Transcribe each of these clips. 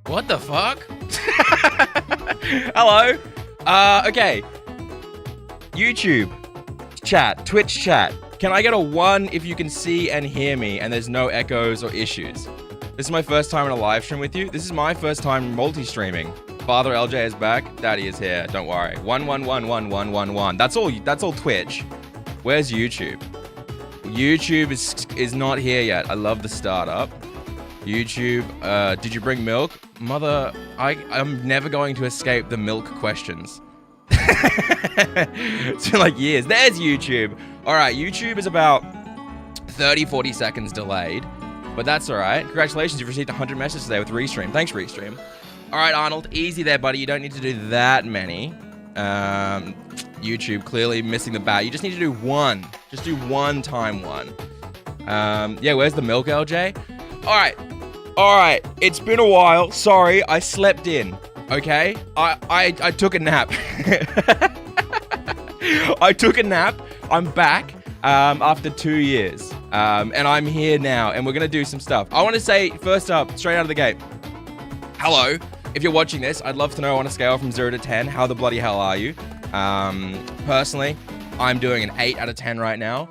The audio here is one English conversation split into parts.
What the fuck? Hello. Okay. YouTube chat, Twitch chat. Can I get a 1 if you can see and hear me and there's no echoes or issues? This is my first time in a live stream with you. This is my first time multi-streaming. Father Eljay is back. Daddy is here. Don't worry. 1111111. That's all Twitch. Where's YouTube? YouTube is not here yet. I love the startup. YouTube, did you bring milk? Mother, I'm never going to escape the milk questions. It's been like years. There's YouTube. All right, YouTube is about 40 seconds delayed, but that's all right. Congratulations, you've received 100 messages today with Restream. Thanks, Restream. All right, Arnold, easy there, buddy. You don't need to do that many. YouTube clearly missing the bat. You just need to do 1. Just do 1 time 1. Yeah, where's the milk, LJ? All right. It's been a while. Sorry, I slept in. Okay, I took a nap. I took a nap. I'm back after 2 years, and I'm here now, and we're gonna do some stuff. I want to say first up, straight out of the gate, hello. If you're watching this, I'd love to know on a scale from 0 to 10, how the bloody hell are you? Personally, I'm doing an 8 out of 10 right now.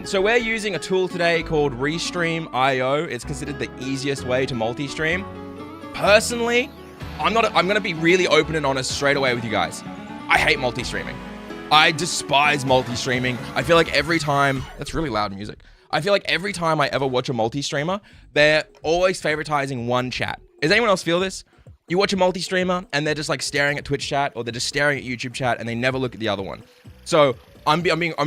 So we're using a tool today called Restream.io. It's considered the easiest way to multi-stream. Personally, I'm gonna be really open and honest straight away with you guys. I hate multi-streaming. I despise multi-streaming. I feel like every time, that's really loud music. I feel like every time I ever watch a multi-streamer, they're always favoritizing one chat. Does anyone else feel this? You watch a multi-streamer and they're just like staring at Twitch chat, or they're just staring at YouTube chat and they never look at the other one. So I'm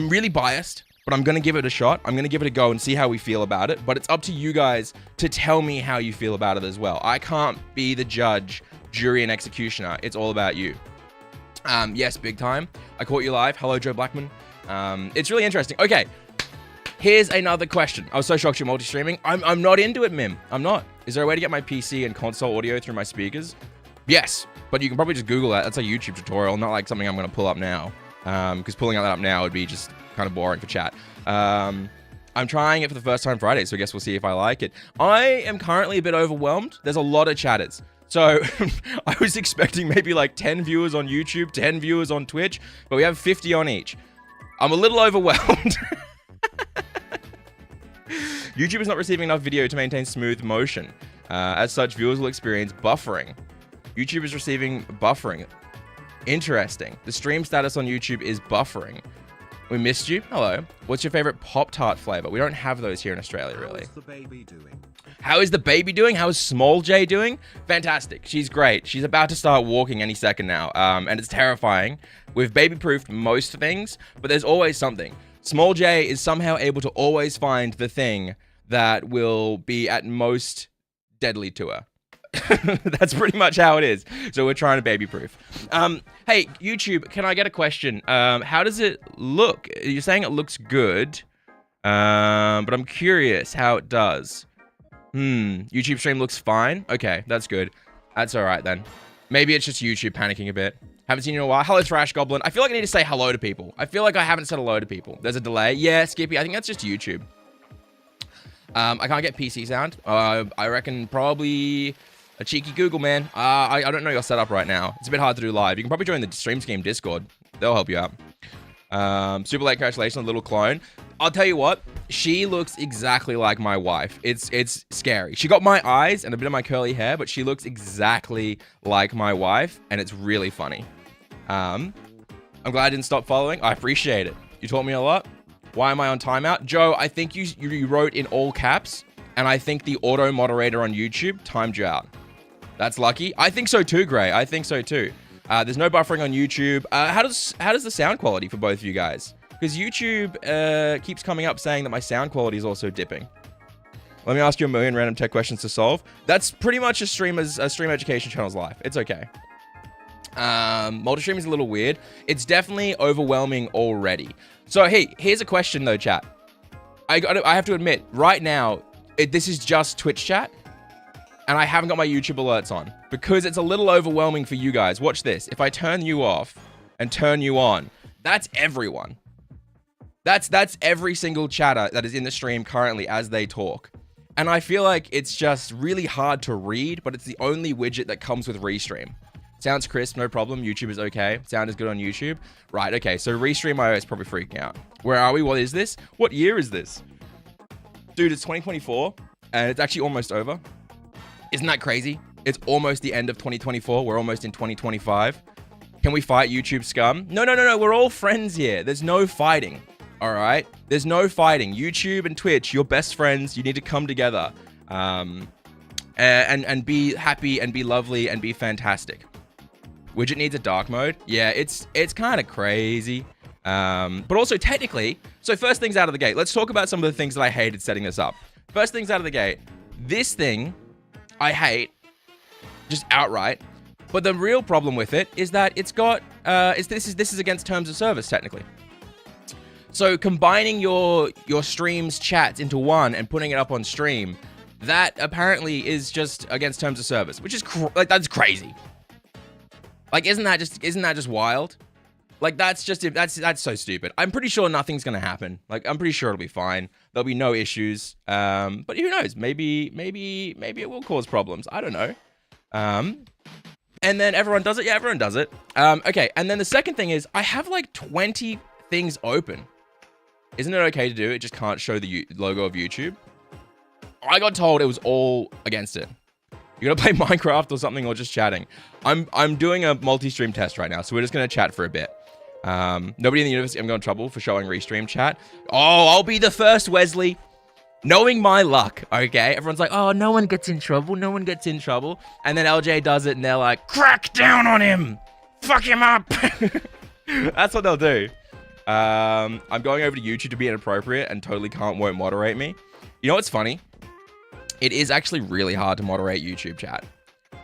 really biased, but I'm gonna give it a shot. I'm gonna give it a go and see how we feel about it. But it's up to you guys to tell me how you feel about it as well. I can't be the judge, jury, and executioner. It's all about you. Yes, big time. I caught you live. Hello, Joe Blackman. It's really interesting. Okay, here's another question. I was so shocked you're multi-streaming. I'm not into it, Mim. I'm not. Is there a way to get my PC and console audio through my speakers? Yes, but you can probably just Google that. That's a YouTube tutorial, not like something I'm going to pull up now. Because pulling that up now would be just kind of boring for chat. I'm trying it for the first time Friday, so I guess we'll see if I like it. I am currently a bit overwhelmed. There's a lot of chatters. So I was expecting maybe like 10 viewers on YouTube, 10 viewers on Twitch, but we have 50 on each. I'm a little overwhelmed. YouTube is not receiving enough video to maintain smooth motion. As such, viewers will experience buffering. YouTube is receiving buffering. Interesting. The stream status on YouTube is buffering. We missed you. Hello. What's your favorite Pop-Tart flavor? We don't have those here in Australia, really. How's the baby doing? How is the baby doing? How is Small J doing? Fantastic. She's great. She's about to start walking any second now, and it's terrifying. We've baby-proofed most things, but there's always something. Small J is somehow able to always find the thing that will be at most deadly to her. That's pretty much how it is. So we're trying to baby-proof. Hey, YouTube, can I get a question? How does it look? You're saying it looks good, but I'm curious how it does. YouTube stream looks fine. Okay, that's good. That's all right then. Maybe it's just YouTube panicking a bit. Haven't seen you in a while. Hello, Thrash Goblin. I feel like I need to say hello to people. I feel like I haven't said hello to people. There's a delay. Yeah, Skippy. I think that's just YouTube. I can't get PC sound. I reckon probably a cheeky Google, man. I don't know your setup right now. It's a bit hard to do live. You can probably join the Stream Scheme Discord. They'll help you out. Super late congratulations, little clone. I'll tell you what. She looks exactly like my wife. It's scary. She got my eyes and a bit of my curly hair, but she looks exactly like my wife, and it's really funny. I'm glad I didn't stop following. I appreciate it. You taught me a lot. Why am I on timeout? Joe, I think you wrote in all caps, and I think the auto moderator on YouTube timed you out. That's lucky. I think so too, Gray. I think so too. There's no buffering on YouTube. How does the sound quality for both of you guys? Because YouTube keeps coming up saying that my sound quality is also dipping. Let me ask you a million random tech questions to solve. That's pretty much a stream education channel's life. It's okay. Multi-stream is a little weird. It's definitely overwhelming already. So hey, here's a question though, chat. I have to admit, right now, this is just Twitch chat, and I haven't got my YouTube alerts on because it's a little overwhelming for you guys. Watch this. If I turn you off and turn you on, that's everyone. That's every single chatter that is in the stream currently as they talk. And I feel like it's just really hard to read, but it's the only widget that comes with Restream. Sounds crisp, no problem. YouTube is okay. Sound is good on YouTube. Right, okay, so Restream IO is probably freaking out. Where are we? What is this? What year is this? Dude, it's 2024, and it's actually almost over. Isn't that crazy? It's almost the end of 2024. We're almost in 2025. Can we fight YouTube scum? No. We're all friends here. There's no fighting, all right? There's no fighting. YouTube and Twitch, you're best friends. You need to come together and be happy and be lovely and be fantastic. Widget needs a dark mode. Yeah, it's kind of crazy. But also technically, so first things out of the gate, let's talk about some of the things that I hated setting this up. First things out of the gate, this thing I hate just outright. But the real problem with it is that it's got, this is against terms of service technically. So combining your stream's chats into one and putting it up on stream, that apparently is just against terms of service, which is that's crazy. Like, isn't that just wild? Like, that's so stupid. I'm pretty sure nothing's gonna happen. Like, I'm pretty sure it'll be fine. There'll be no issues. But who knows? Maybe it will cause problems. I don't know. And then everyone does it. Yeah, everyone does it. Okay. And then the second thing is I have like 20 things open. Isn't it okay to do? It just can't show the logo of YouTube. I got told it was all against it. You gotta play Minecraft or something, or just chatting. I'm doing a multi-stream test right now, so we're just gonna chat for a bit. Nobody in the university I'm going to trouble for showing Restream chat. Oh, I'll be the first, Wesley. Knowing my luck, okay? Everyone's like, oh, no one gets in trouble. No one gets in trouble. And then Eljay does it, and they're like, crack down on him. Fuck him up. That's what they'll do. I'm going over to YouTube to be inappropriate and totally won't moderate me. You know what's funny? It is actually really hard to moderate YouTube chat.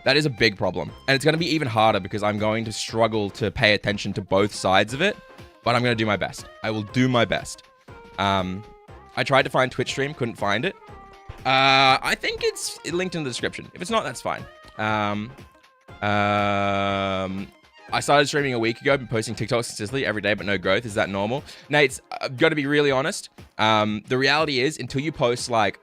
That is a big problem. And it's going to be even harder because I'm going to struggle to pay attention to both sides of it. But I'm going to do my best. I will do my best. I tried to find Twitch stream, couldn't find it. I think it's linked in the description. If it's not, that's fine. I started streaming a week ago, been posting TikToks consistently every day, but no growth. Is that normal? Nate, I've got to be really honest. The reality is, until you post like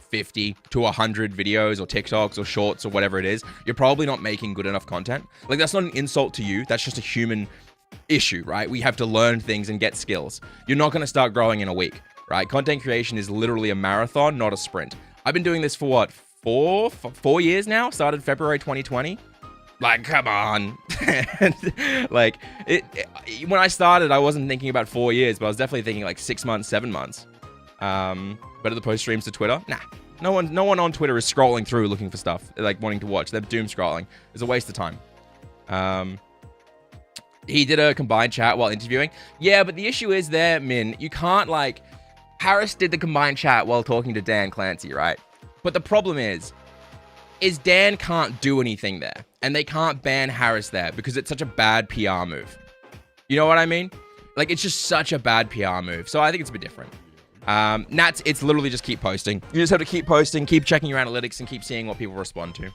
50 to 100 videos or TikToks or shorts or whatever it is, you're probably not making good enough content. Like, that's not an insult to you. That's just a human issue, right? We have to learn things and get skills. You're not going to start growing in a week, right? Content creation is literally a marathon, not a sprint. I've been doing this for what, four years now? Started February 2020. Like, come on. Like, when I started, I wasn't thinking about 4 years, but I was definitely thinking like 6 months, 7 months. Better to post streams to Twitter? Nah. No one on Twitter is scrolling through looking for stuff, like wanting to watch. They're doom scrolling. It's a waste of time. He did a combined chat while interviewing. Yeah, but the issue is there, Min, you can't like... Harris did the combined chat while talking to Dan Clancy, right? But the problem is Dan can't do anything there. And they can't ban Harris there because it's such a bad PR move. You know what I mean? Like, it's just such a bad PR move. So I think it's a bit different. Nats, it's literally just keep posting. You just have to keep posting, keep checking your analytics, and keep seeing what people respond to.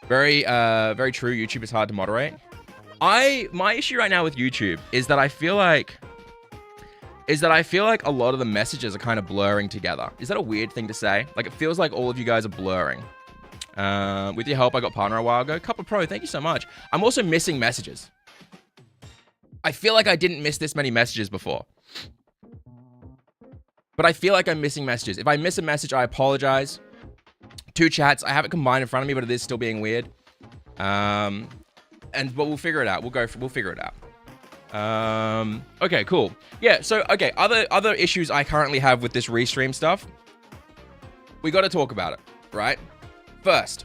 Very true. YouTube is hard to moderate. My issue right now with YouTube is that I feel like a lot of the messages are kind of blurring together. Is that a weird thing to say? Like, it feels like all of you guys are blurring. With your help, I got partner a while ago. Couple Pro, thank you so much. I'm also missing messages. I feel like I didn't miss this many messages before. But I feel like I'm missing messages. If I miss a message, I apologize. 2 chats. I have it combined in front of me, but it is still being weird. But we'll figure it out. We'll figure it out. Okay, cool. Yeah, so, okay, other issues I currently have with this Restream stuff. We got to talk about it, right? First,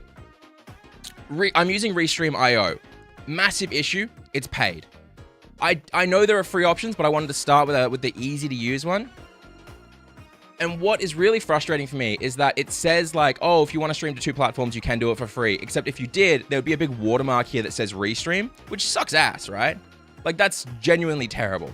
I'm using Restream IO. Massive issue. It's paid. I know there are free options, but I wanted to start with the easy to use one. And what is really frustrating for me is that it says like, oh, if you want to stream to 2 platforms, you can do it for free. Except if you did, there would be a big watermark here that says Restream, which sucks ass, right? Like, that's genuinely terrible.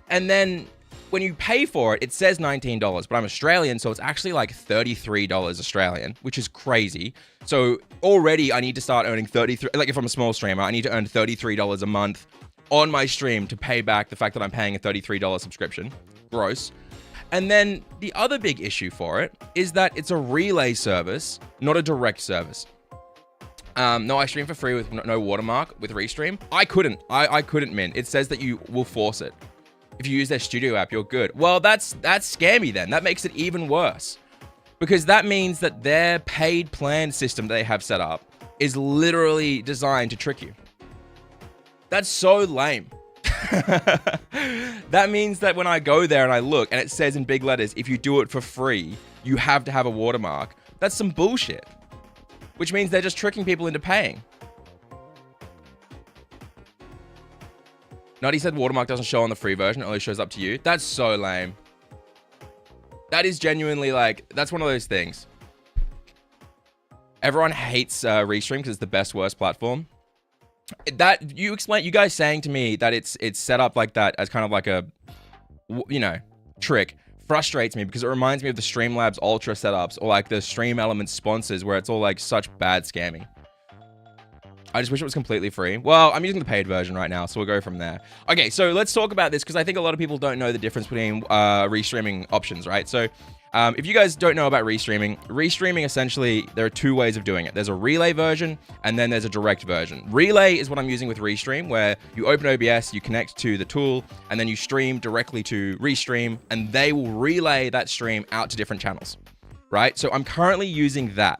And then when you pay for it, it says $19, but I'm Australian, so it's actually like $33 Australian, which is crazy. So already I need to start earning 33, like if I'm a small streamer, I need to earn $33 a month on my stream to pay back the fact that I'm paying a $33 subscription. Gross. And then the other big issue for it is that it's a relay service, not a direct service. No, I stream for free with no watermark with Restream. I couldn't mint. It says that you will force it. If you use their studio app, you're good. Well, that's scammy then. That makes it even worse. Because that means that their paid plan system they have set up is literally designed to trick you. That's so lame. That means that when I go there and I look and it says in big letters, if you do it for free, you have to have a watermark. That's some bullshit. Which means they're just tricking people into paying. Nutty said watermark doesn't show on the free version, it only shows up to you. That's so lame. That is genuinely like, that's one of those things. Everyone hates Restream because it's the best worst platform. That you guys saying to me that it's set up like that as kind of like a, you know, trick frustrates me because it reminds me of the Streamlabs Ultra setups or like the Stream Elements sponsors where it's all like such bad scamming. I just wish it was completely free. Well, I'm using the paid version right now, so we'll go from there. Okay, so let's talk about this because I think a lot of people don't know the difference between restreaming options, right? So if you guys don't know about restreaming essentially, there are two ways of doing it. There's a relay version and then there's a direct version. Relay is what I'm using with Restream, where you open OBS, you connect to the tool, and then you stream directly to Restream, and they will relay that stream out to different channels, right? So I'm currently using that.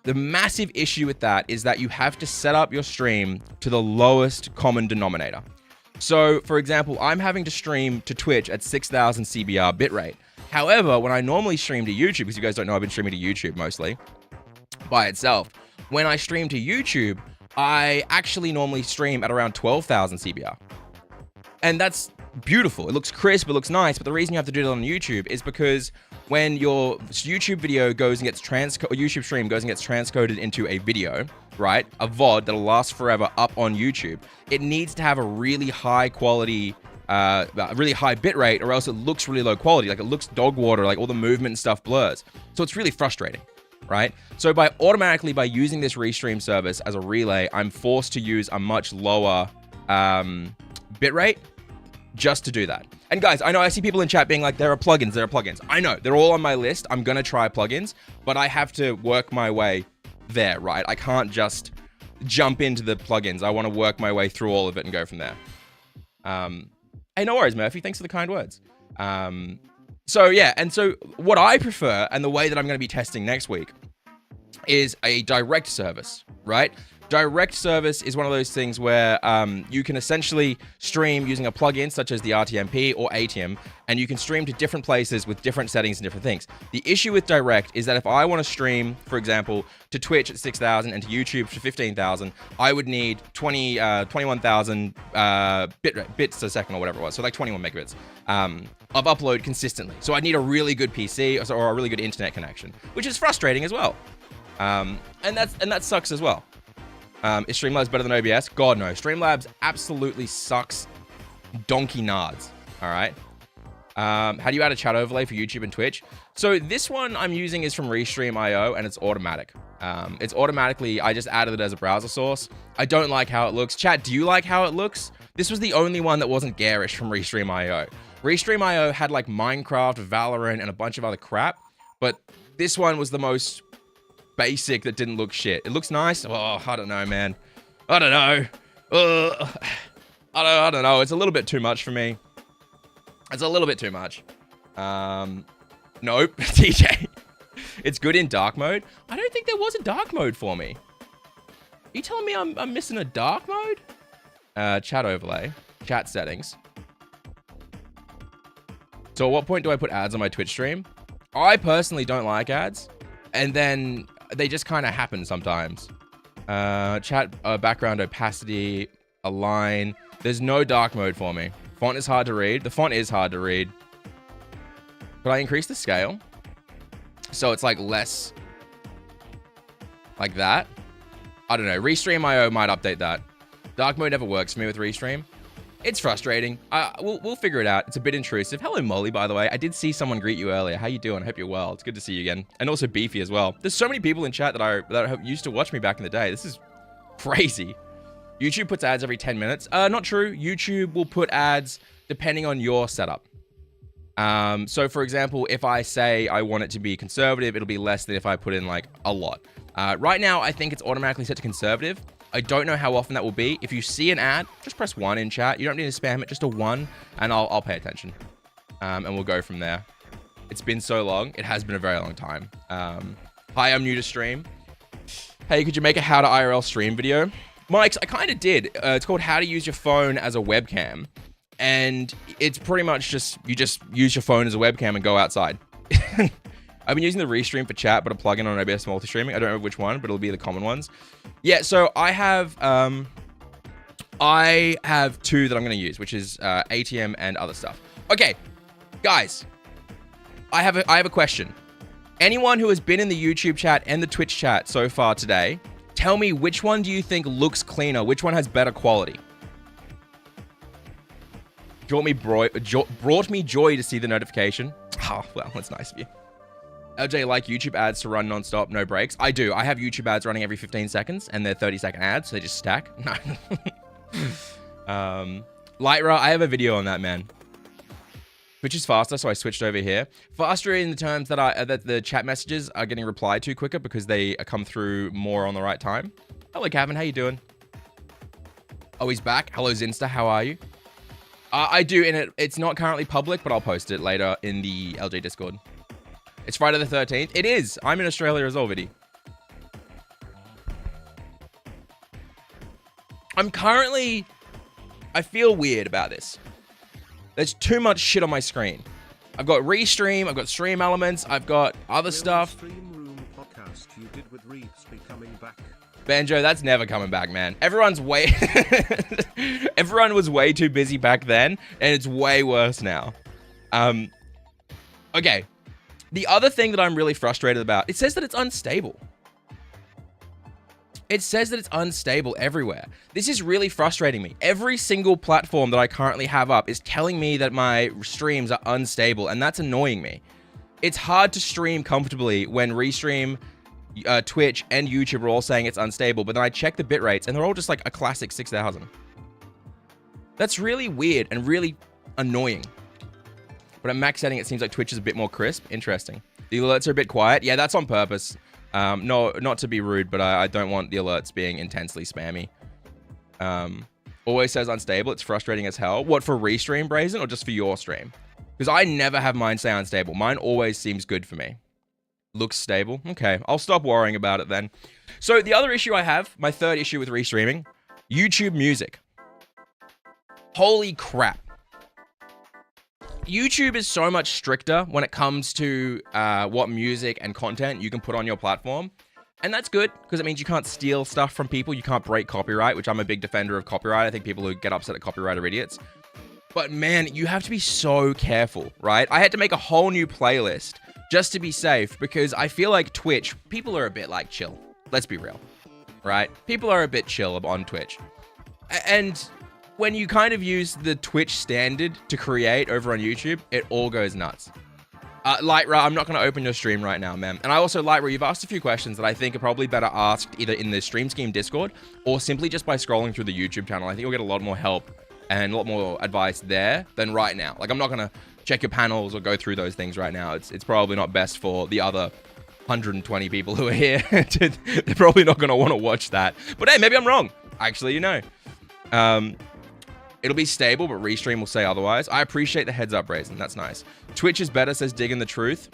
The massive issue with that is that you have to set up your stream to the lowest common denominator. So, for example, I'm having to stream to Twitch at 6,000 CBR bitrate. However, when I normally stream to YouTube, because you guys don't know I've been streaming to YouTube mostly by itself, when I stream to YouTube, I actually normally stream at around 12,000 CBR. And that's beautiful. It looks crisp, it looks nice, but the reason you have to do that on YouTube is because when your YouTube video goes and gets YouTube stream goes and gets transcoded into a video, right? A VOD that'll last forever up on YouTube. It needs to have a really high quality, really high bitrate, or else it looks really low quality. Like it looks dog water, like all the movement and stuff blurs. So it's really frustrating, right? So by using this Restream service as a relay, I'm forced to use a much lower bitrate just to do that. And guys, I know I see people in chat being like, there are plugins. I know, they're all on my list. I'm gonna try plugins, but I have to work my way there, right? I can't just jump into the plugins. I want to work my way through all of it and go from there. Hey, no worries, Murphy. Thanks for the kind words. So yeah, and so what I prefer and the way that I'm going to be testing next week is a direct service, right? Direct service is one of those things where you can essentially stream using a plugin such as the RTMP or ATM, and you can stream to different places with different settings and different things. The issue with direct is that if I want to stream, for example, to Twitch at 6,000 and to YouTube to 15,000, I would need 21,000 bits a second or whatever it was, so like 21 megabits of upload consistently. So I need a really good PC or a really good internet connection, which is frustrating as well. And that sucks as well. Is Streamlabs better than OBS? God, no. Streamlabs absolutely sucks donkey nards. All right. How do you add a chat overlay for YouTube and Twitch? So this one I'm using is from Restream.io, and it's automatic. It's automatically, I just added it as a browser source. I don't like how it looks. Chat, do you like how it looks? This was the only one that wasn't garish from Restream.io. Restream.io had like Minecraft, Valorant, and a bunch of other crap, but this one was the most basic that didn't look shit. It looks nice. Oh, I don't know, man. I don't know. I don't know. It's a little bit too much for me. It's a little bit too much. Nope. TJ. It's good in dark mode. I don't think there was a dark mode for me. Are you telling me I'm missing a dark mode? Chat overlay. Chat settings. So at what point do I put ads on my Twitch stream? I personally don't like ads. And then they just kind of happen sometimes. Chat background opacity, align. There's no dark mode for me. Font is hard to read. The font is hard to read. But I increase the scale. So it's like less like that. I don't know. Restream.io might update that. Dark mode never works for me with Restream. It's frustrating. We'll figure it out. It's a bit intrusive. Hello, Molly, by the way. I did see someone greet you earlier. How you doing? I hope you're well. It's good to see you again. And also Beefy as well. There's so many people in chat that used to watch me back in the day. This is crazy. YouTube puts ads every 10 minutes. Not true. YouTube will put ads depending on your setup. So for example, if I say I want it to be conservative, it'll be less than if I put in like a lot. Right now, I think it's automatically set to conservative. I don't know how often that will be. If you see an ad, just press 1 in chat. You don't need to spam it, just a 1, and I'll pay attention. And we'll go from there. It's been so long. It has been a very long time. Hi, I'm new to stream. Hey, could you make a how to IRL stream video? Mike's, I kind of did. It's called How to Use Your Phone as a Webcam. And it's pretty much just, you just use your phone as a webcam and go outside. I've been using the Restream for chat, but a plugin on OBS Multistreaming. I don't know which one, but it'll be the common ones. Yeah, so I have 2 that I'm going to use, which is ATM and other stuff. Okay, guys, I have a question. Anyone who has been in the YouTube chat and the Twitch chat so far today, tell me which one do you think looks cleaner? Which one has better quality? Brought me joy to see the notification. Oh, well, that's nice of you. Eljay, like YouTube ads to run non-stop, no breaks? I do. I have YouTube ads running every 15 seconds, and they're 30-second ads, so they just stack. No. Lyra, I have a video on that, man. Which is faster, so I switched over here. Faster in the terms that that the chat messages are getting replied to quicker because they come through more on the right time. Hello, Gavin. How you doing? Oh, he's back. Hello, Zinsta. How are you? I do, and it's not currently public, but I'll post it later in the LJ Discord. It's Friday the 13th. It is. I'm in Australia as well, Viddy. I feel weird about this. There's too much shit on my screen. I've got Restream, I've got Stream Elements, I've got other stuff. Stream Room podcast you did with Reeves be coming back. Banjo, that's never coming back, man. Everyone was way too busy back then, and it's way worse now. Okay. The other thing that I'm really frustrated about, it says that it's unstable. It says that it's unstable everywhere. This is really frustrating me. Every single platform that I currently have up is telling me that my streams are unstable, and that's annoying me. It's hard to stream comfortably when Restream, Twitch, and YouTube are all saying it's unstable, but then I check the bit rates, and they're all just like a classic 6,000. That's really weird and really annoying. But at max setting, it seems like Twitch is a bit more crisp. Interesting. The alerts are a bit quiet. Yeah, that's on purpose. No, not to be rude, but I don't want the alerts being intensely spammy. Always says unstable. It's frustrating as hell. What, for Restream, Brazen, or just for your stream? Because I never have mine say unstable. Mine always seems good for me. Looks stable. Okay, I'll stop worrying about it then. So the other issue I have, my third issue with Restreaming, YouTube Music. Holy crap. YouTube is so much stricter when it comes to what music and content you can put on your platform. And that's good, because it means you can't steal stuff from people. You can't break copyright, which I'm a big defender of copyright. I think people who get upset at copyright are idiots. But man, you have to be so careful, right? I had to make a whole new playlist just to be safe, because I feel like Twitch, people are a bit like chill. Let's be real, right? People are a bit chill on Twitch. And when you kind of use the Twitch standard to create over on YouTube, it all goes nuts. Lyra, I'm not going to open your stream right now, man. And I also, Lyra, you've asked a few questions that I think are probably better asked either in the Stream Scheme Discord or simply just by scrolling through the YouTube channel. I think you'll get a lot more help and a lot more advice there than right now. Like, I'm not going to check your panels or go through those things right now. It's probably not best for the other 120 people who are here. They're probably not going to want to watch that. But hey, maybe I'm wrong. Actually, you know. It'll be stable, but Restream will say otherwise. I appreciate the heads up, Brazen. That's nice. Twitch is better, says Digging the Truth.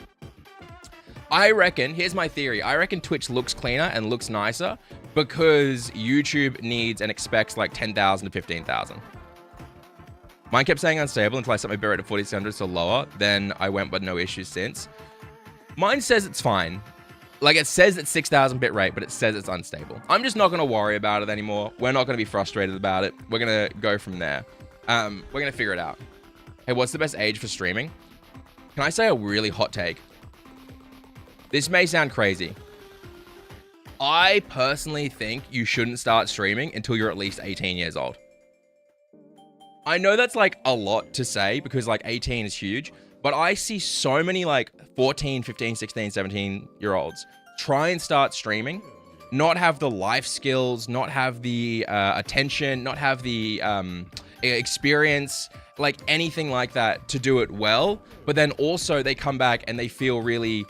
I reckon, here's my theory. I reckon Twitch looks cleaner and looks nicer because YouTube needs and expects like 10,000 to 15,000. Mine kept saying unstable until I set my bitrate to 4600, so lower. Then I went, but no issues since. Mine says it's fine. Like, it says it's 6,000 bit rate, but it says it's unstable. I'm just not going to worry about it anymore. We're not going to be frustrated about it. We're going to go from there. We're going to figure it out. Hey, what's the best age for streaming? Can I say a really hot take? This may sound crazy. I personally think you shouldn't start streaming until you're at least 18 years old. I know that's like a lot to say because like 18 is huge. But I see so many like 14, 15, 16, 17-year-olds try and start streaming, not have the life skills, not have the attention, not have the experience, like anything like that to do it well. But then also they come back and they feel really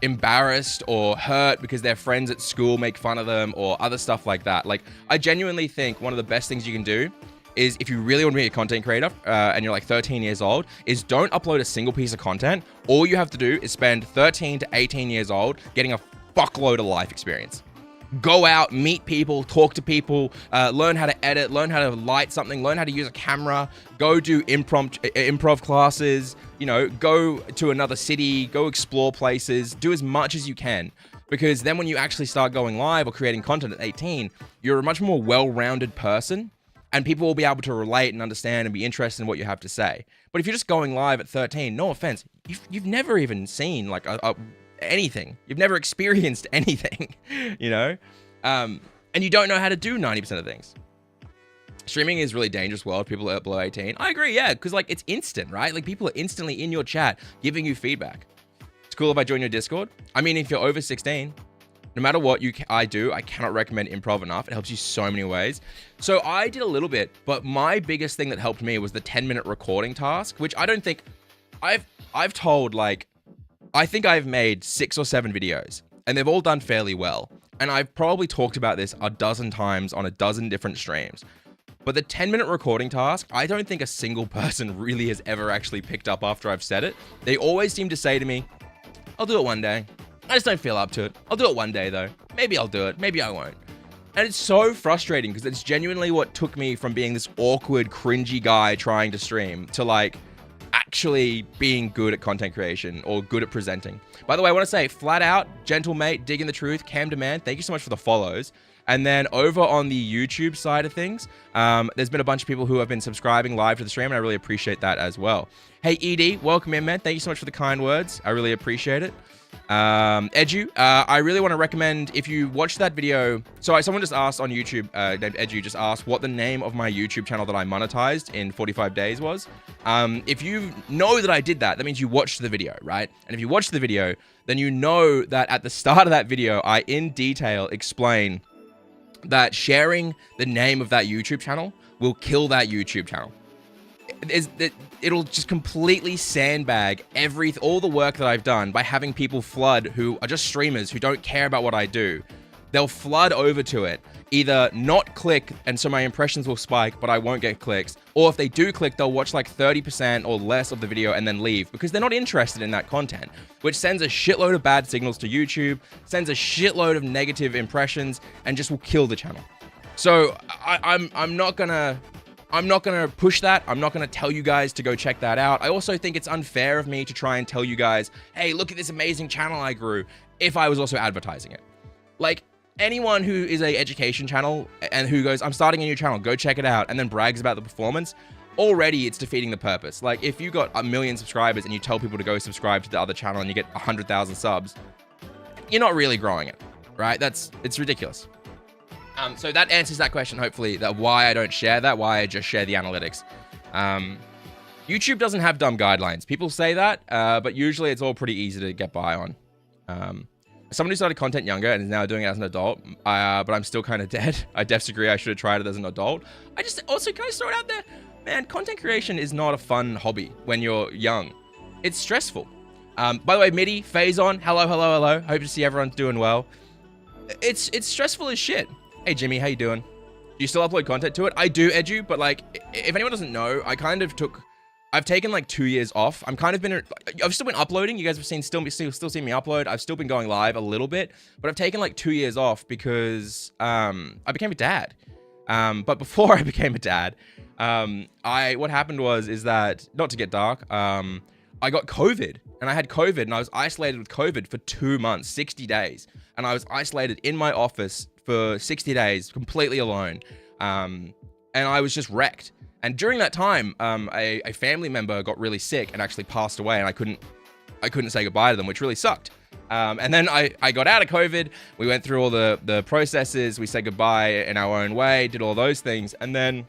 embarrassed or hurt because their friends at school make fun of them or other stuff like that. Like, I genuinely think one of the best things you can do is, if you really want to be a content creator and you're like 13 years old, is don't upload a single piece of content. All you have to do is spend 13 to 18 years old getting a fuckload of life experience. Go out, meet people, talk to people, learn how to edit, learn how to light something, learn how to use a camera, go do improv classes, you know, go to another city, go explore places, do as much as you can. Because then when you actually start going live or creating content at 18, you're a much more well-rounded person, and people will be able to relate and understand and be interested in what you have to say. But if you're just going live at 13, no offense, you've never even seen like anything. You've never experienced anything, you know? And you don't know how to do 90% of things. Streaming is really dangerous world. People are below 18. I agree, yeah, because like it's instant, right? Like people are instantly in your chat giving you feedback. It's cool if I join your Discord. I mean, if you're over 16, no matter what I cannot recommend improv enough. It helps you so many ways. So I did a little bit, but my biggest thing that helped me was the 10-minute recording task, which I don't think I've told, like, I think I've made 6 or 7 videos and they've all done fairly well. And I've probably talked about this a dozen times on a dozen different streams. But the 10-minute recording task, I don't think a single person really has ever actually picked up after I've said it. They always seem to say to me, I'll do it one day. I just don't feel up to it. I'll do it one day though. Maybe I'll do it. Maybe I won't. And it's so frustrating because it's genuinely what took me from being this awkward, cringy guy trying to stream to like actually being good at content creation or good at presenting. By the way, I want to say flat out, gentle mate, digging the truth, Cam Demand, thank you so much for the follows. And then over on the YouTube side of things, there's been a bunch of people who have been subscribing live to the stream, and I really appreciate that as well. Hey, ED, welcome in, man. Thank you so much for the kind words. I really appreciate it. Edu, I really want to recommend, if you watch that video, so someone just asked on YouTube, named Edu, just asked what the name of my YouTube channel that I monetized in 45 days was. If you know that I did that, that means you watched the video, right? And if you watched the video, then you know that at the start of that video, I in detail explain that sharing the name of that YouTube channel will kill that YouTube channel. It'll just completely sandbag all the work that I've done by having people flood who are just streamers who don't care about what I do. They'll flood over to it, either not click, and so my impressions will spike, but I won't get clicks. Or if they do click, they'll watch like 30% or less of the video and then leave because they're not interested in that content, which sends a shitload of bad signals to YouTube, sends a shitload of negative impressions, and just will kill the channel. So I'm not gonna push that. I'm not gonna tell you guys to go check that out. I also think it's unfair of me to try and tell you guys, hey, look at this amazing channel I grew, if I was also advertising it. Like, anyone who is a education channel and who goes, I'm starting a new channel, go check it out, and then brags about the performance, already it's defeating the purpose. Like, if you got 1 million subscribers and you tell people to go subscribe to the other channel and you get 100,000 subs, you're not really growing it, right? It's ridiculous. So that answers that question, hopefully, that why I don't share that, why I just share the analytics. YouTube doesn't have dumb guidelines. People say that, but usually it's all pretty easy to get by on. Someone who started content younger and is now doing it as an adult, but I'm still kind of dead. I disagree. I should have tried it as an adult. Can I throw it out there? Man, content creation is not a fun hobby when you're young. It's stressful. By the way, Midi, Phazon, hello. Hope to see everyone's doing well. It's stressful as shit. Hey, Jimmy, how you doing? Do you still upload content to it? I do, Edu, but like, if anyone doesn't know, I've taken like 2 years off. I've still been uploading. You guys have still seen me upload. I've still been going live a little bit, but I've taken like 2 years off because I became a dad. But before I became a dad, what happened is that, not to get dark, I got COVID, and I had COVID, and I was isolated with COVID for 2 months, 60 days, and I was isolated in my office for 60 days, completely alone, and I was just wrecked. And during that time, a family member got really sick and actually passed away, and I couldn't say goodbye to them, which really sucked. And then I got out of COVID. We went through all the processes. We said goodbye in our own way, did all those things, and then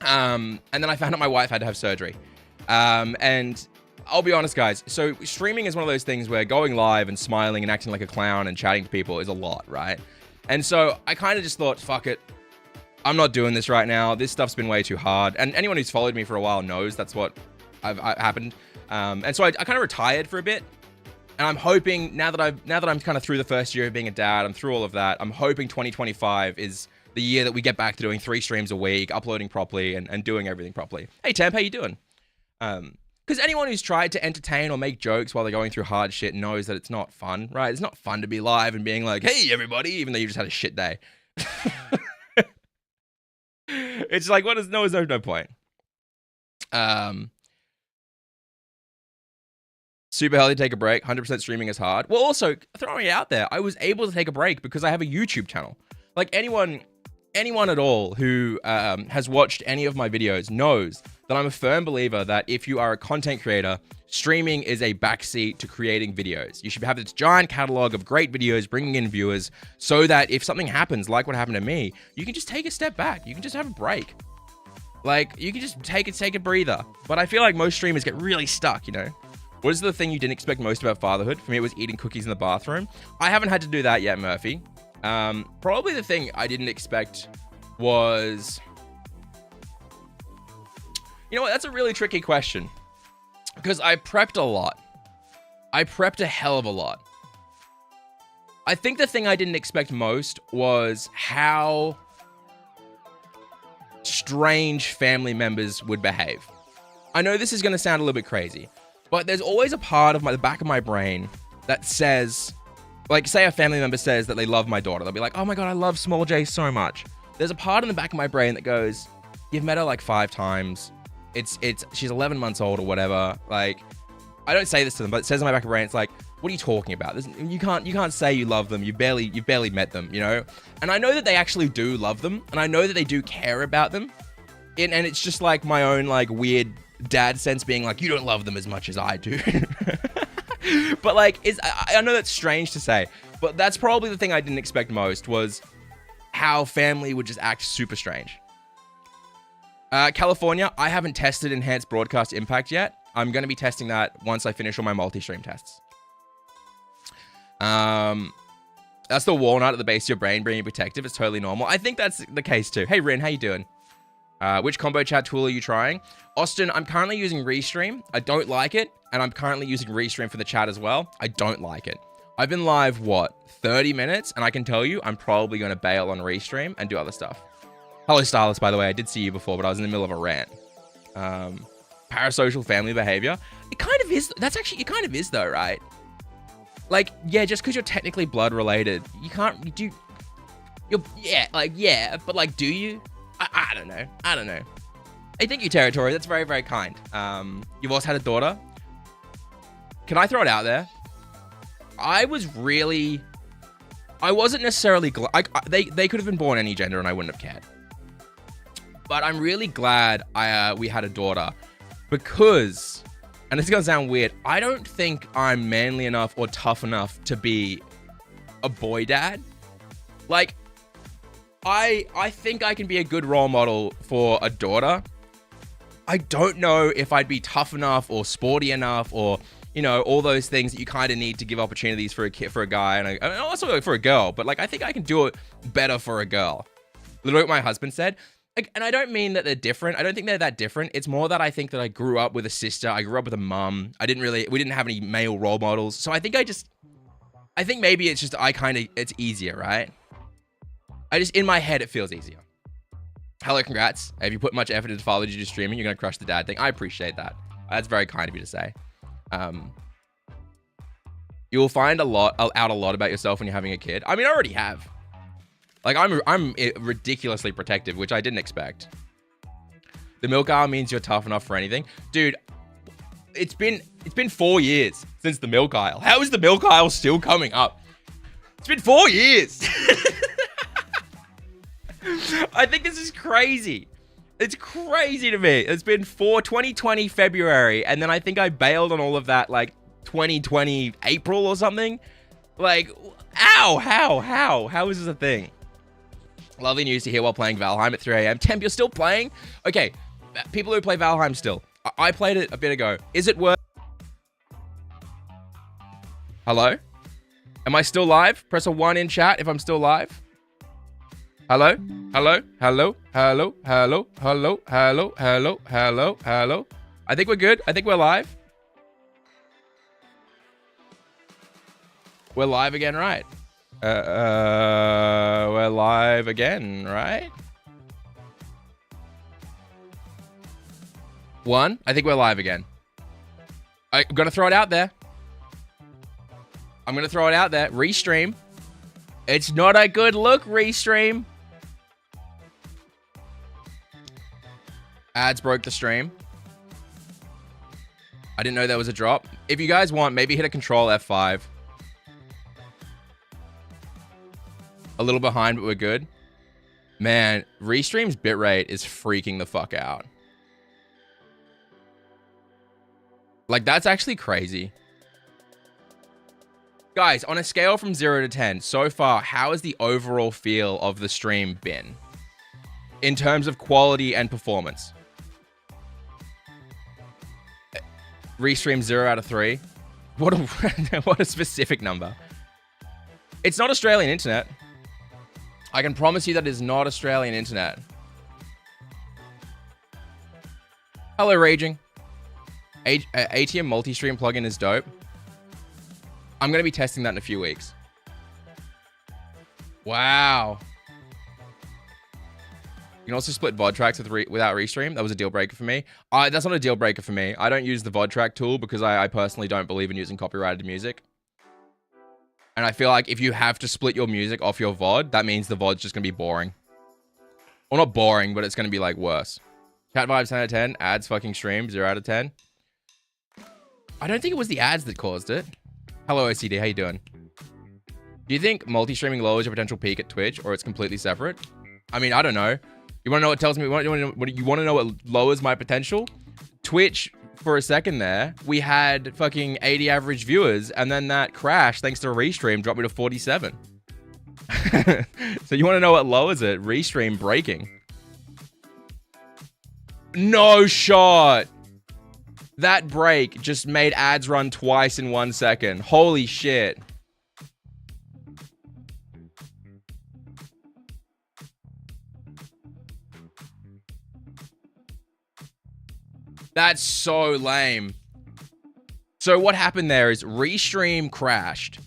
I found out my wife had to have surgery. And I'll be honest, guys. So streaming is one of those things where going live and smiling and acting like a clown and chatting to people is a lot, right? And so I kind of just thought, fuck it. I'm not doing this right now. This stuff's been way too hard. And anyone who's followed me for a while knows that's what happened. And so I kind of retired for a bit. And I'm hoping now that I'm kind of through the first year of being a dad, I'm through all of that. I'm hoping 2025 is the year that we get back to doing 3 streams a week, uploading properly and doing everything properly. Hey Temp, how you doing? Because anyone who's tried to entertain or make jokes while they're going through hard shit knows that it's not fun, right? It's not fun to be live and being like, hey everybody, even though you just had a shit day. It's like, there's no point. Super healthy, take a break. 100% streaming is hard. Well, also, throwing it out there, I was able to take a break because I have a YouTube channel. Like, anyone at all who has watched any of my videos knows that I'm a firm believer that if you are a content creator, streaming is a backseat to creating videos. You should have this giant catalog of great videos bringing in viewers so that if something happens, like what happened to me, you can just take a step back. You can just have a break. Like, you can just take a breather. But I feel like most streamers get really stuck, you know? What is the thing you didn't expect most about fatherhood? For me, it was eating cookies in the bathroom. I haven't had to do that yet, Murphy. Probably the thing I didn't expect was... You know what? That's a really tricky question. Because I prepped a lot. I prepped a hell of a lot. I think the thing I didn't expect most was how strange family members would behave. I know this is going to sound a little bit crazy, but there's always a part of the back of my brain that says, like, say a family member says that they love my daughter. They'll be like, oh my God, I love Small J so much. There's a part in the back of my brain that goes, you've met her like 5 times. She's 11 months old or whatever. Like, I don't say this to them, but it says in my back of my brain, it's like, what are you talking about? You can't say you love them. You've barely met them, you know? And I know that they actually do love them. And I know that they do care about them. And it's just like my own like weird dad sense being like, you don't love them as much as I do. But like, I know that's strange to say, but that's probably the thing I didn't expect most was how family would just act super strange. California, I haven't tested enhanced broadcast impact yet. I'm going to be testing that once I finish all my multi-stream tests. That's the walnut at the base of your brain being protective. It's totally normal. I think that's the case too. Hey Rin, how you doing? Which combo chat tool are you trying? Austin, I'm currently using Restream. I don't like it. And I'm currently using Restream for the chat as well. I don't like it. I've been live, 30 minutes? And I can tell you, I'm probably going to bail on Restream and do other stuff. Hello, Stylist, by the way. I did see you before, but I was in the middle of a rant. Parasocial family behavior. It kind of is. It kind of is though, right? Like, yeah, just because you're technically blood related, you can't, but like, do you? I don't know. Hey, thank you, Territory. That's very, very kind. You've also had a daughter. Can I throw it out there? I wasn't necessarily glad. They could have been born any gender and I wouldn't have cared. But I'm really glad we had a daughter because, and this is going to sound weird, I don't think I'm manly enough or tough enough to be a boy dad. Like, I think I can be a good role model for a daughter. I don't know if I'd be tough enough or sporty enough or, you know, all those things that you kind of need to give opportunities for a kid, for a guy, and also for a girl. But like, I think I can do it better for a girl. Literally what my husband said. Like, and I don't mean that they're different. I don't think they're that different. It's more that I think that I grew up with a sister. I grew up with a mum. We didn't have any male role models. So I think maybe it's just, it's easier, right? In my head, it feels easier. Hello, congrats. If you put much effort into fatherhood streaming, you're going to crush the dad thing. I appreciate that. That's very kind of you to say. You will find out a lot about yourself when you're having a kid. I mean, I already have. Like, I'm ridiculously protective, which I didn't expect. The milk aisle means you're tough enough for anything. Dude, it's been 4 years since the milk aisle. How is the milk aisle still coming up? It's been 4 years. I think this is crazy. It's crazy to me. It's been 2020 February, and then I think I bailed on all of that, like, 2020 April or something. Like, ow, how is this a thing? Lovely news to hear while playing Valheim at 3 a.m. Temp, you're still playing? Okay, people who play Valheim still. I played it a bit ago. Is it worth... Hello? Am I still live? Press a 1 in chat if I'm still live. Hello? Hello? Hello? Hello? Hello? Hello? Hello? Hello? Hello? Hello? I think we're good. I think we're live. We're live again, right? We're live again, right? One, I think we're live again. I'm gonna throw it out there. Restream. It's not a good look, Restream. Ads broke the stream. I didn't know there was a drop. If you guys want, maybe hit a Control F5. A little behind, but we're good. Man, Restream's bitrate is freaking the fuck out. Like, that's actually crazy. Guys, on a scale from 0 to 10, so far, how has the overall feel of the stream been? In terms of quality and performance? Restream 0 out of 3. What a specific number. It's not Australian internet. I can promise you that it is not Australian internet. Hello, Raging. ATM multi-stream plugin is dope. I'm going to be testing that in a few weeks. Wow. You can also split VOD tracks without Restream. That was a deal breaker for me. That's not a deal breaker for me. I don't use the VOD track tool because I personally don't believe in using copyrighted music. And I feel like if you have to split your music off your VOD, that means the VOD's just going to be boring. Well, not boring, but it's going to be like worse. Chat vibes 10 out of 10. Ads fucking stream 0 out of 10. I don't think it was the ads that caused it. Hello, OCD. How you doing? Do you think multi-streaming lowers your potential peak at Twitch, or it's completely separate? I mean, I don't know. You want to know what tells me? You want to know what lowers my potential? Twitch, for a second there, we had fucking 80 average viewers, and then that crash, thanks to Restream, dropped me to 47. So you want to know what lowers it? Restream breaking. No shot. That break just made ads run twice in 1 second. Holy shit. That's so lame. So what happened there is Restream crashed.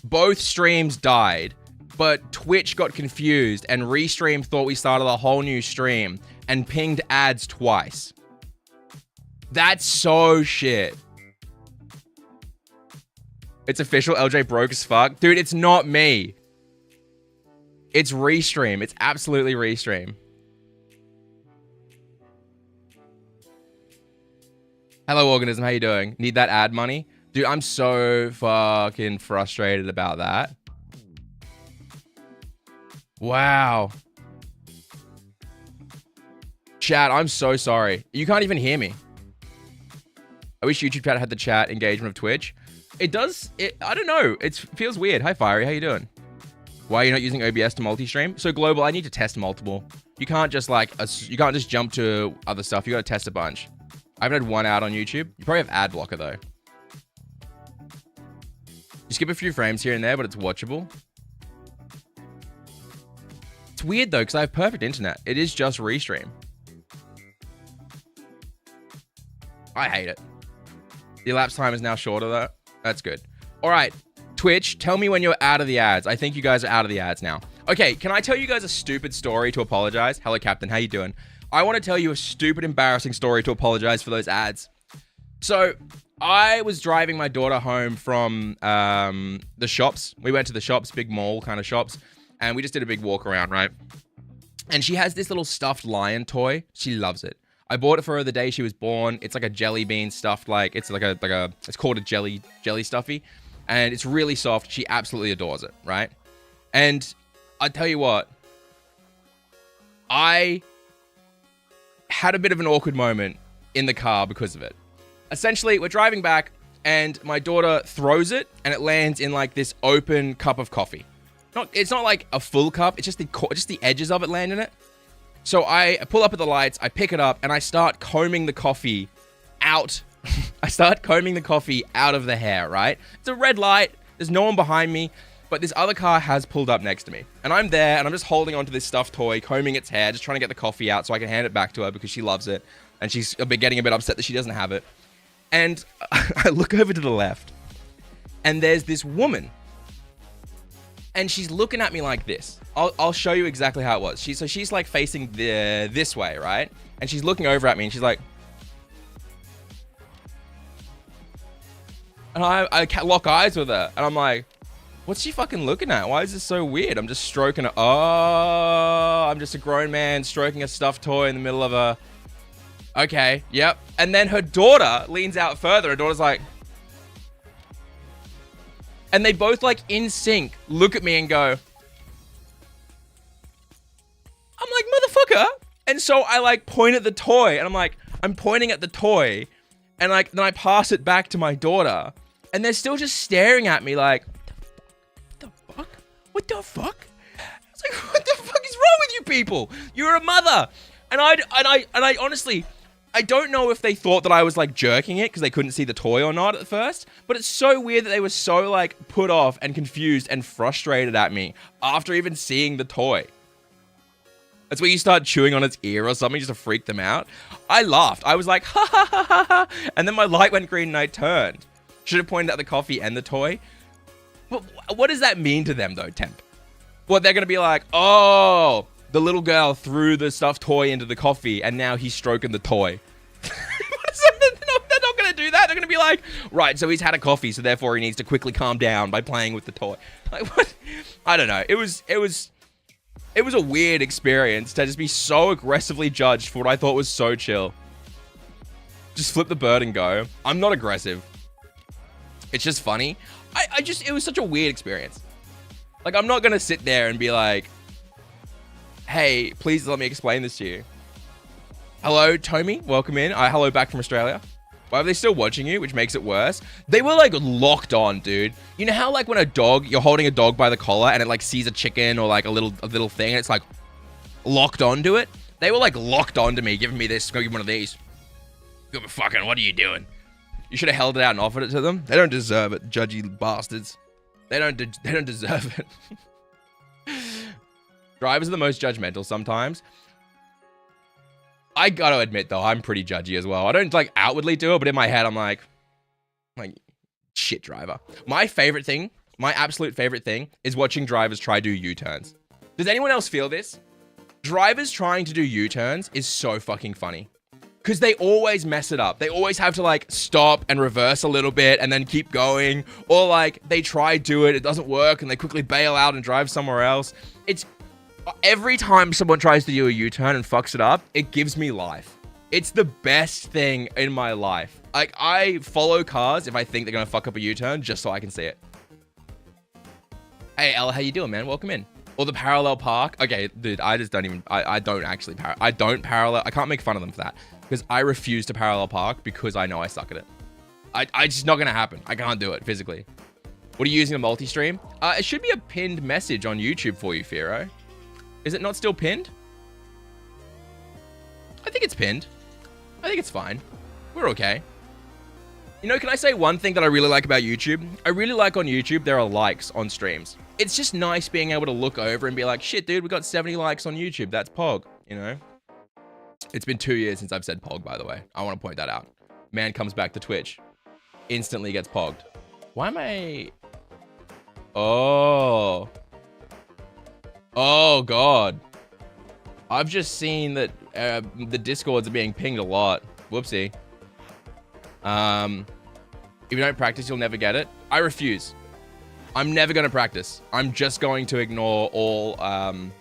Both streams died, but Twitch got confused and Restream thought we started a whole new stream and pinged ads twice. That's so shit. It's official. Eljay broke as fuck. Dude, it's not me. It's Restream. It's absolutely Restream. Hello, Organism. How you doing? Need that ad money? Dude, I'm so fucking frustrated about that. Wow. Chat, I'm so sorry. You can't even hear me. I wish YouTube chat had the chat engagement of Twitch. It does. I don't know. It feels weird. Hi, Fiery. How you doing? Why are you not using OBS to multi-stream? So Global, I need to test multiple. You can't just you can't just jump to other stuff. You got to test a bunch. I haven't had one ad on YouTube. You probably have ad blocker though. You skip a few frames here and there, but it's watchable. It's weird though, because I have perfect internet. It is just Restream. I hate it. The elapsed time is now shorter though. That's good. All right, Twitch, tell me when you're out of the ads. I think you guys are out of the ads now. Okay, can I tell you guys a stupid story to apologize? Hello, Captain. How you doing? I want to tell you a stupid, embarrassing story to apologize for those ads. So, I was driving my daughter home from the shops. We went to the shops, big mall kind of shops, and we just did a big walk around, right? And she has this little stuffed lion toy. She loves it. I bought it for her the day she was born. It's like a jelly bean stuffed, it's called a jelly stuffy. And it's really soft. She absolutely adores it, right? And I tell you what, I had a bit of an awkward moment in the car because of it. Essentially, we're driving back and my daughter throws it and it lands in like this open cup of coffee. It's not like a full cup. It's just the edges of it land in it. So I pull up at the lights, I pick it up, and I start combing the coffee out. I start combing the coffee out of the hair, right? It's a red light. There's no one behind me. But this other car has pulled up next to me. And I'm there, and I'm just holding onto this stuffed toy, combing its hair, just trying to get the coffee out so I can hand it back to her because she loves it. And she's getting a bit upset that she doesn't have it. And I look over to the left, and there's this woman. And she's looking at me like this. I'll show you exactly how it was. She's like facing this way, right? And she's looking over at me, and she's like... And I lock eyes with her, and I'm like... What's she fucking looking at? Why is this so weird? I'm just stroking her. Oh, I'm just a grown man stroking a stuffed toy in the middle of a... Okay, yep. And then her daughter leans out further. Her daughter's like... And they both, like, in sync, look at me and go... I'm like, motherfucker. And so I, like, point at the toy. And I'm like, I'm pointing at the toy. And, like, then I pass it back to my daughter. And they're still just staring at me like... What the fuck? I was like, what the fuck is wrong with you people? You're a mother. And I honestly, I don't know if they thought that I was like jerking it because they couldn't see the toy or not at first, but it's so weird that they were so like put off and confused and frustrated at me after even seeing the toy. That's where you start chewing on its ear or something just to freak them out. I laughed. I was like, ha ha ha ha ha. And then my light went green and I turned. Should have pointed at the coffee and the toy. What does that mean to them, though, Temp? What, they're going to be like, oh, the little girl threw the stuffed toy into the coffee, and now he's stroking the toy. No, they're not going to do that. They're going to be like, right, so he's had a coffee, so therefore he needs to quickly calm down by playing with the toy. Like, what? I don't know. It was a weird experience to just be so aggressively judged for what I thought was so chill. Just flip the bird and go. I'm not aggressive. It's just funny. It was such a weird experience. Like, I'm not going to sit there and be like, hey, please let me explain this to you. Hello, Tommy. Welcome in. Hello back from Australia. Why are they still watching you? Which makes it worse. They were, like, locked on, dude. You know how, like, when you're holding a dog by the collar and it, like, sees a chicken or, like, a little thing and it's, like, locked onto it? They were, like, locked onto me, giving me this. Go give one of these. Go fucking, what are you doing? You should have held it out and offered it to them. They don't deserve it, judgy bastards. They don't deserve it. Drivers are the most judgmental sometimes. I gotta admit, though, I'm pretty judgy as well. I don't, like, outwardly do it, but in my head, I'm like, shit driver. My favorite thing, my absolute favorite thing, is watching drivers try to do U-turns. Does anyone else feel this? Drivers trying to do U-turns is so fucking funny. Because they always mess it up. They always have to, like, stop and reverse a little bit and then keep going. Or, like, they try to do it, it doesn't work, and they quickly bail out and drive somewhere else. It's... Every time someone tries to do a U-turn and fucks it up, it gives me life. It's the best thing in my life. Like, I follow cars if I think they're gonna fuck up a U-turn just so I can see it. Hey, Ella, how you doing, man? Welcome in. Or the parallel park. Okay, dude, I just don't even... I don't actually... I don't parallel... I can't make fun of them for that. Because I refuse to parallel park because I know I suck at it. It's just not going to happen. I can't do it physically. What are you using a multi-stream? It should be a pinned message on YouTube for you, Firo. Is it not still pinned? I think it's pinned. I think it's fine. We're okay. You know, can I say one thing that I really like about YouTube? I really like on YouTube there are likes on streams. It's just nice being able to look over and be like, shit, dude, we got 70 likes on YouTube. That's Pog, you know? It's been 2 years since I've said Pog, by the way. I want to point that out. Man comes back to Twitch. Instantly gets Pogged. Why am I... Oh. Oh, God. I've just seen that the Discords are being pinged a lot. Whoopsie. If you don't practice, you'll never get it. I refuse. I'm never going to practice. I'm just going to ignore all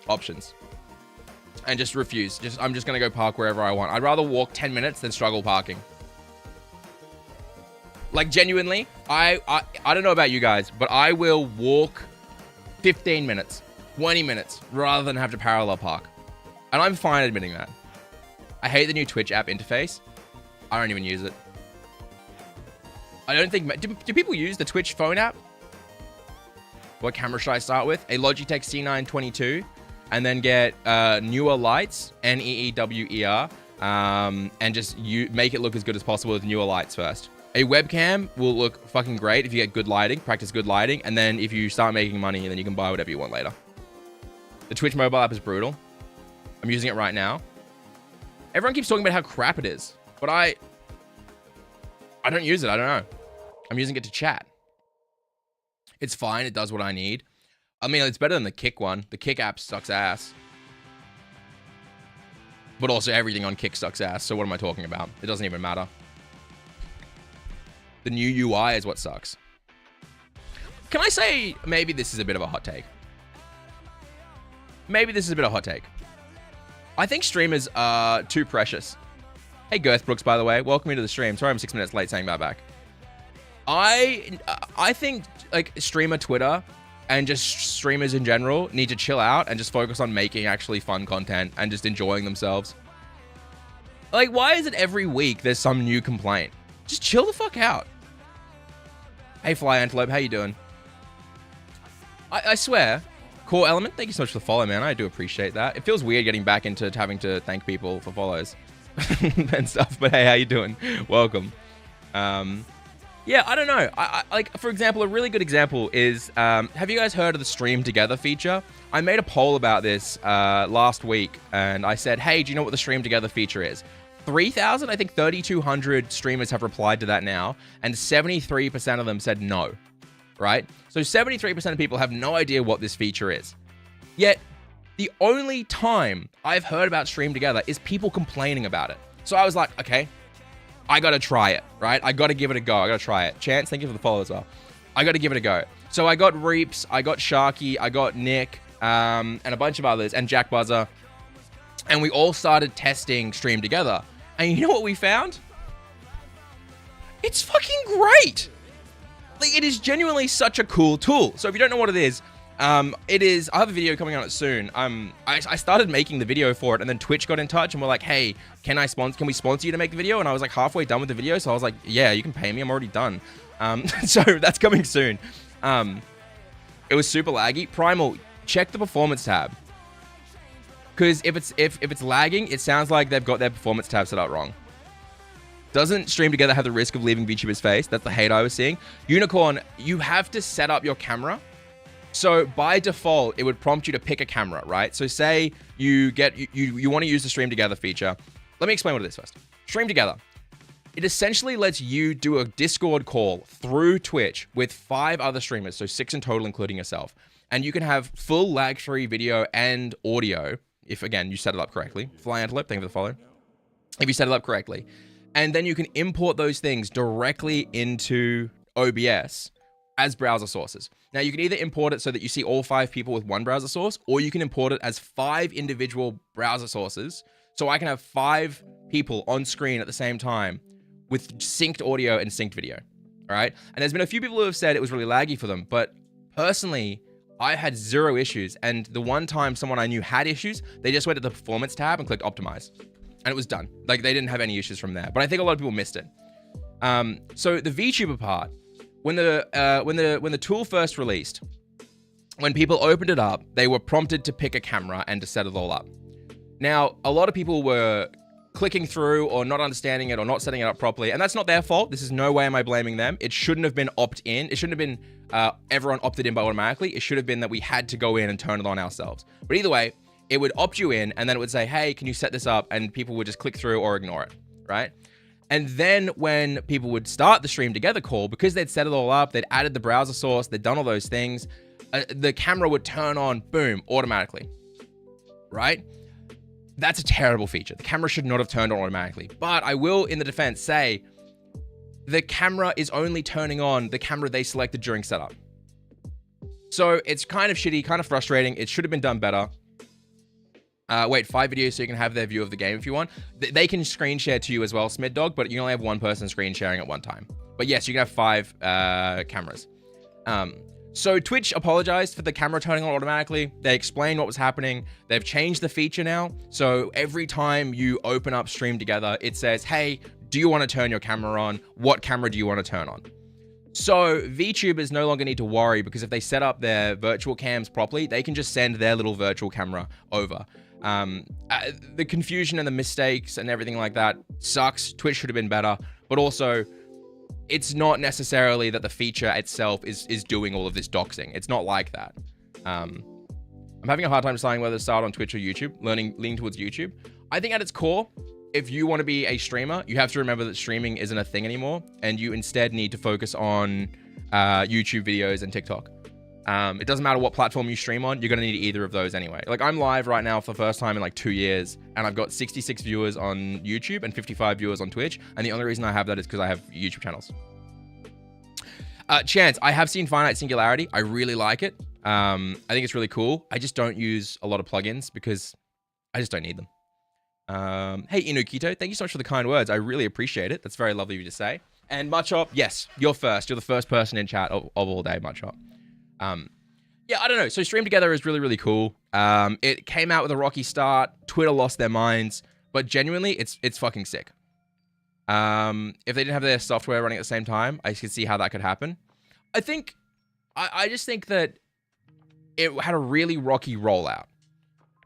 options. And just refuse. I'm just going to go park wherever I want. I'd rather walk 10 minutes than struggle parking. Like, genuinely, I don't know about you guys, but I will walk 15 minutes, 20 minutes, rather than have to parallel park. And I'm fine admitting that. I hate the new Twitch app interface. I don't even use it. I don't think... Do people use the Twitch phone app? What camera should I start with? A Logitech C922. And then get newer lights, Neewer, and just make it look as good as possible with newer lights first. A webcam will look fucking great if you get good lighting, practice good lighting, and then if you start making money, then you can buy whatever you want later. The Twitch mobile app is brutal. I'm using it right now. Everyone keeps talking about how crap it is, but I don't use it. I don't know. I'm using it to chat. It's fine. It does what I need. I mean, it's better than the Kick one. The Kick app sucks ass. But also everything on Kick sucks ass. So what am I talking about? It doesn't even matter. The new UI is what sucks. Can I say maybe this is a bit of a hot take? Maybe this is a bit of a hot take. I think streamers are too precious. Hey, Girth Brooks, by the way. Welcome into the stream. Sorry I'm 6 minutes late saying that back. I think like streamer Twitter and just streamers in general need to chill out and just focus on making actually fun content and just enjoying themselves. Like, why is it every week there's some new complaint? Just chill the fuck out. Hey, Fly Antelope, how you doing? I swear, Core Element, thank you so much for the follow, man. I do appreciate that. It feels weird getting back into having to thank people for follows and stuff. But hey, how you doing? Welcome. Yeah, I don't know. I like, for example, a really good example is, have you guys heard of the Stream Together feature? I made a poll about this last week, and I said, hey, do you know what the Stream Together feature is? 3,000, I think 3,200 streamers have replied to that now, and 73% of them said no, right? So 73% of people have no idea what this feature is. Yet, the only time I've heard about Stream Together is people complaining about it. So I was like, okay, I gotta try it, right? I gotta give it a go. I gotta try it. Chance, thank you for the follow as well. I gotta give it a go. So I got Reaps, I got Sharky, I got Nick, and a bunch of others, and Jack Buzzer. And we all started testing Stream Together. And you know what we found? It's fucking great. Like, it is genuinely such a cool tool. So if you don't know what it is, I have a video coming out soon. I started making the video for it, and then Twitch got in touch and were like, hey, can we sponsor you to make the video? And I was like halfway done with the video. So I was like, yeah, you can pay me. I'm already done. So that's coming soon. It was super laggy. Primal, check the performance tab. Because if it's lagging, it sounds like they've got their performance tab set up wrong. Doesn't Stream Together have the risk of leaving VTuber's face? That's the hate I was seeing. Unicorn, you have to set up your camera. So by default, it would prompt you to pick a camera, right? So say you want to use the Stream Together feature. Let me explain what it is first. Stream Together. It essentially lets you do a Discord call through Twitch with 5 other streamers, so 6 in total, including yourself. And you can have full lag-free video and audio if, again, you set it up correctly. Fly Antelope, thank you for the follow. If you set it up correctly. And then you can import those things directly into OBS as browser sources. Now, you can either import it so that you see all 5 people with one browser source, or you can import it as 5 individual browser sources. So I can have 5 people on screen at the same time with synced audio and synced video. All right. And there's been a few people who have said it was really laggy for them, but personally, I had 0 issues. And the one time someone I knew had issues, they just went to the performance tab and clicked optimize. And it was done. Like, they didn't have any issues from there. But I think a lot of people missed it. So the VTuber part, when the tool first released, when people opened it up, they were prompted to pick a camera and to set it all up. Now, a lot of people were clicking through or not understanding it or not setting it up properly. And that's not their fault. This is no way am I blaming them. It shouldn't have been opt-in. It shouldn't have been everyone opted in by automatically. It should have been that we had to go in and turn it on ourselves. But either way, it would opt you in and then it would say, hey, can you set this up? And people would just click through or ignore it, right? And then when people would start the Stream Together call, because they'd set it all up, they'd added the browser source, they'd done all those things, the camera would turn on, boom, automatically, right? That's a terrible feature. The camera should not have turned on automatically. But I will, in the defense, say the camera is only turning on the camera they selected during setup. So it's kind of shitty, kind of frustrating. It should have been done better. Wait, 5 videos so you can have their view of the game if you want. They can screen share to you as well, Smid Dog, but you can only have one person screen sharing at one time. But yes, you can have 5 cameras. So Twitch apologized for the camera turning on automatically. They explained what was happening. They've changed the feature now. So every time you open up Stream Together, it says, hey, do you want to turn your camera on? What camera do you want to turn on? So VTubers no longer need to worry because if they set up their virtual cams properly, they can just send their little virtual camera over. The confusion and the mistakes and everything like that sucks. Twitch should have been better, but also it's not necessarily that the feature itself is doing all of this doxing. It's not like that. I'm having a hard time deciding whether to start on Twitch or YouTube, leaning towards YouTube. I think at its core, if you want to be a streamer, you have to remember that streaming isn't a thing anymore, and you instead need to focus on YouTube videos and TikTok. It doesn't matter what platform you stream on, you're going to need either of those anyway. Like, I'm live right now for the first time in like 2 years, and I've got 66 viewers on YouTube and 55 viewers on Twitch, and the only reason I have that is because I have YouTube channels. Chance, I have seen Finite Singularity. I really like it. I think it's really cool. I just don't use a lot of plugins because I just don't need them. Hey, Inukito, thank you so much for the kind words. I really appreciate it. That's very lovely of you to say. And Machop, yes, you're first. You're the first person in chat of all day, Machop. Yeah, I don't know. So Stream Together is really, really cool. It came out with a rocky start. Twitter lost their minds, but genuinely, it's fucking sick. If they didn't have their software running at the same time, I could see how that could happen. I just think that it had a really rocky rollout.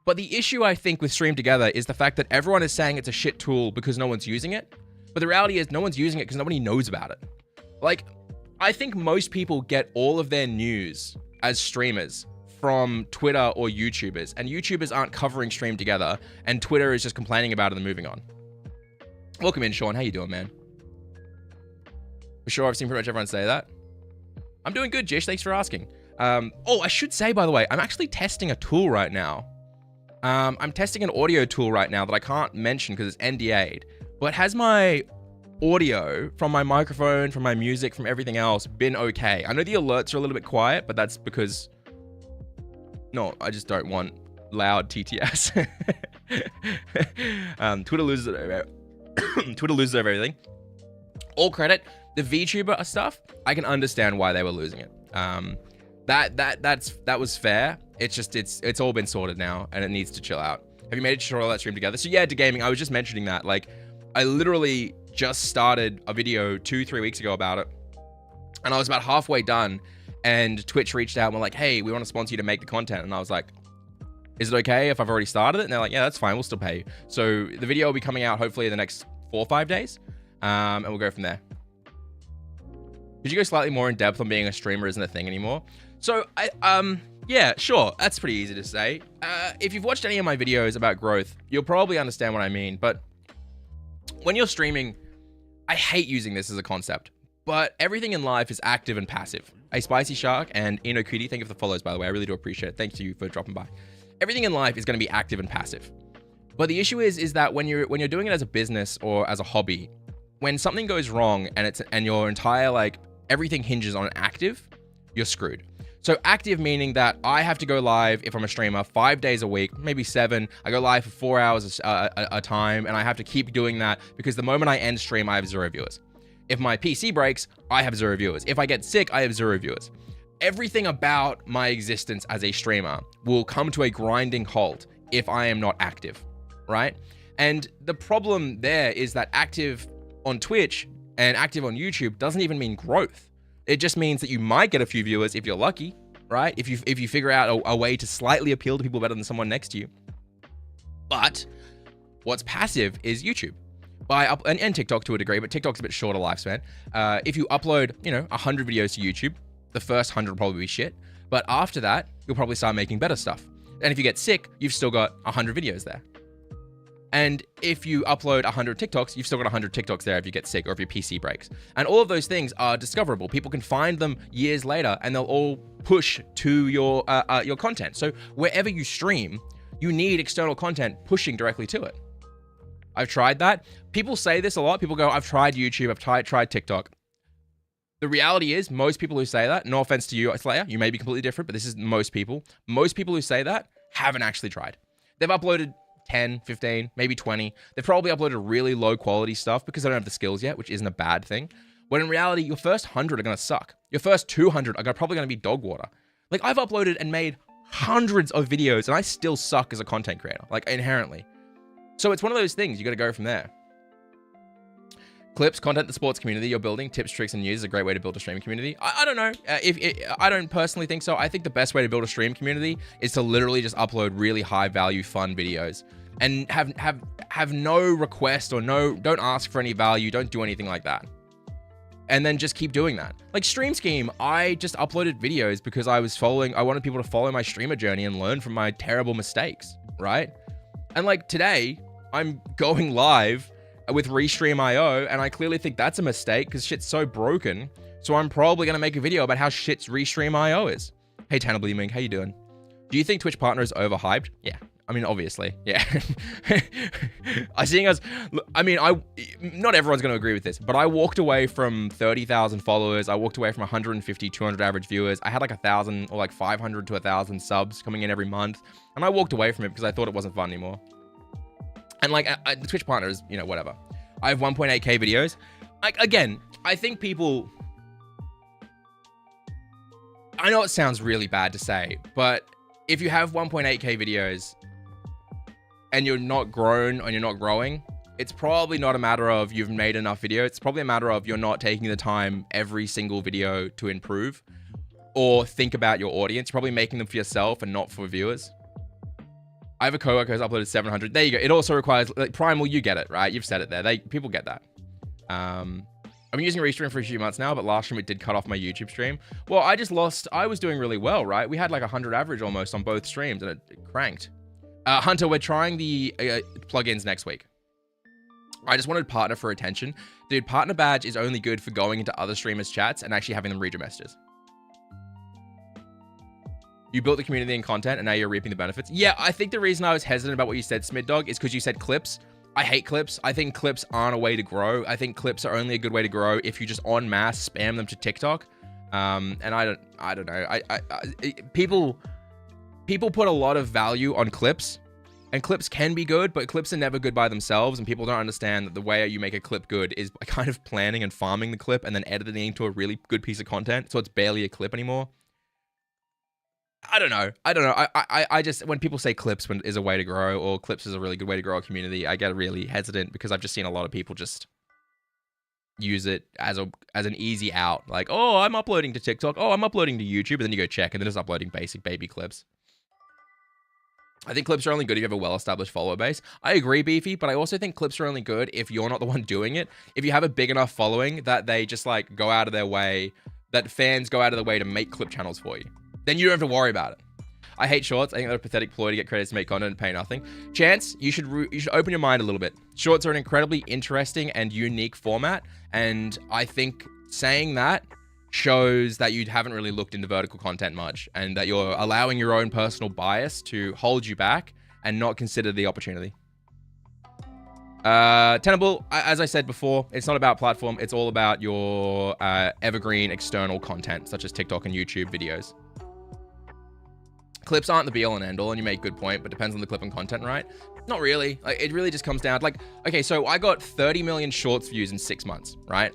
But the issue, I think, with Stream Together is the fact that everyone is saying it's a shit tool because no one's using it. But the reality is no one's using it because nobody knows about it. Like, I think most people get all of their news as streamers from Twitter or YouTubers, and YouTubers aren't covering Stream Together, and Twitter is just complaining about it and moving on. Welcome in, Sean. How you doing, man? For sure, I've seen pretty much everyone say that. I'm doing good, Jish. Thanks for asking. Oh, I should say, by the way, I'm actually testing a tool right now. I'm testing an audio tool right now that I can't mention because it's NDA'd, but has my audio from my microphone, from my music, from everything else been okay? I know the alerts are a little bit quiet, but that's because... No, I just don't want loud TTS. Twitter loses it. Twitter loses over everything. All credit, the VTuber stuff, I can understand why they were losing it. That was fair. It's just, it's all been sorted now, and it needs to chill out. Have you made it to all that Stream Together? So yeah, to gaming, I was just mentioning that. Like, I literally just started a video 2-3 weeks ago about it, and I was about halfway done, and Twitch reached out and were like, hey, we want to sponsor you to make the content. And I was like, is it okay if I've already started it? And they're like, yeah, that's fine, we'll still pay you. So the video will be coming out hopefully in the next 4 or 5 days, and we'll go from there. Could you go slightly more in depth on being a streamer isn't a thing anymore? So yeah, sure, that's pretty easy to say. If you've watched any of my videos about growth, you'll probably understand what I mean. But when you're streaming, I hate using this as a concept, but everything in life is active and passive. A Spicy Shark and Eno Cutie, thank you for the follows, by the way. I really do appreciate it. Thank you for dropping by. Everything in life is going to be active and passive. But the issue is that when you're doing it as a business or as a hobby, when something goes wrong and your entire, like, everything hinges on active, you're screwed. So active meaning that I have to go live if I'm a streamer 5 days a week, maybe 7. I go live for 4 hours a time, and I have to keep doing that because the moment I end stream, I have 0 viewers. If my PC breaks, I have 0 viewers. If I get sick, I have 0 viewers. Everything about my existence as a streamer will come to a grinding halt if I am not active, right? And the problem there is that active on Twitch and active on YouTube doesn't even mean growth. It just means that you might get a few viewers if you're lucky, right? If you figure out a way to slightly appeal to people better than someone next to you. But what's passive is YouTube. And TikTok to a degree, but TikTok's a bit shorter lifespan. If you upload, 100 videos to YouTube, the first 100 will probably be shit. But after that, you'll probably start making better stuff. And if you get sick, you've still got 100 videos there. And if you upload 100 TikToks, you've still got 100 TikToks there if you get sick or if your PC breaks. And all of those things are discoverable. People can find them years later, and they'll all push to your content. So wherever you stream, you need external content pushing directly to it. I've tried that. People say this a lot. People go, I've tried YouTube, I've tried TikTok. The reality is, most people who say that, no offense to you, Slayer, you may be completely different, but this is most people. Most people who say that haven't actually tried. They've uploaded 10, 15, maybe 20. They've probably uploaded really low quality stuff because they don't have the skills yet, which isn't a bad thing. When in reality, your first 100 are going to suck. Your first 200 are probably going to be dog water. Like, I've uploaded and made hundreds of videos and I still suck as a content creator, like inherently. So it's one of those things, you got to go from there. Clips, content, the sports community you're building, tips, tricks, and news is a great way to build a streaming community. I don't know. I don't personally think so. I think the best way to build a stream community is to literally just upload really high value, fun videos and have no request or don't ask for any value. Don't do anything like that. and then just keep doing that. Like Stream Scheme, I just uploaded videos because I wanted people to follow my streamer journey and learn from my terrible mistakes, right? And like today, I'm going live with Restream.io, and I clearly think that's a mistake because shit's so broken. So I'm probably going to make a video about how shit's Restream.io is. Hey, Tanner Bleeming, how you doing? Do you think Twitch Partner is overhyped? Yeah. I mean, obviously, yeah. Not everyone's going to agree with this, but I walked away from 30,000 followers. I walked away from 150, 200 average viewers. I had like 1,000 or like 500 to 1,000 subs coming in every month. And I walked away from it because I thought it wasn't fun anymore. And like the Twitch Partner is, you know, whatever. I have 1.8K videos. Like, again, I think people, I know it sounds really bad to say, but if you have 1.8K videos and you're not grown and you're not growing, it's probably not a matter of you've made enough videos. It's probably a matter of you're not taking the time every single video to improve or think about your audience. You're probably making them for yourself and not for viewers. I have a coworker who's uploaded 700. There you go. It also requires, like, Primal, you get it, right? You've said it there. People get that. I've been using Restream for a few months now, but last stream it did cut off my YouTube stream. Well, I was doing really well, right? We had like 100 average almost on both streams and it cranked. Hunter, we're trying the plugins next week. I just wanted partner for attention. Dude, partner badge is only good for going into other streamers' chats and actually having them read your messages. You built the community and content and now you're reaping the benefits. Yeah, I think the reason I was hesitant about what you said, Smid is because you said clips. I hate clips. I think clips aren't a way to grow. I think clips are only a good way to grow if you just en masse spam them to TikTok. And I don't know. People put a lot of value on clips, and clips can be good, but clips are never good by themselves. And people don't understand that the way you make a clip good is by kind of planning and farming the clip and then editing it into a really good piece of content. So it's barely a clip anymore. I don't know. I just, when people say clips is a way to grow or clips is a really good way to grow a community, I get really hesitant because I've just seen a lot of people just use it as an easy out. Like, oh, I'm uploading to TikTok. Oh, I'm uploading to YouTube. And then you go check and then it's uploading basic baby clips. I think clips are only good if you have a well-established follower base. I agree, Beefy, but I also think clips are only good if you're not the one doing it. If you have a big enough following that they just like go out of their way, that fans go out of their way to make clip channels for you. Then you don't have to worry about it. I hate shorts. I think they're a pathetic ploy to get credits to make content and pay nothing. Chance, you should open your mind a little bit. Shorts are an incredibly interesting and unique format, and I think saying that shows that you haven't really looked into vertical content much, and that you're allowing your own personal bias to hold you back and not consider the opportunity. Tenable, as I said before, it's not about platform. It's all about your evergreen external content, such as TikTok and YouTube videos. Clips aren't the be all and end all, and you make a good point, but depends on the clip and content, right? Not really. Like, it really just comes down like, okay, so I got 30 million shorts views in 6 months, right?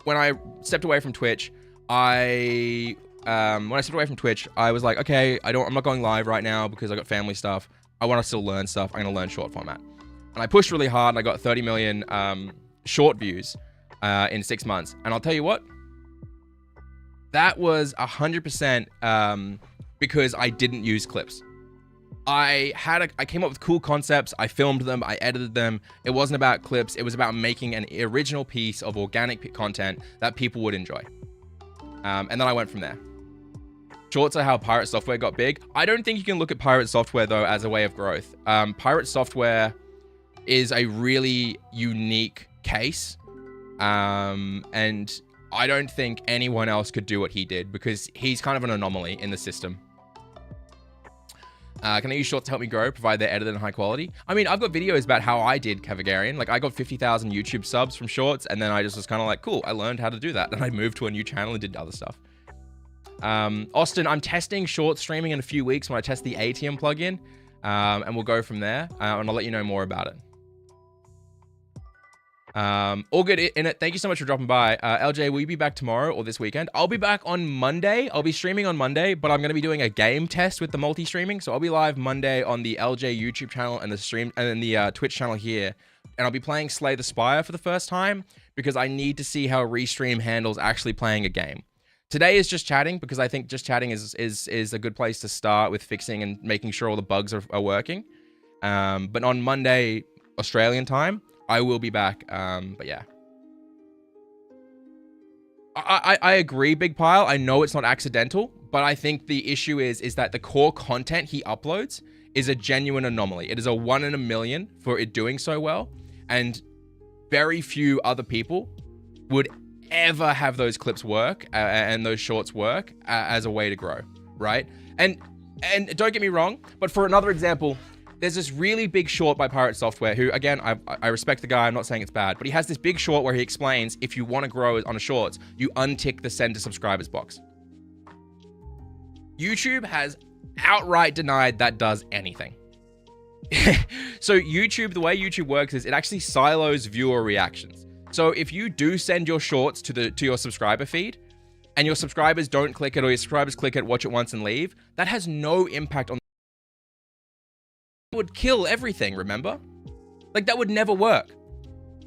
When I stepped away from Twitch, I was like, okay, I'm not going live right now because I got family stuff. I want to still learn stuff. I'm gonna learn short format, and I pushed really hard, and I got 30 million short views in 6 months. And I'll tell you what, that was 100%. Because I didn't use clips. I came up with cool concepts. I filmed them. I edited them. It wasn't about clips. It was about making an original piece of organic content that people would enjoy. And then I went from there. Shorts are how Pirate Software got big. I don't think you can look at Pirate Software, though, as a way of growth. Pirate Software is a really unique case. And I don't think anyone else could do what he did because he's kind of an anomaly in the system. Can I use shorts to help me grow, provide they're edited and high quality? I mean, I've got videos about how I did Cavagarian. Like, I got 50,000 YouTube subs from shorts, and then I just was kind of like, cool, I learned how to do that. And I moved to a new channel and did other stuff. Austin, I'm testing short streaming in a few weeks when I test the ATM plugin, and we'll go from there, and I'll let you know more about it. All good in it. Thank you so much for dropping by. Eljay, will you be back tomorrow or this weekend? I'll be back on Monday. I'll be streaming on Monday, but I'm going to be doing a game test with the multi-streaming. So I'll be live Monday on the Eljay YouTube channel and the Twitch channel here. And I'll be playing Slay the Spire for the first time because I need to see how Restream handles actually playing a game. Today is just chatting because I think just chatting is a good place to start with fixing and making sure all the bugs are working. But on Monday, Australian time, I will be back, but yeah. I agree, Big Pile. I know it's not accidental, but I think the issue is that the core content he uploads is a genuine anomaly. It is a 1 in a million for it doing so well, and very few other people would ever have those clips work and those shorts work as a way to grow, right? And don't get me wrong, but for another example, there's this really big short by Pirate Software who, again, I respect the guy. I'm not saying it's bad, but he has this big short where he explains if you want to grow on a shorts, you untick the send to subscribers box. YouTube has outright denied that does anything. So YouTube, the way YouTube works is it actually silos viewer reactions. So if you do send your shorts to your subscriber feed and your subscribers don't click it, or your subscribers click it, watch it once and leave, that has no impact on. It would kill everything, remember? Like, that would never work.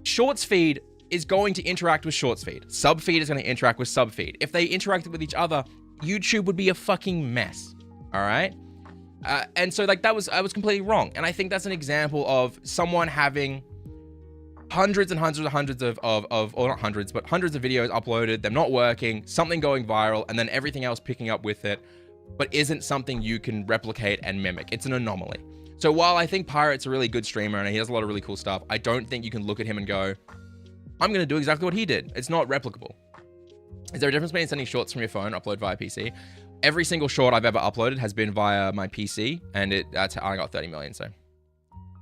Shorts feed is going to interact with shorts feed. Sub feed is going to interact with sub feed. If they interacted with each other, YouTube would be a fucking mess. All right? And so, like, I was completely wrong. And I think that's an example of someone having hundreds and hundreds and hundreds of or not hundreds, but hundreds of videos uploaded, them not working, something going viral, and then everything else picking up with it, but isn't something you can replicate and mimic. It's an anomaly. So while I think Pirate's a really good streamer and he does a lot of really cool stuff, I don't think you can look at him and go, I'm going to do exactly what he did. It's not replicable. Is there a difference between sending shorts from your phone, upload via PC? Every single short I've ever uploaded has been via my PC, and that's how I got 30 million. So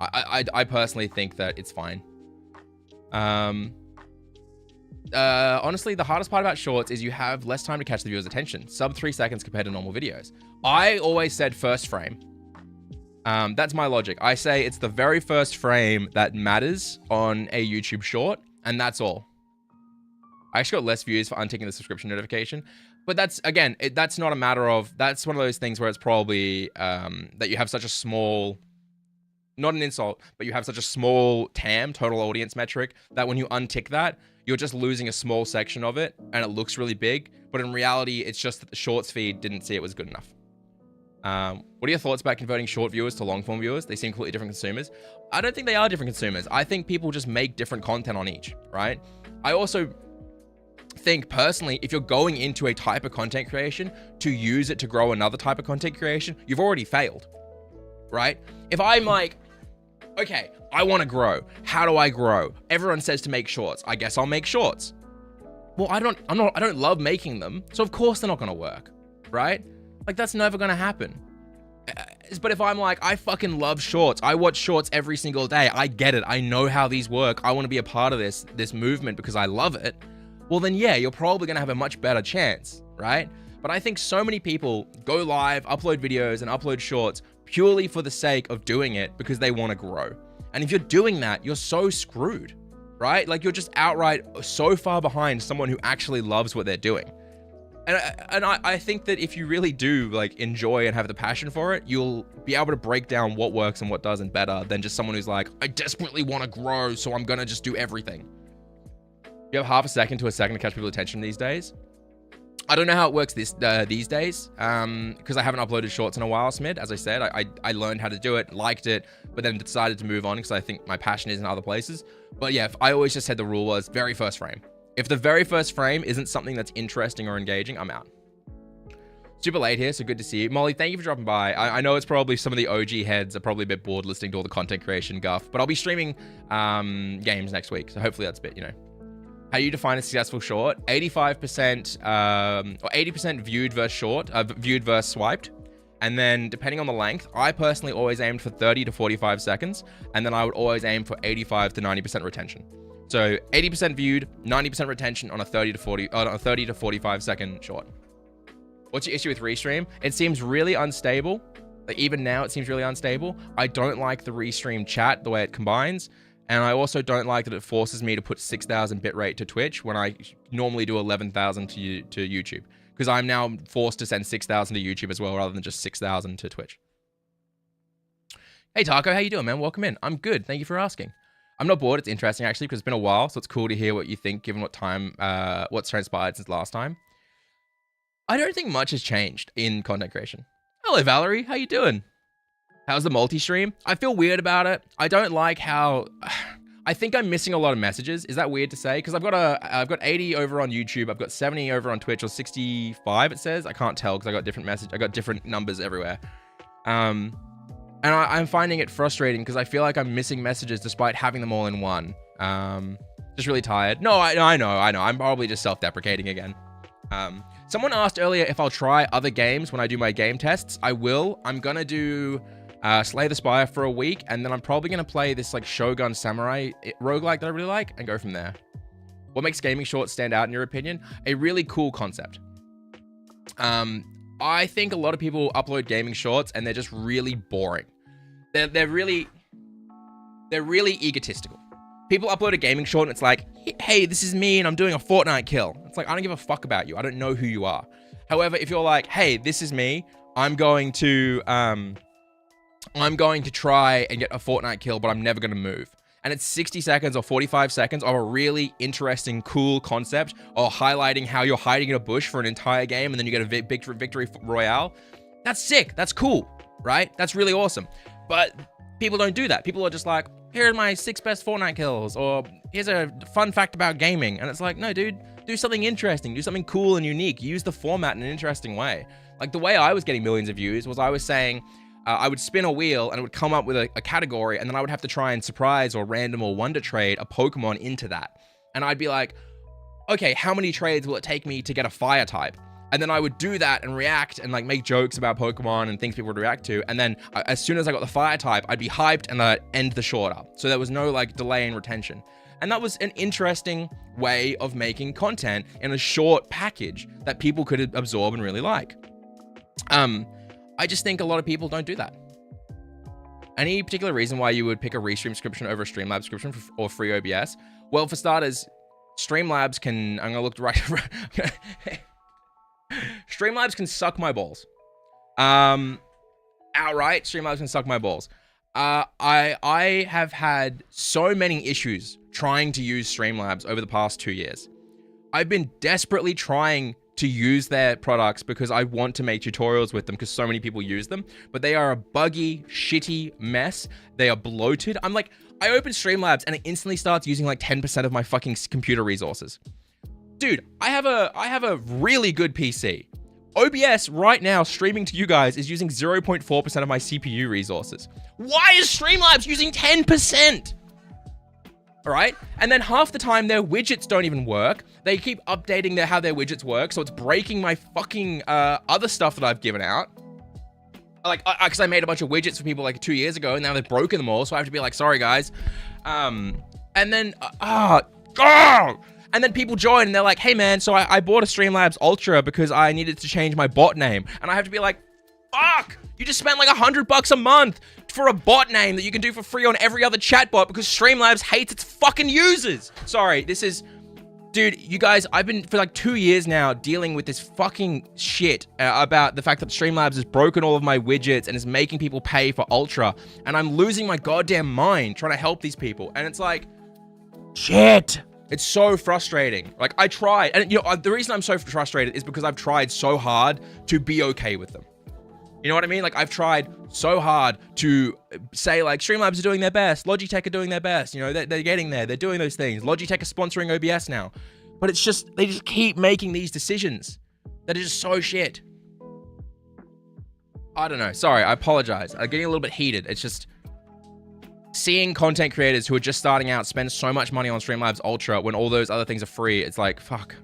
I personally think that it's fine. Honestly, the hardest part about shorts is you have less time to catch the viewer's attention. Sub 3 seconds compared to normal videos. I always said first frame. That's my logic. I say it's the very first frame that matters on a YouTube short, and that's all. I actually got less views for unticking the subscription notification, but that's, again, that's not a matter of, that's one of those things where it's probably that you have such a small, not an insult, but you have such a small TAM, total audience metric, that when you untick that, you're just losing a small section of it, and it looks really big, but in reality, it's just that the shorts feed didn't see it was good enough. What are your thoughts about converting short viewers to long form viewers? They seem completely different consumers. I don't think they are different consumers. I think people just make different content on each, right? I also think personally, if you're going into a type of content creation to use it to grow another type of content creation, you've already failed, right? If I'm like, okay, I want to grow. How do I grow? Everyone says to make shorts. I guess I'll make shorts. Well, I don't love making them, so of course they're not going to work, right? Like, that's never going to happen. But if I'm like, I fucking love shorts. I watch shorts every single day. I get it. I know how these work. I want to be a part of this movement because I love it. Well, then yeah, you're probably going to have a much better chance, right? But I think so many people go live, upload videos and upload shorts purely for the sake of doing it because they want to grow. And if you're doing that, you're so screwed, right? Like, you're just outright so far behind someone who actually loves what they're doing. And I think that if you really do like enjoy and have the passion for it, you'll be able to break down what works and what doesn't better than just someone who's like, I desperately want to grow, so I'm going to just do everything. You have half a second to a second to catch people's attention these days. I don't know how it works these days, because I haven't uploaded shorts in a while, Smid. As I said, I learned how to do it, liked it, but then decided to move on because I think my passion is in other places. But yeah, I always just said the rule was very first frame. If the very first frame isn't something that's interesting or engaging, I'm out. Super late here, so good to see you. Molly, thank you for dropping by. I know it's probably some of the OG heads are probably a bit bored listening to all the content creation guff, but I'll be streaming games next week, so hopefully that's a bit, you know. How you define a successful short? 85% or 80% viewed versus short, viewed versus swiped. And then depending on the length, I personally always aimed for 30 to 45 seconds. And then I would always aim for 85 to 90% retention. So 80% viewed, 90% retention on a 30 to 45 second short. What's your issue with Restream? It seems really unstable. Like, even now, it seems really unstable. I don't like the Restream chat, the way it combines. And I also don't like that it forces me to put 6,000 bitrate to Twitch when I normally do 11,000 to YouTube. Because I'm now forced to send 6,000 to YouTube as well, rather than just 6,000 to Twitch. Hey, Taco, how you doing, man? Welcome in. I'm good. Thank you for asking. I'm not bored. It's interesting, actually, because it's been a while, so it's cool to hear what you think, given what time, what's transpired since last time. I don't think much has changed in content creation. Hello, Valerie. How you doing? How's the multi-stream? I feel weird about it. I don't like how... I think I'm missing a lot of messages. Is that weird to say? Because I've got 80 over on YouTube. I've got 70 over on Twitch, or 65 it says. I can't tell because I got different numbers everywhere. And I'm finding it frustrating because I feel like I'm missing messages despite having them all in one. Just really tired. No, I know. I'm probably just self-deprecating again. Someone asked earlier if I'll try other games when I do my game tests. I will. I'm gonna do Slay the Spire for a week, and then I'm probably gonna play this like Shogun Samurai roguelike that I really like, and go from there. What makes gaming shorts stand out in your opinion? A really cool concept. I think a lot of people upload gaming shorts and they're just really boring. They're really egotistical. People upload a gaming short and it's like, hey, this is me and I'm doing a Fortnite kill. It's like, I don't give a fuck about you. I don't know who you are. However, if you're like, hey, this is me, I'm going to try and get a Fortnite kill, but I'm never going to move. And it's 60 seconds or 45 seconds of a really interesting, cool concept, or highlighting how you're hiding in a bush for an entire game and then you get a victory royale. That's sick. That's cool, right? That's really awesome. But people don't do that. People are just like, here are my 6 best Fortnite kills, or here's a fun fact about gaming. And it's like, no, dude, do something interesting. Do something cool and unique. Use the format in an interesting way. Like the way I was getting millions of views was I was saying, I would spin a wheel and it would come up with a category, and then I would have to try and surprise or random or wonder trade a Pokemon into that. And I'd be like, okay, how many trades will it take me to get a fire type? And then I would do that and react and like make jokes about Pokemon and things people would react to. And then as soon as I got the fire type, I'd be hyped and I'd end the short up. So there was no like delay in retention. And that was an interesting way of making content in a short package that people could absorb and really like. I just think a lot of people don't do that. Any particular reason why you would pick a Restream subscription over a Streamlabs subscription or free OBS? Well, for starters, Streamlabs can, I'm gonna look right. Streamlabs can suck my balls. Outright, Streamlabs can suck my balls. I have had so many issues trying to use Streamlabs over the past 2 years. I've been desperately trying to use their products because I want to make tutorials with them because so many people use them, but they are a buggy, shitty mess. They are bloated. I'm like, I open Streamlabs and it instantly starts using like 10% of my fucking computer resources. Dude, I have a really good PC. OBS right now streaming to you guys is using 0.4% of my CPU resources. Why is Streamlabs using 10%? All right. And then half the time their widgets don't even work. They keep updating how their widgets work. So it's breaking my fucking other stuff that I've given out. Like, because I made a bunch of widgets for people like 2 years ago and now they've broken them all. So I have to be like, sorry guys. And then, and then people join and they're like, hey man, so I bought a Streamlabs Ultra because I needed to change my bot name. And I have to be like, fuck, you just spent like $100 a month for a bot name that you can do for free on every other chatbot because Streamlabs hates its fucking users. Sorry, this is, dude, you guys, I've been for like 2 years now dealing with this fucking shit about the fact that Streamlabs has broken all of my widgets and is making people pay for Ultra. And I'm losing my goddamn mind trying to help these people. And it's like, shit. It's so frustrating. Like I tried, and you know, the reason I'm so frustrated is because I've tried so hard to be okay with them. You know what I mean? Like I've tried so hard to say like Streamlabs are doing their best, Logitech are doing their best. You know, they're getting there. They're doing those things. Logitech is sponsoring OBS now, but it's just, they just keep making these decisions that are just so shit. I don't know. Sorry, I apologize. I'm getting a little bit heated. It's just seeing content creators who are just starting out spend so much money on Streamlabs Ultra when all those other things are free. It's like, fuck.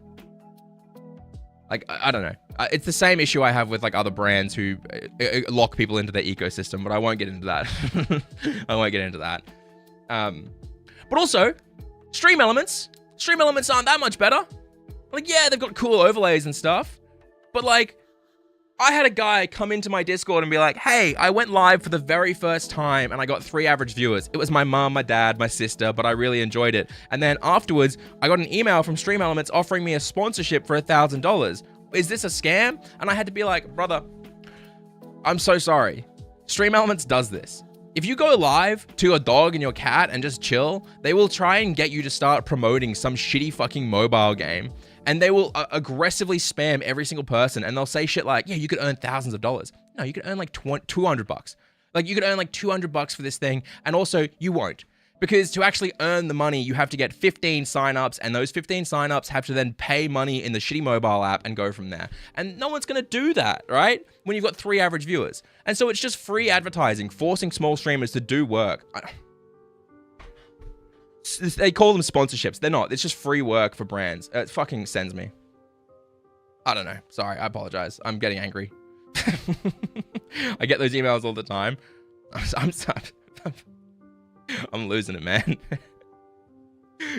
Like, I don't know. It's the same issue I have with like other brands who lock people into their ecosystem, but I won't get into that. I won't get into that. But also, Stream Elements aren't that much better. Like, yeah, they've got cool overlays and stuff, but like, I had a guy come into my Discord and be like, hey, I went live for the very first time and I got 3 average viewers. It was my mom, my dad, my sister, but I really enjoyed it. And then afterwards, I got an email from Stream Elements offering me a sponsorship for $1,000. Is this a scam? And I had to be like, brother, I'm so sorry. Stream Elements does this. If you go live to your dog and your cat and just chill, they will try and get you to start promoting some shitty fucking mobile game. And they will aggressively spam every single person. And they'll say shit like, yeah, you could earn thousands of dollars. No, you could earn like $200. Like you could earn like $200 for this thing. And also you won't. Because to actually earn the money, you have to get 15 signups, and those 15 signups have to then pay money in the shitty mobile app and go from there. And no one's going to do that, right? When you've got 3 average viewers. And so it's just free advertising, forcing small streamers to do work. They call them sponsorships. They're not. It's just free work for brands. It fucking sends me. I don't know. Sorry, I apologize. I'm getting angry. I get those emails all the time. I'm losing it, man.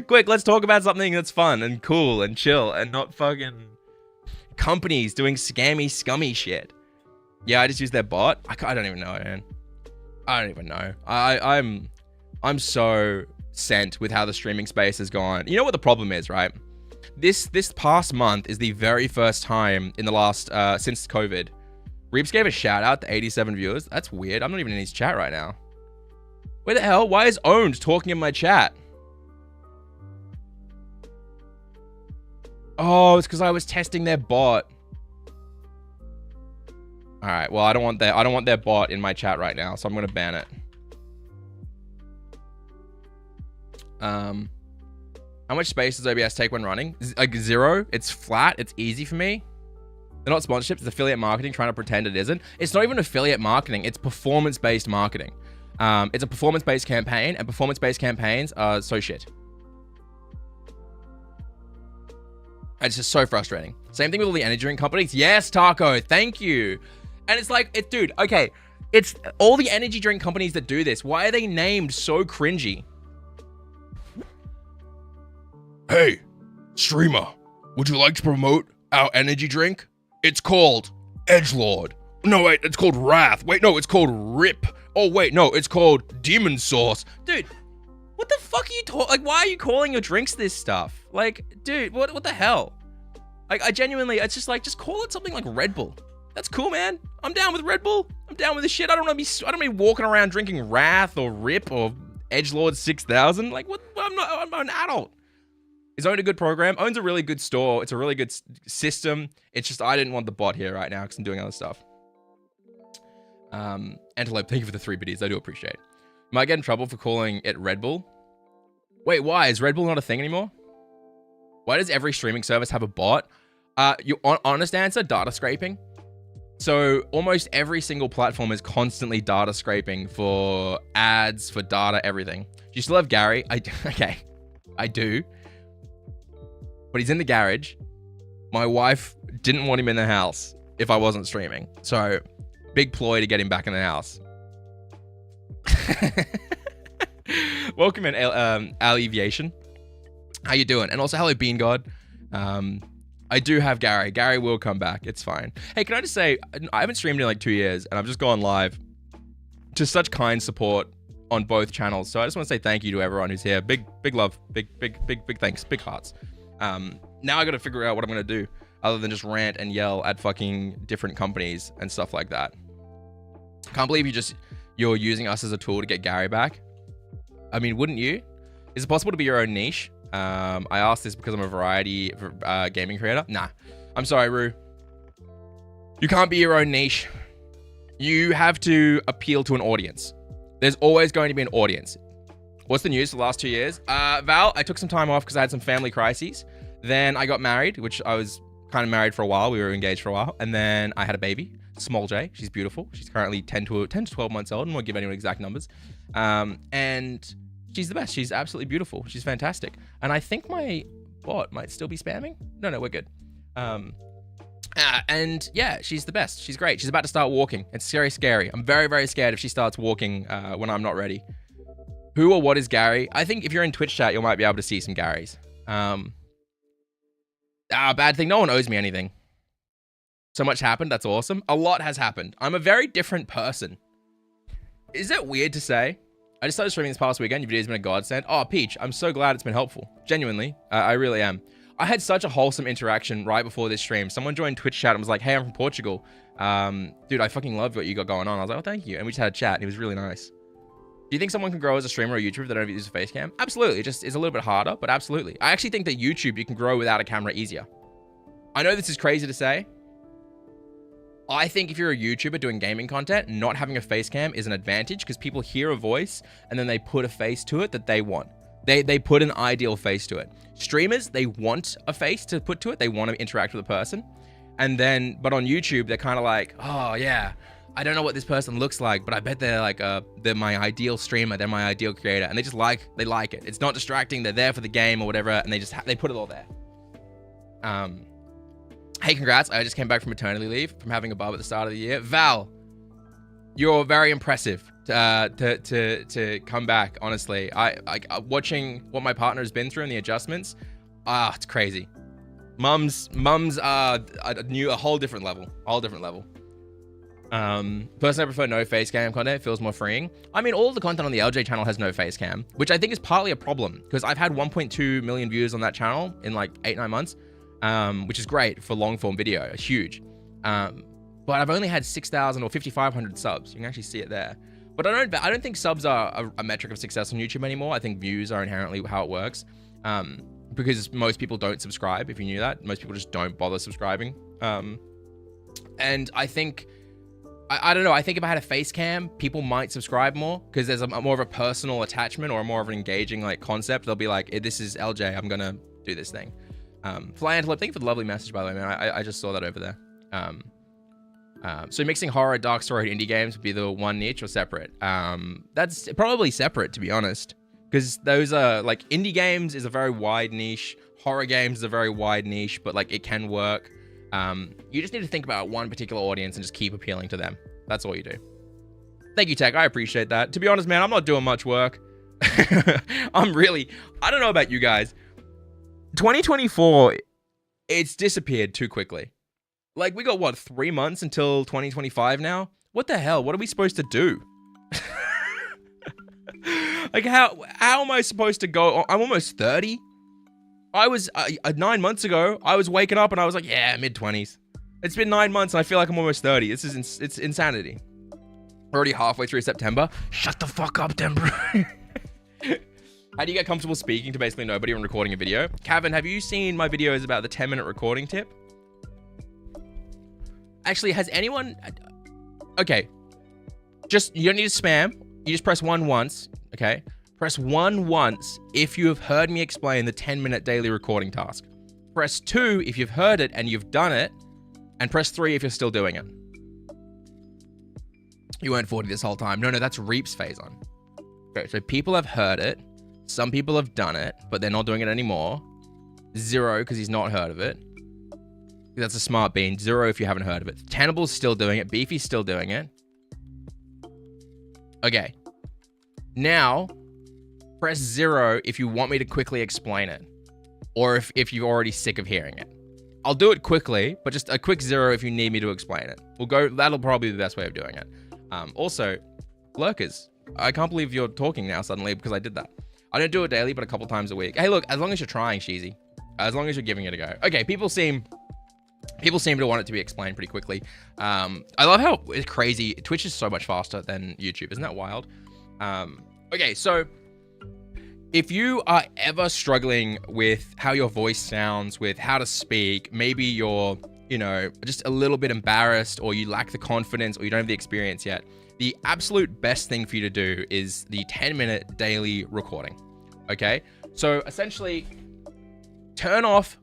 Quick, let's talk about something that's fun and cool and chill and not fucking companies doing scammy, scummy shit. Yeah, I just use their bot. I don't even know, man. I don't even know. I'm so sent with how the streaming space has gone. You know what the problem is, right? This past month is the very first time in the last since COVID. Reeps gave a shout out to 87 viewers. That's weird. I'm not even in his chat right now. Where the hell? Why is Owned talking in my chat? Oh, it's because I was testing their bot. All right. Well, I don't want their bot in my chat right now, so I'm gonna ban it. How much space does OBS take when running? Like 0. It's flat. It's easy for me. They're not sponsorships. It's affiliate marketing. Trying to pretend it isn't. It's not even affiliate marketing. It's performance-based marketing. It's a performance-based campaign, and performance-based campaigns are so shit. It's just so frustrating. Same thing with all the energy drink companies. Yes, Taco, thank you. And it's like, dude, okay, it's all the energy drink companies that do this. Why are they named so cringy? Hey, streamer, would you like to promote our energy drink? It's called Edgelord. No, wait, it's called Wrath. Wait, no, it's called Rip. Oh, wait, no, it's called Demon Sauce. Dude, what the fuck are you talking? Like, why are you calling your drinks this stuff? Like, dude, what the hell? Like, I genuinely, it's just like, just call it something like Red Bull. That's cool, man. I'm down with Red Bull. I'm down with this shit. I don't want to be walking around drinking Wrath or Rip or Edgelord 6000. Like, what? I'm an adult. Is Own a good program? Own's a really good store. It's a really good system. It's just, I didn't want the bot here right now because I'm doing other stuff. Antelope, thank you for the 3 biddies. I do appreciate it. Might get in trouble for calling it Red Bull. Wait, why? Is Red Bull not a thing anymore? Why does every streaming service have a bot? Your honest answer, data scraping. So almost every single platform is constantly data scraping for ads, for data, everything. Do you still have Gary? Okay, I do. But he's in the garage. My wife didn't want him in the house if I wasn't streaming. So big ploy to get him back in the house. Welcome in, Alleviation. How you doing? And also, hello, Bean God. I do have Gary. Gary will come back. It's fine. Hey, can I just say, I haven't streamed in like 2 years, and I've just gone live to such kind support on both channels. So I just want to say thank you to everyone who's here. Big love. Big thanks. Big hearts. Now I got to figure out what I'm going to do other than just rant and yell at fucking different companies and stuff like that. Can't believe you're using us as a tool to get Gary back. I mean, wouldn't you? Is it possible to be your own niche? I asked this because I'm a variety gaming creator. Nah, I'm sorry, Rue. You can't be your own niche. You have to appeal to an audience. There's always going to be an audience. What's the news for the last 2 years? Val, I took some time off because I had some family crises. Then I got married, which I was kind of married for a while. We were engaged for a while. And then I had a baby, Small J. She's beautiful. She's currently 10 to 12 months old. I won't give anyone exact numbers. And she's the best. She's absolutely beautiful. She's fantastic. And I think my bot might still be spamming. No, we're good. And yeah, she's the best. She's great. She's about to start walking. It's very scary. I'm very, very scared if she starts walking when I'm not ready. Who or what is Gary? I think if you're in Twitch chat, you might be able to see some Garys. Bad thing. No one owes me anything. So much happened. That's awesome. A lot has happened. I'm a very different person. Is it weird to say? I just started streaming this past weekend. Your video's been a godsend. Oh, Peach, I'm so glad it's been helpful. Genuinely, I really am. I had such a wholesome interaction right before this stream. Someone joined Twitch chat and was like, hey, I'm from Portugal. Dude, I fucking love what you got going on. I was like, oh, thank you. And we just had a chat and it was really nice. Do you think someone can grow as a streamer or YouTuber that don't use a face cam? Absolutely. It just is a little bit harder, but absolutely. I actually think that YouTube, you can grow without a camera easier. I know this is crazy to say, I think if you're a YouTuber doing gaming content, not having a face cam is an advantage because people hear a voice and then they put a face to it that they want. They put an ideal face to it. Streamers, they want a face to put to it. They want to interact with a person. And then, but on YouTube, they're kind of like, oh yeah, I don't know what this person looks like, but I bet they're like, they're my ideal streamer. They're my ideal creator. And they like it. It's not distracting. They're there for the game or whatever. And they put it all there. Hey, congrats. I just came back from maternity leave from having a bub at the start of the year. Val, you're very impressive to come back, honestly. I watching what my partner has been through and the adjustments. It's crazy. Mums are a whole different level. Personally, I prefer no face cam content. It feels more freeing. I mean, all the content on the Eljay channel has no face cam, which I think is partly a problem because I've had 1.2 million views on that channel in like 8-9 months. Which is great for long form video. It's huge. But I've only had 6,000 or 5,500 subs. You can actually see it there. But I don't think subs are a metric of success on YouTube anymore. I think views are inherently how it works. Because most people don't subscribe, if you knew that. Most people just don't bother subscribing. And I think, I don't know, I think if I had a face cam, people might subscribe more because there's a more of a personal attachment or more of an engaging like concept. They'll be like, this is Eljay, I'm gonna do this thing. Fly Antelope, thank you for the lovely message, by the way, man. I just saw that over there. So mixing horror, dark story, and indie games would be the one niche or separate? That's probably separate, to be honest. Because those are, like, indie games is a very wide niche. Horror games is a very wide niche, but, like, it can work. You just need to think about one particular audience and just keep appealing to them. That's all you do. Thank you, Tech. I appreciate that. To be honest, man, I'm not doing much work. I don't know about you guys. 2024, it's disappeared too quickly. Like, we got, what, 3 months until 2025 now? What the hell? What are we supposed to do? Like, how am I supposed to go? I'm almost 30. I was, 9 months ago, I was waking up and I was like, yeah, mid-20s. It's been 9 months and I feel like I'm almost 30. This is, it's insanity. We're already halfway through September. Shut the fuck up, Denver. How do you get comfortable speaking to basically nobody when recording a video? Kevin, have you seen my videos about the 10-minute recording tip? Actually, has anyone... Okay. You don't need to spam. You just press 1 once, okay? Press 1 once if you have heard me explain the 10-minute daily recording task. Press 2 if you've heard it and you've done it. And press 3 if you're still doing it. You weren't 40 this whole time. No, that's Reap's phase on. Okay, so people have heard it. Some people have done it, but they're not doing it anymore. 0, because he's not heard of it. That's a smart bean. 0 if you haven't heard of it. Tenable's still doing it. Beefy's still doing it. Okay. Now, press 0 if you want me to quickly explain it. Or if you're already sick of hearing it. I'll do it quickly, but just a quick 0 if you need me to explain it. That'll probably be the best way of doing it. Also, lurkers. I can't believe you're talking now suddenly because I did that. I don't do it daily, but a couple times a week. Hey, look, as long as you're trying, Sheezy. As long as you're giving it a go. Okay, people seem to want it to be explained pretty quickly. I love how it's crazy. Twitch is so much faster than YouTube. Isn't that wild? Okay, so if you are ever struggling with how your voice sounds, with how to speak, maybe you're, just a little bit embarrassed or you lack the confidence or you don't have the experience yet, the absolute best thing for you to do is the 10-minute daily recording, okay? So essentially, turn off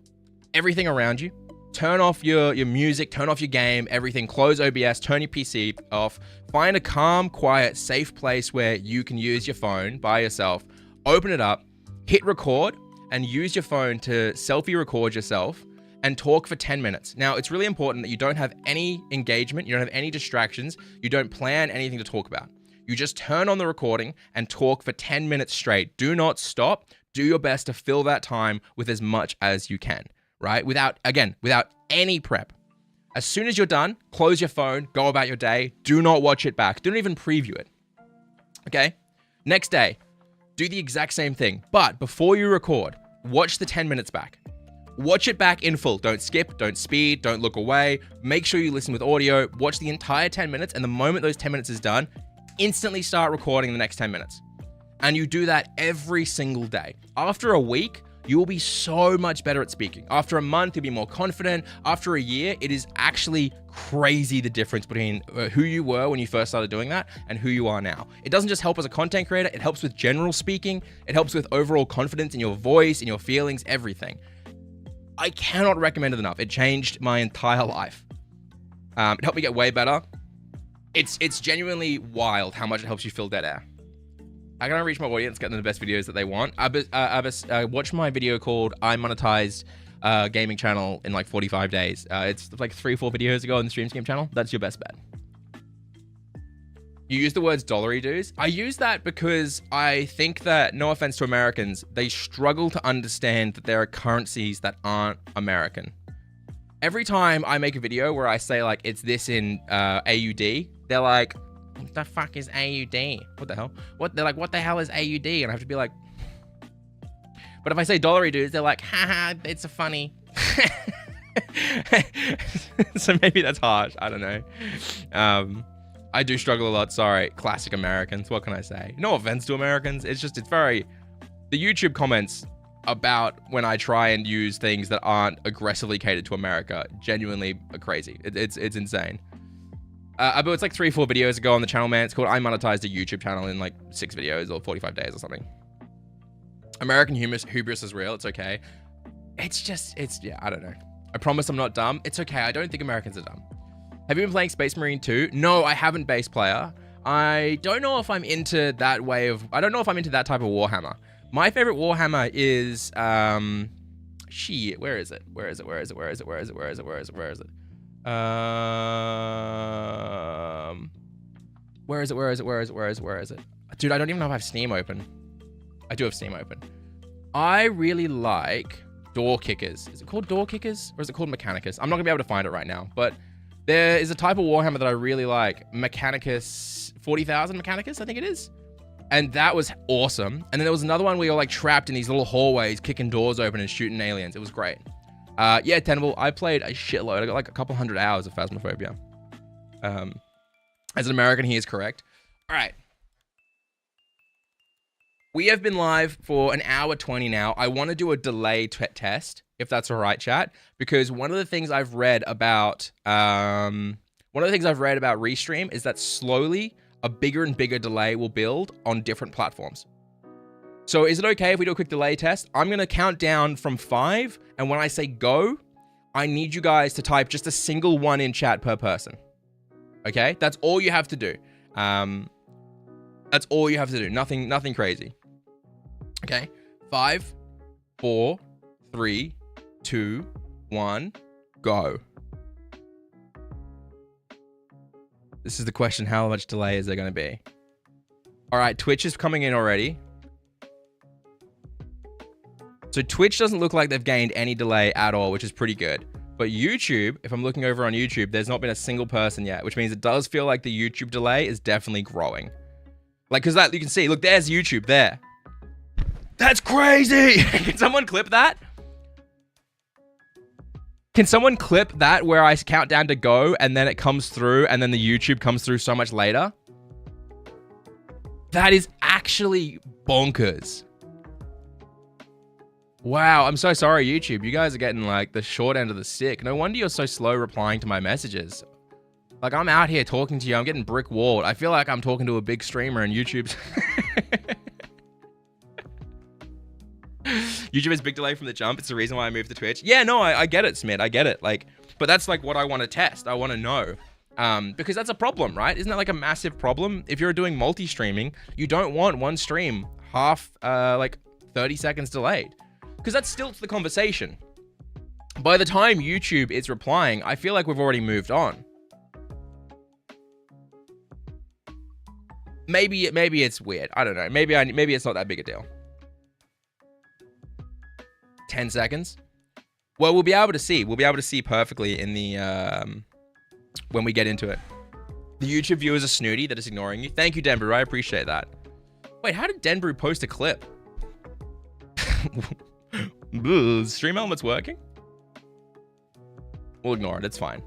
everything around you. Turn off your music, turn off your game, everything. Close OBS, turn your PC off. Find a calm, quiet, safe place where you can use your phone by yourself. Open it up, hit record, and use your phone to selfie record yourself and talk for 10 minutes. Now, it's really important that you don't have any engagement, you don't have any distractions, you don't plan anything to talk about. You just turn on the recording and talk for 10 minutes straight. Do not stop. Do your best to fill that time with as much as you can, right? Without any prep. As soon as you're done, close your phone, go about your day. Do not watch it back. Don't even preview it. Okay? Next day, do the exact same thing. But before you record, watch the 10 minutes back. Watch it back in full. Don't skip, don't speed, don't look away. Make sure you listen with audio. Watch the entire 10 minutes, and the moment those 10 minutes is done, instantly start recording the next 10 minutes. And you do that every single day. After a week, you will be so much better at speaking. After a month, you'll be more confident. After a year, it is actually crazy the difference between who you were when you first started doing that and who you are now. It doesn't just help as a content creator, it helps with general speaking, it helps with overall confidence in your voice, in your feelings, everything. I cannot recommend it enough. It changed my entire life. It helped me get way better. It's genuinely wild how much it helps you fill dead air. How can I reach my audience, get them the best videos that they want? Watch my video called I Monetized Gaming Channel in like 45 days. It's like 3-4 videos ago on the Stream Scheme channel. That's your best bet. You use the words dollary dues. I use that because I think that, no offense to Americans, they struggle to understand that there are currencies that aren't American. Every time I make a video where I say like, it's this in AUD, they're like, what the fuck is AUD? What the hell? They're like, what the hell is AUD? And I have to be like, but if I say dollary dues, they're like, haha, it's a funny. So maybe that's harsh. I don't know. I do struggle a lot. Sorry, classic Americans. What can I say? No offense to Americans. It's very, the YouTube comments about when I try and use things that aren't aggressively catered to America genuinely are crazy. It's insane. But it's like 3-4 videos ago on the channel, man. It's called I Monetized a YouTube channel in like 6 videos or 45 days or something. American hubris is real. It's okay. Yeah, I don't know. I promise I'm not dumb. It's okay. I don't think Americans are dumb. Have you been playing Space Marine 2? No, I haven't, base player. I don't know if I'm into that way of... I don't know if I'm into that type of Warhammer. My favorite Warhammer is... shit, where is it? Where is it? Dude, I don't even know if I have Steam open. I do have Steam open. I really like Door Kickers. Is it called Door Kickers? Or is it called Mechanicus? I'm not gonna be able to find it right now, but there is a type of Warhammer that I really like. Mechanicus, 40,000 Mechanicus, I think it is. And that was awesome. And then there was another one where you're like trapped in these little hallways, kicking doors open and shooting aliens. It was great. Yeah, Tenable, I played a shitload. I got like a couple 100 hours of Phasmophobia. As an American, he is correct. All right. We have been live for an hour 20 now. I want to do a delay test, if that's all right, chat, because one of the things I've read about Restream is that slowly a bigger and bigger delay will build on different platforms. So is it okay if we do a quick delay test? I'm going to count down from 5, and when I say go, I need you guys to type just a single one in chat per person. Okay? That's all you have to do. That's all you have to do. Nothing crazy. Okay? 5, 4, 3, 2, 1, go. This is the question. How much delay is there going to be? All right, Twitch is coming in already. So Twitch doesn't look like they've gained any delay at all, which is pretty good. But YouTube, if I'm looking over on YouTube, there's not been a single person yet, which means it does feel like the YouTube delay is definitely growing. Like, because that, you can see, look, there's YouTube there. That's crazy. Can someone clip that? Can someone clip that where I count down to go and then it comes through and then the YouTube comes through so much later? That is actually bonkers. Wow, I'm so sorry, YouTube. You guys are getting like the short end of the stick. No wonder you're so slow replying to my messages. Like, I'm out here talking to you. I'm getting brick walled. I feel like I'm talking to a big streamer and YouTube's... YouTube has big delay from the jump. It's the reason why I moved to Twitch. Yeah, no, I get it, Smith. I get it. Like, but that's like what I want to test. I want to know. Because that's a problem, right? Isn't that like a massive problem? If you're doing multi-streaming, you don't want one stream like 30 seconds delayed. Because that stilts the conversation. By the time YouTube is replying, I feel like we've already moved on. Maybe it's weird. I don't know. Maybe it's not that big a deal. 10 seconds. Well, we'll be able to see. We'll be able to see perfectly in the when we get into it. The YouTube viewers are snooty that is ignoring you. Thank you, Denbrew. I appreciate that. Wait, how did Denbrew post a clip? Stream Element's working? We'll ignore it. It's fine.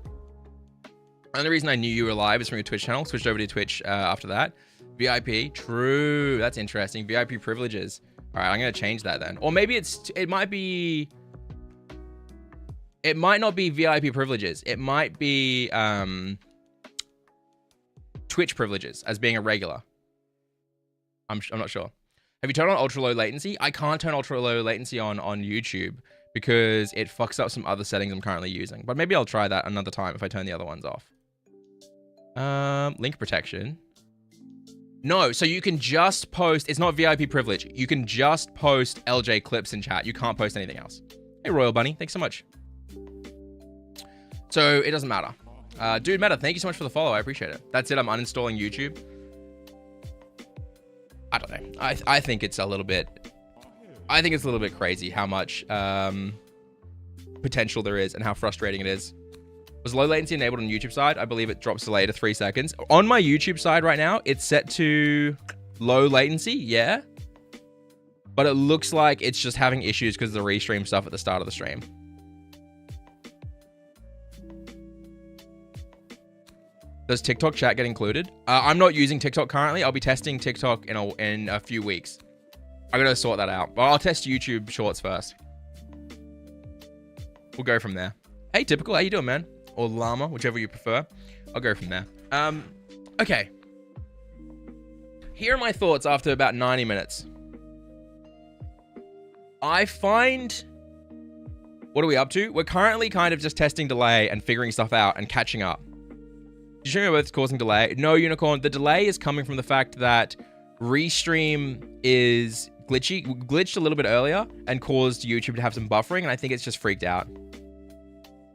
The only reason I knew you were live is from your Twitch channel. Switched over to Twitch after that. VIP. True. That's interesting. VIP privileges. All right, I'm gonna change that then. Or maybe it might not be VIP privileges. It might be Twitch privileges as being a regular. I'm not sure. Have you turned on ultra low latency? I can't turn ultra low latency on YouTube because it fucks up some other settings I'm currently using. But maybe I'll try that another time if I turn the other ones off. Link protection. No, so you can just post, it's not VIP privilege. You can just post Eljay clips in chat. You can't post anything else. Hey, Royal Bunny, thanks so much. So it doesn't matter. Dude, Meta, thank you so much for the follow. I appreciate it. That's it, I'm uninstalling YouTube. I don't know. I think it's a little bit crazy how much potential there is and how frustrating it is. Was low latency enabled on YouTube side? I believe it drops delay to 3 seconds. On my YouTube side right now, it's set to low latency, yeah. But it looks like it's just having issues because of the restream stuff at the start of the stream. Does TikTok chat get included? I'm not using TikTok currently. I'll be testing TikTok in a few weeks. I gotta sort that out. But I'll test YouTube Shorts first. We'll go from there. Hey, Typical, how you doing, man? Or Llama, whichever you prefer. I'll go from there. Okay. Here are my thoughts after about 90 minutes. I find... What are we up to? We're currently kind of just testing delay and figuring stuff out and catching up. Did you know what's causing delay? No, Unicorn. The delay is coming from the fact that Restream is glitched a little bit earlier and caused YouTube to have some buffering, and I think it's just freaked out.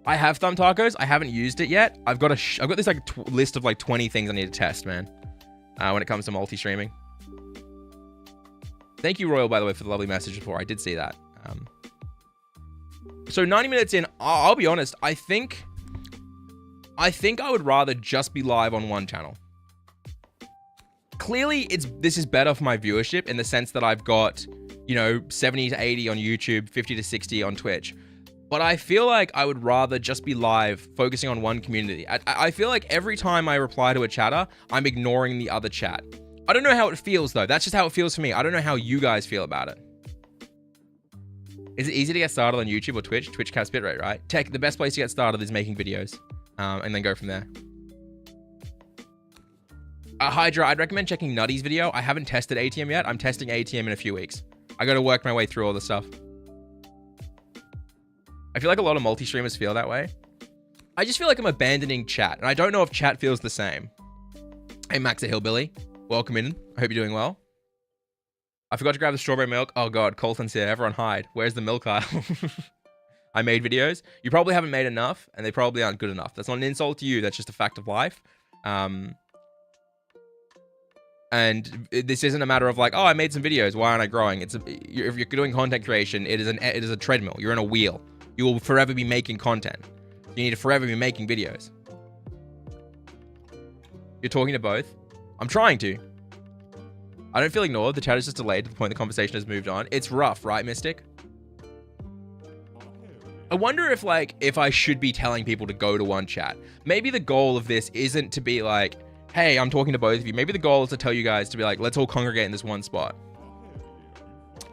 I have Thumb Tacos. I haven't used it yet. I've got this like list of like 20 things I need to test, man. When it comes to multi-streaming. Thank you, Royal, by the way, for the lovely message before. I did see that. So 90 minutes in, I'll be honest. I think I would rather just be live on one channel. Clearly, this is better for my viewership in the sense that I've got, 70 to 80 on YouTube, 50 to 60 on Twitch. But I feel like I would rather just be live, focusing on one community. I feel like every time I reply to a chatter, I'm ignoring the other chat. I don't know how it feels, though. That's just how it feels for me. I don't know how you guys feel about it. Is it easy to get started on YouTube or Twitch? Twitch caps bitrate, right? The best place to get started is making videos, and then go from there. Hydra, I'd recommend checking Nutty's video. I haven't tested ATM yet. I'm testing ATM in a few weeks. I got to work my way through all the stuff. I feel like a lot of multi-streamers feel that way. I just feel like I'm abandoning chat, and I don't know if chat feels the same. Hey, Max a Hillbilly. Welcome in. I hope you're doing well. I forgot to grab the strawberry milk. Oh god, Colton's here. Everyone hide. Where's the milk aisle? I made videos. You probably haven't made enough, and they probably aren't good enough. That's not an insult to you. That's just a fact of life. And this isn't a matter of like, oh, I made some videos. Why aren't I growing? If you're doing content creation, it is a treadmill. You're in a wheel. You will forever be making content. You need to forever be making videos. You're talking to both. I'm trying to. I don't feel ignored. The chat is just delayed to the point the conversation has moved on. It's rough, right, Mystic? I wonder if I should be telling people to go to one chat. Maybe the goal of this isn't to be like, hey, I'm talking to both of you. Maybe the goal is to tell you guys to be like, let's all congregate in this one spot.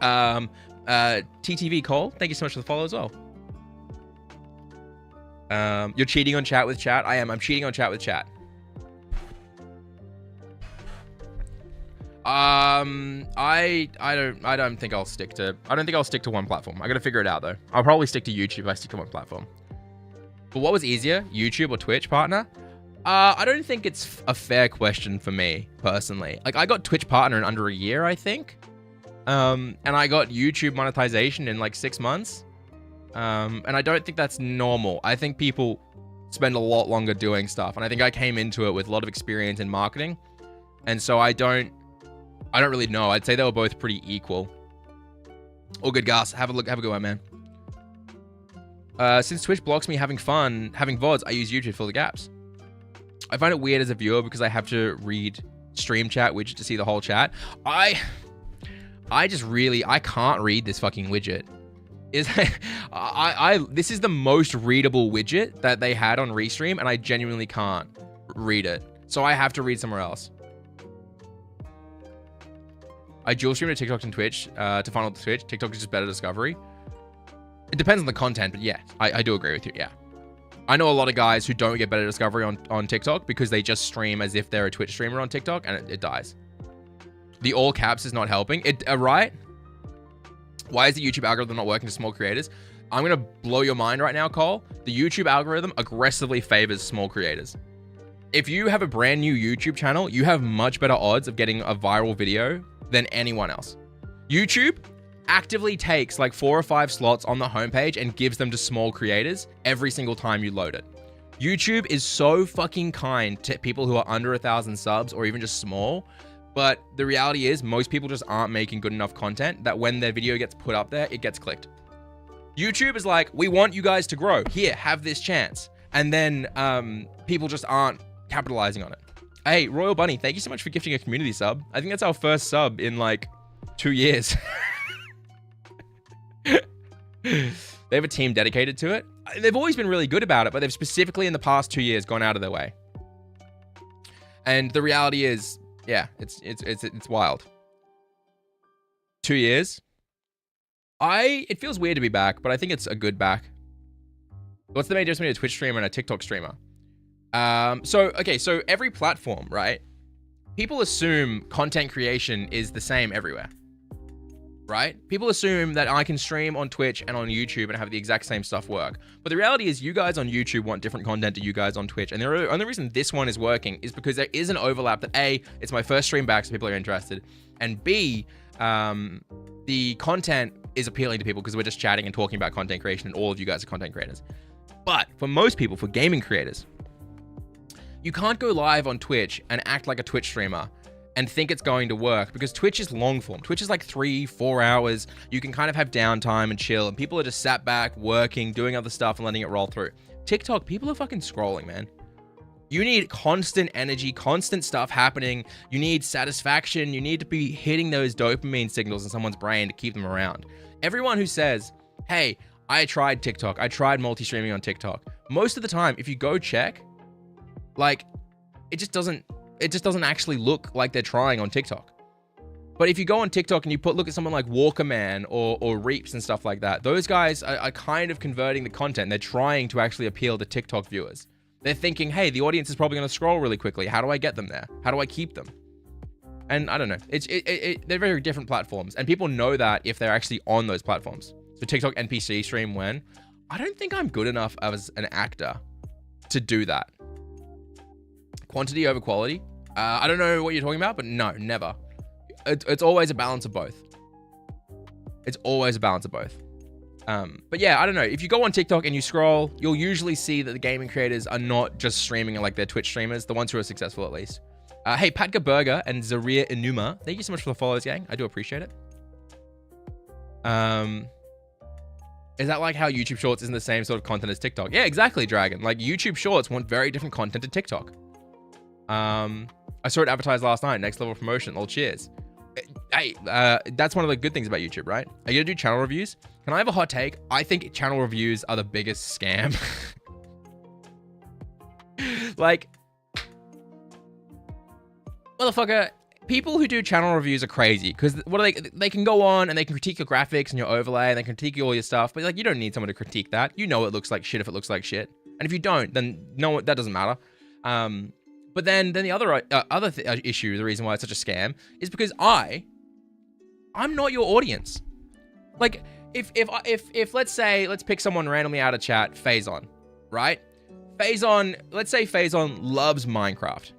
TTV Cole, thank you so much for the follow as well. You're cheating on chat with chat? I am. I'm cheating on chat with chat. I don't think I'll stick to one platform. I gotta figure it out though. I'll probably stick to YouTube if I stick to one platform. But what was easier, YouTube or Twitch, partner? I don't think it's a fair question for me personally. Like I got Twitch partner in under a year, I think. And I got YouTube monetization in like 6 months. And I don't think that's normal. I think people spend a lot longer doing stuff. And I think I came into it with a lot of experience in marketing. And so I don't really know. I'd say they were both pretty equal. All good, Gus. Have a look. Have a good one, man. Since Twitch blocks me having fun, having VODs, I use YouTube to fill the gaps. I find it weird as a viewer because I have to read stream chat widget to see the whole chat. I can't read this fucking widget. This is the most readable widget that they had on Restream, and I genuinely can't read it. So I have to read somewhere else. I dual stream to TikTok and Twitch to funnel to Twitch. TikTok is just better discovery. It depends on the content, but yeah, I do agree with you. Yeah. I know a lot of guys who don't get better discovery on TikTok because they just stream as if they're a Twitch streamer on TikTok and it dies. The all caps is not helping. Right? Why is the YouTube algorithm not working to small creators? I'm going to blow your mind right now, Cole. The YouTube algorithm aggressively favors small creators. If you have a brand new YouTube channel, you have much better odds of getting a viral video than anyone else. YouTube actively takes like 4 or 5 slots on the homepage and gives them to small creators every single time you load it. YouTube is so fucking kind to people who are under 1,000 subs or even just small. But the reality is most people just aren't making good enough content that when their video gets put up there, it gets clicked. YouTube is like, we want you guys to grow. Here, have this chance. And then people just aren't capitalizing on it. Hey, Royal Bunny, thank you so much for gifting a community sub. I think that's our first sub in like 2 years. They have a team dedicated to it. They've always been really good about it, but they've specifically in the past 2 years gone out of their way. And the reality is, yeah, it's wild. 2 years. It feels weird to be back, but I think it's a good back. What's the main difference between a Twitch streamer and a TikTok streamer? So every platform, right? People assume content creation is the same everywhere. Right? People assume that I can stream on Twitch and on YouTube and have the exact same stuff work. But the reality is you guys on YouTube want different content to you guys on Twitch. And the only reason this one is working is because there is an overlap that A, it's my first stream back so people are interested. And B, the content is appealing to people because we're just chatting and talking about content creation and all of you guys are content creators. But for most people, for gaming creators, you can't go live on Twitch and act like a Twitch streamer and think it's going to work because Twitch is long form. Twitch is like 3-4 hours. You can kind of have downtime and chill and people are just sat back, working, doing other stuff and letting it roll through. TikTok, people are fucking scrolling, man. You need constant energy, constant stuff happening. You need satisfaction. You need to be hitting those dopamine signals in someone's brain to keep them around. Everyone who says, hey, I tried TikTok. I tried multi-streaming on TikTok. Most of the time, if you go check, like, it just doesn't actually look like they're trying on TikTok. But if you go on TikTok and you look at someone like Walkerman or Reaps and stuff like that, those guys are kind of converting the content. They're trying to actually appeal to TikTok viewers. They're thinking, hey, the audience is probably going to scroll really quickly. How do I get them there? How do I keep them? And I don't know. They're very different platforms. And people know that if they're actually on those platforms. So TikTok NPC stream when? I don't think I'm good enough as an actor to do that. Quantity over quality? I don't know what you're talking about, but no, never. It's always a balance of both. It's always a balance of both. But yeah, I don't know. If you go on TikTok and you scroll, you'll usually see that the gaming creators are not just streaming like they're Twitch streamers, the ones who are successful at least. Hey, Patka Burger and Zaria Inuma, thank you so much for the follows, gang. I do appreciate it. Is that like how YouTube Shorts isn't the same sort of content as TikTok? Yeah, exactly, Dragon. Like YouTube Shorts want very different content to TikTok. I saw it advertised last night, next level promotion, all cheers. Hey, that's one of the good things about YouTube, right? Are you gonna do channel reviews? Can I have a hot take? I think channel reviews are the biggest scam. Like, motherfucker, people who do channel reviews are crazy because what are they can go on and they can critique your graphics and your overlay and they can critique all your stuff, but like you don't need someone to critique that. You know it looks like shit if it looks like shit. And if you don't, then no, that doesn't matter. But then the other issue, the reason why it's such a scam is because I'm not your audience. Like if let's pick someone randomly out of chat, Faison, right? Faison, let's say Faison loves Minecraft.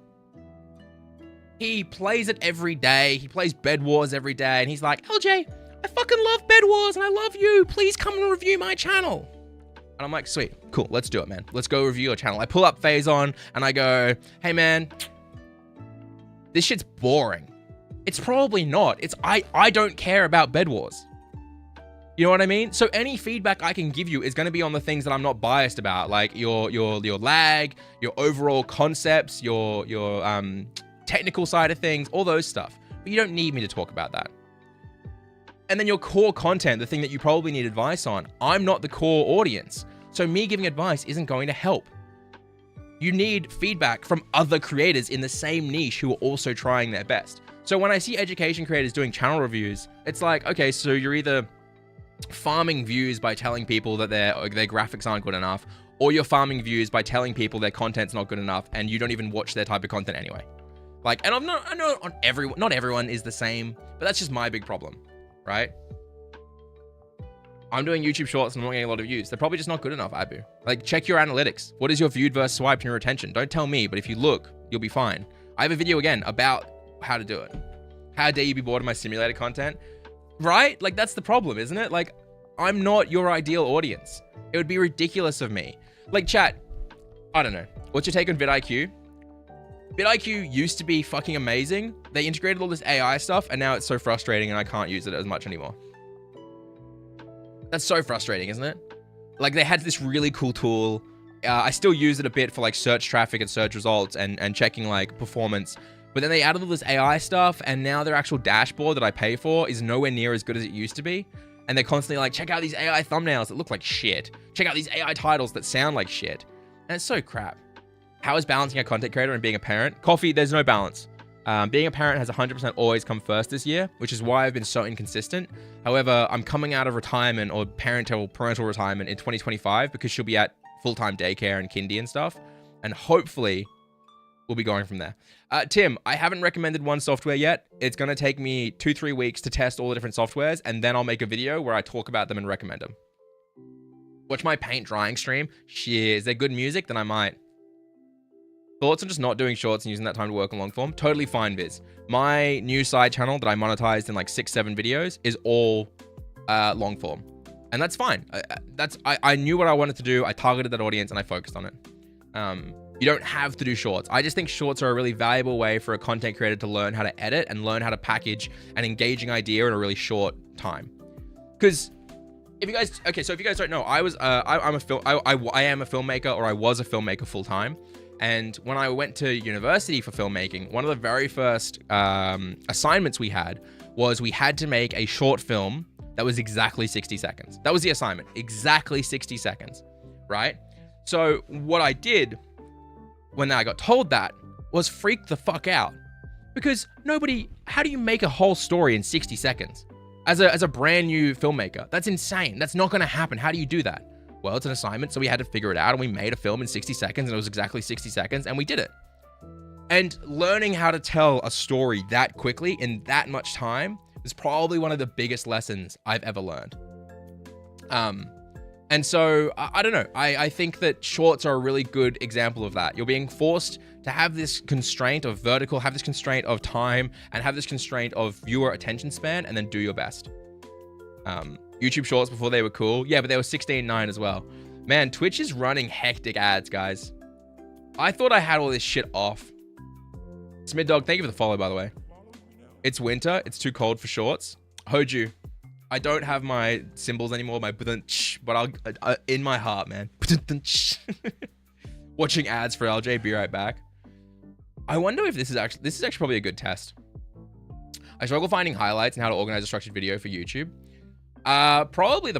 He plays it every day. He plays Bed Wars every day. And he's like, Eljay, I fucking love Bed Wars and I love you. Please come and review my channel. And I'm like, sweet, cool, let's do it, man. Let's go review your channel. I pull up Faison and I go, hey, man, this shit's boring. It's probably not. I don't care about Bed Wars. You know what I mean? So any feedback I can give you is going to be on the things that I'm not biased about, like your lag, your overall concepts, your technical side of things, all those stuff. But you don't need me to talk about that. And then your core content, the thing that you probably need advice on, I'm not the core audience. So me giving advice isn't going to help. You need feedback from other creators in the same niche who are also trying their best. So when I see education creators doing channel reviews, it's like, okay, so you're either farming views by telling people that their graphics aren't good enough, or you're farming views by telling people their content's not good enough and you don't even watch their type of content anyway. Like, and I know not everyone is the same, but that's just my big problem, right? I'm doing YouTube shorts and I'm not getting a lot of views. They're probably just not good enough, Abu. Like, check your analytics. What is your viewed versus swiped and your retention? Don't tell me, but if you look, you'll be fine. I have a video again about how to do it. How dare you be bored of my simulated content? Right? Like, that's the problem, isn't it? Like, I'm not your ideal audience. It would be ridiculous of me. Like, chat, I don't know. What's your take on vidIQ? vidIQ used to be fucking amazing. They integrated all this AI stuff, and now it's so frustrating and I can't use it as much anymore. That's so frustrating, isn't it? Like, they had this really cool tool. I still use it a bit for like search traffic and search results and checking like performance. But then they added all this AI stuff, and now their actual dashboard that I pay for is nowhere near as good as it used to be. And they're constantly like, check out these AI thumbnails that look like shit. Check out these AI titles that sound like shit. And it's so crap. How is balancing a content creator and being a parent? Coffee, there's no balance. Being a parent has 100% always come first this year, which is why I've been so inconsistent. However, I'm coming out of retirement or parental retirement in 2025 because she'll be at full-time daycare and kindy and stuff. And hopefully we'll be going from there. Tim, I haven't recommended one software yet. It's going to take me 2-3 weeks to test all the different softwares, and then I'll make a video where I talk about them and recommend them. Watch my paint drying stream. Shit, is there good music? Then I might. Thoughts on just not doing shorts and using that time to work on long form? Totally fine, Viz. My new side channel that I monetized in like 6-7 videos is all long form. And that's fine. I knew what I wanted to do. I targeted that audience and I focused on it. You don't have to do shorts. I just think shorts are a really valuable way for a content creator to learn how to edit and learn how to package an engaging idea in a really short time. Because if you guys, okay, so if you guys don't know, I am a filmmaker, or I was a filmmaker full time. And when I went to university for filmmaking, one of the very first assignments we had was we had to make a short film that was exactly 60 seconds. That was the assignment, exactly 60 seconds, right? So what I did when I got told that was freak the fuck out, because how do you make a whole story in 60 seconds as a brand new filmmaker? That's insane. That's not going to happen. How do you do that? Well, it's an assignment, so we had to figure it out, and we made a film in 60 seconds, and it was exactly 60 seconds, and we did it. And learning how to tell a story that quickly in that much time is probably one of the biggest lessons I've ever learned. And so, I don't know. I think that shorts are a really good example of that. You're being forced to have this constraint of vertical, have this constraint of time, and have this constraint of viewer attention span, and then do your best. YouTube Shorts before they were cool. Yeah, but they were 16:9 as well. Man, Twitch is running hectic ads, guys. I thought I had all this shit off. Smid Dog, thank you for the follow, by the way. It's winter. It's too cold for shorts. Hoju, I don't have my symbols anymore, my but I'll in my heart, man. Watching ads for Eljay. Be right back. I wonder if this is actually probably a good test. I struggle finding highlights and how to organize a structured video for YouTube. Probably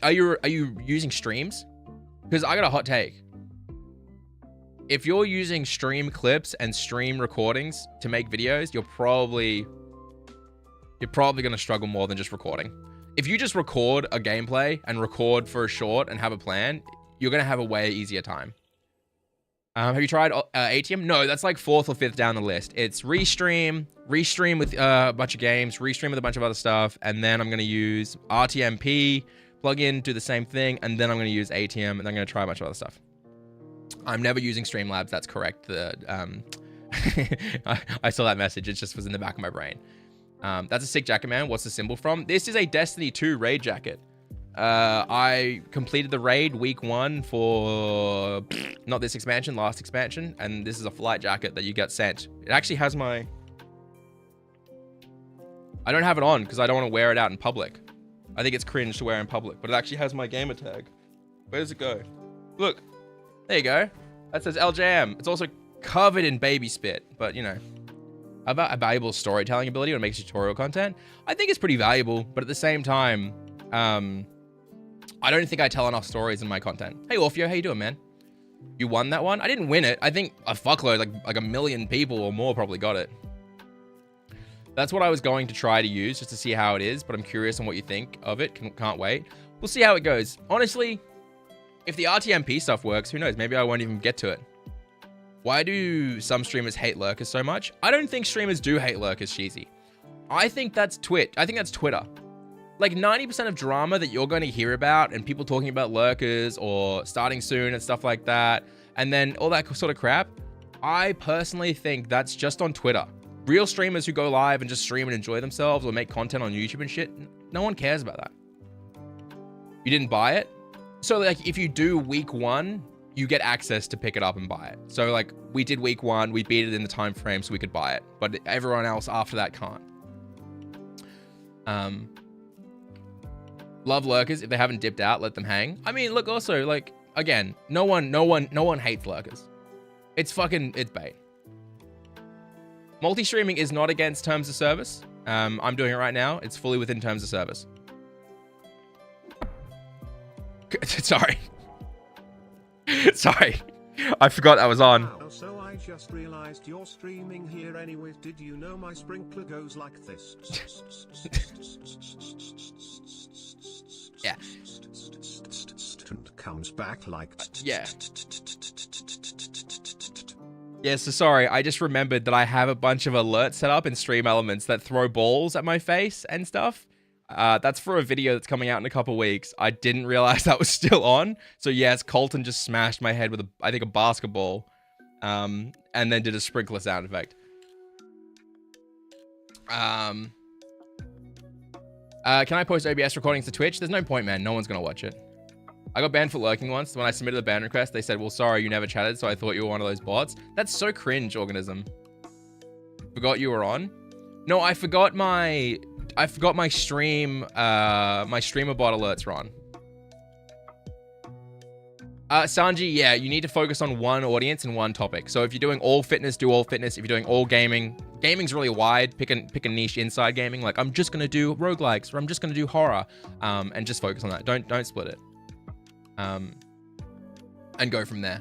are you using streams? Because I got a hot take. If you're using stream clips and stream recordings to make videos, you're probably going to struggle more than just recording. If you just record a gameplay and record for a short and have a plan, you're going to have a way easier time. Have you tried ATM? No, that's like 4th or 5th down the list. It's restream with a bunch of games, restream with a bunch of other stuff, and then I'm going to use RTMP, plug in, do the same thing, and then I'm going to use ATM, and then I'm going to try a bunch of other stuff. I'm never using Streamlabs, that's correct. I saw that message, it just was in the back of my brain. That's a sick jacket, man. What's the symbol from? This is a Destiny 2 raid jacket. I completed the raid week 1 for not this expansion, last expansion, and this is a flight jacket that you get sent. It actually has my... I don't have it on because I don't want to wear it out in public. I think it's cringe to wear in public, but it actually has my gamer tag. Where does it go? Look, there you go. That says LJM. It's also covered in baby spit, but you know. About a valuable storytelling ability when it makes tutorial content, I think it's pretty valuable, but at the same time, I don't think I tell enough stories in my content. Hey, Orfeo, how you doing, man? You won that one? I didn't win it. I think a fuckload, like a million people or more probably got it. That's what I was going to try to use just to see how it is, but I'm curious on what you think of it. Can't wait. We'll see how it goes. Honestly, if the RTMP stuff works, who knows? Maybe I won't even get to it. Why do some streamers hate lurkers so much? I don't think streamers do hate lurkers, Cheesy. I think that's Twitch. I think that's Twitter. Like 90% of drama that you're going to hear about and people talking about lurkers or starting soon and stuff like that, and then all that sort of crap, I personally think that's just on Twitter. Real streamers who go live and just stream and enjoy themselves or make content on YouTube and shit, no one cares about that. You didn't buy it? So like if you do week 1, you get access to pick it up and buy it. So like we did week 1, we beat it in the time frame so we could buy it, but everyone else after that can't. Love lurkers. If they haven't dipped out, let them hang. I mean, look, also like again, no one hates lurkers. It's bait. Multi-streaming is not against terms of service. I'm doing it right now. It's fully within terms of service. Sorry. Sorry. I forgot I was on. So I just realized you're streaming here anyways. Did you know my sprinkler goes like this? Yeah. And comes back like yeah. Yeah, so sorry, I just remembered that I have a bunch of alerts set up in Stream Elements that throw balls at my face and stuff. That's for a video that's coming out in a couple weeks. I didn't realize that was still on. So yes, Colton just smashed my head with, I think, a basketball. And then did a sprinkler sound effect. Can I post OBS recordings to Twitch? There's no point, man. No one's going to watch it. I got banned for lurking once. When I submitted a ban request, they said, well, sorry, you never chatted, so I thought you were one of those bots. That's so cringe, Organism. Forgot you were on? No, I forgot my stream, my streamer bot alerts were on. Sanji, yeah, you need to focus on one audience and one topic. So if you're doing all fitness, do all fitness. If you're doing all gaming, gaming's really wide. Pick a niche inside gaming. Like, I'm just going to do roguelikes, or I'm just going to do horror, and just focus on that. Don't split it. And go from there.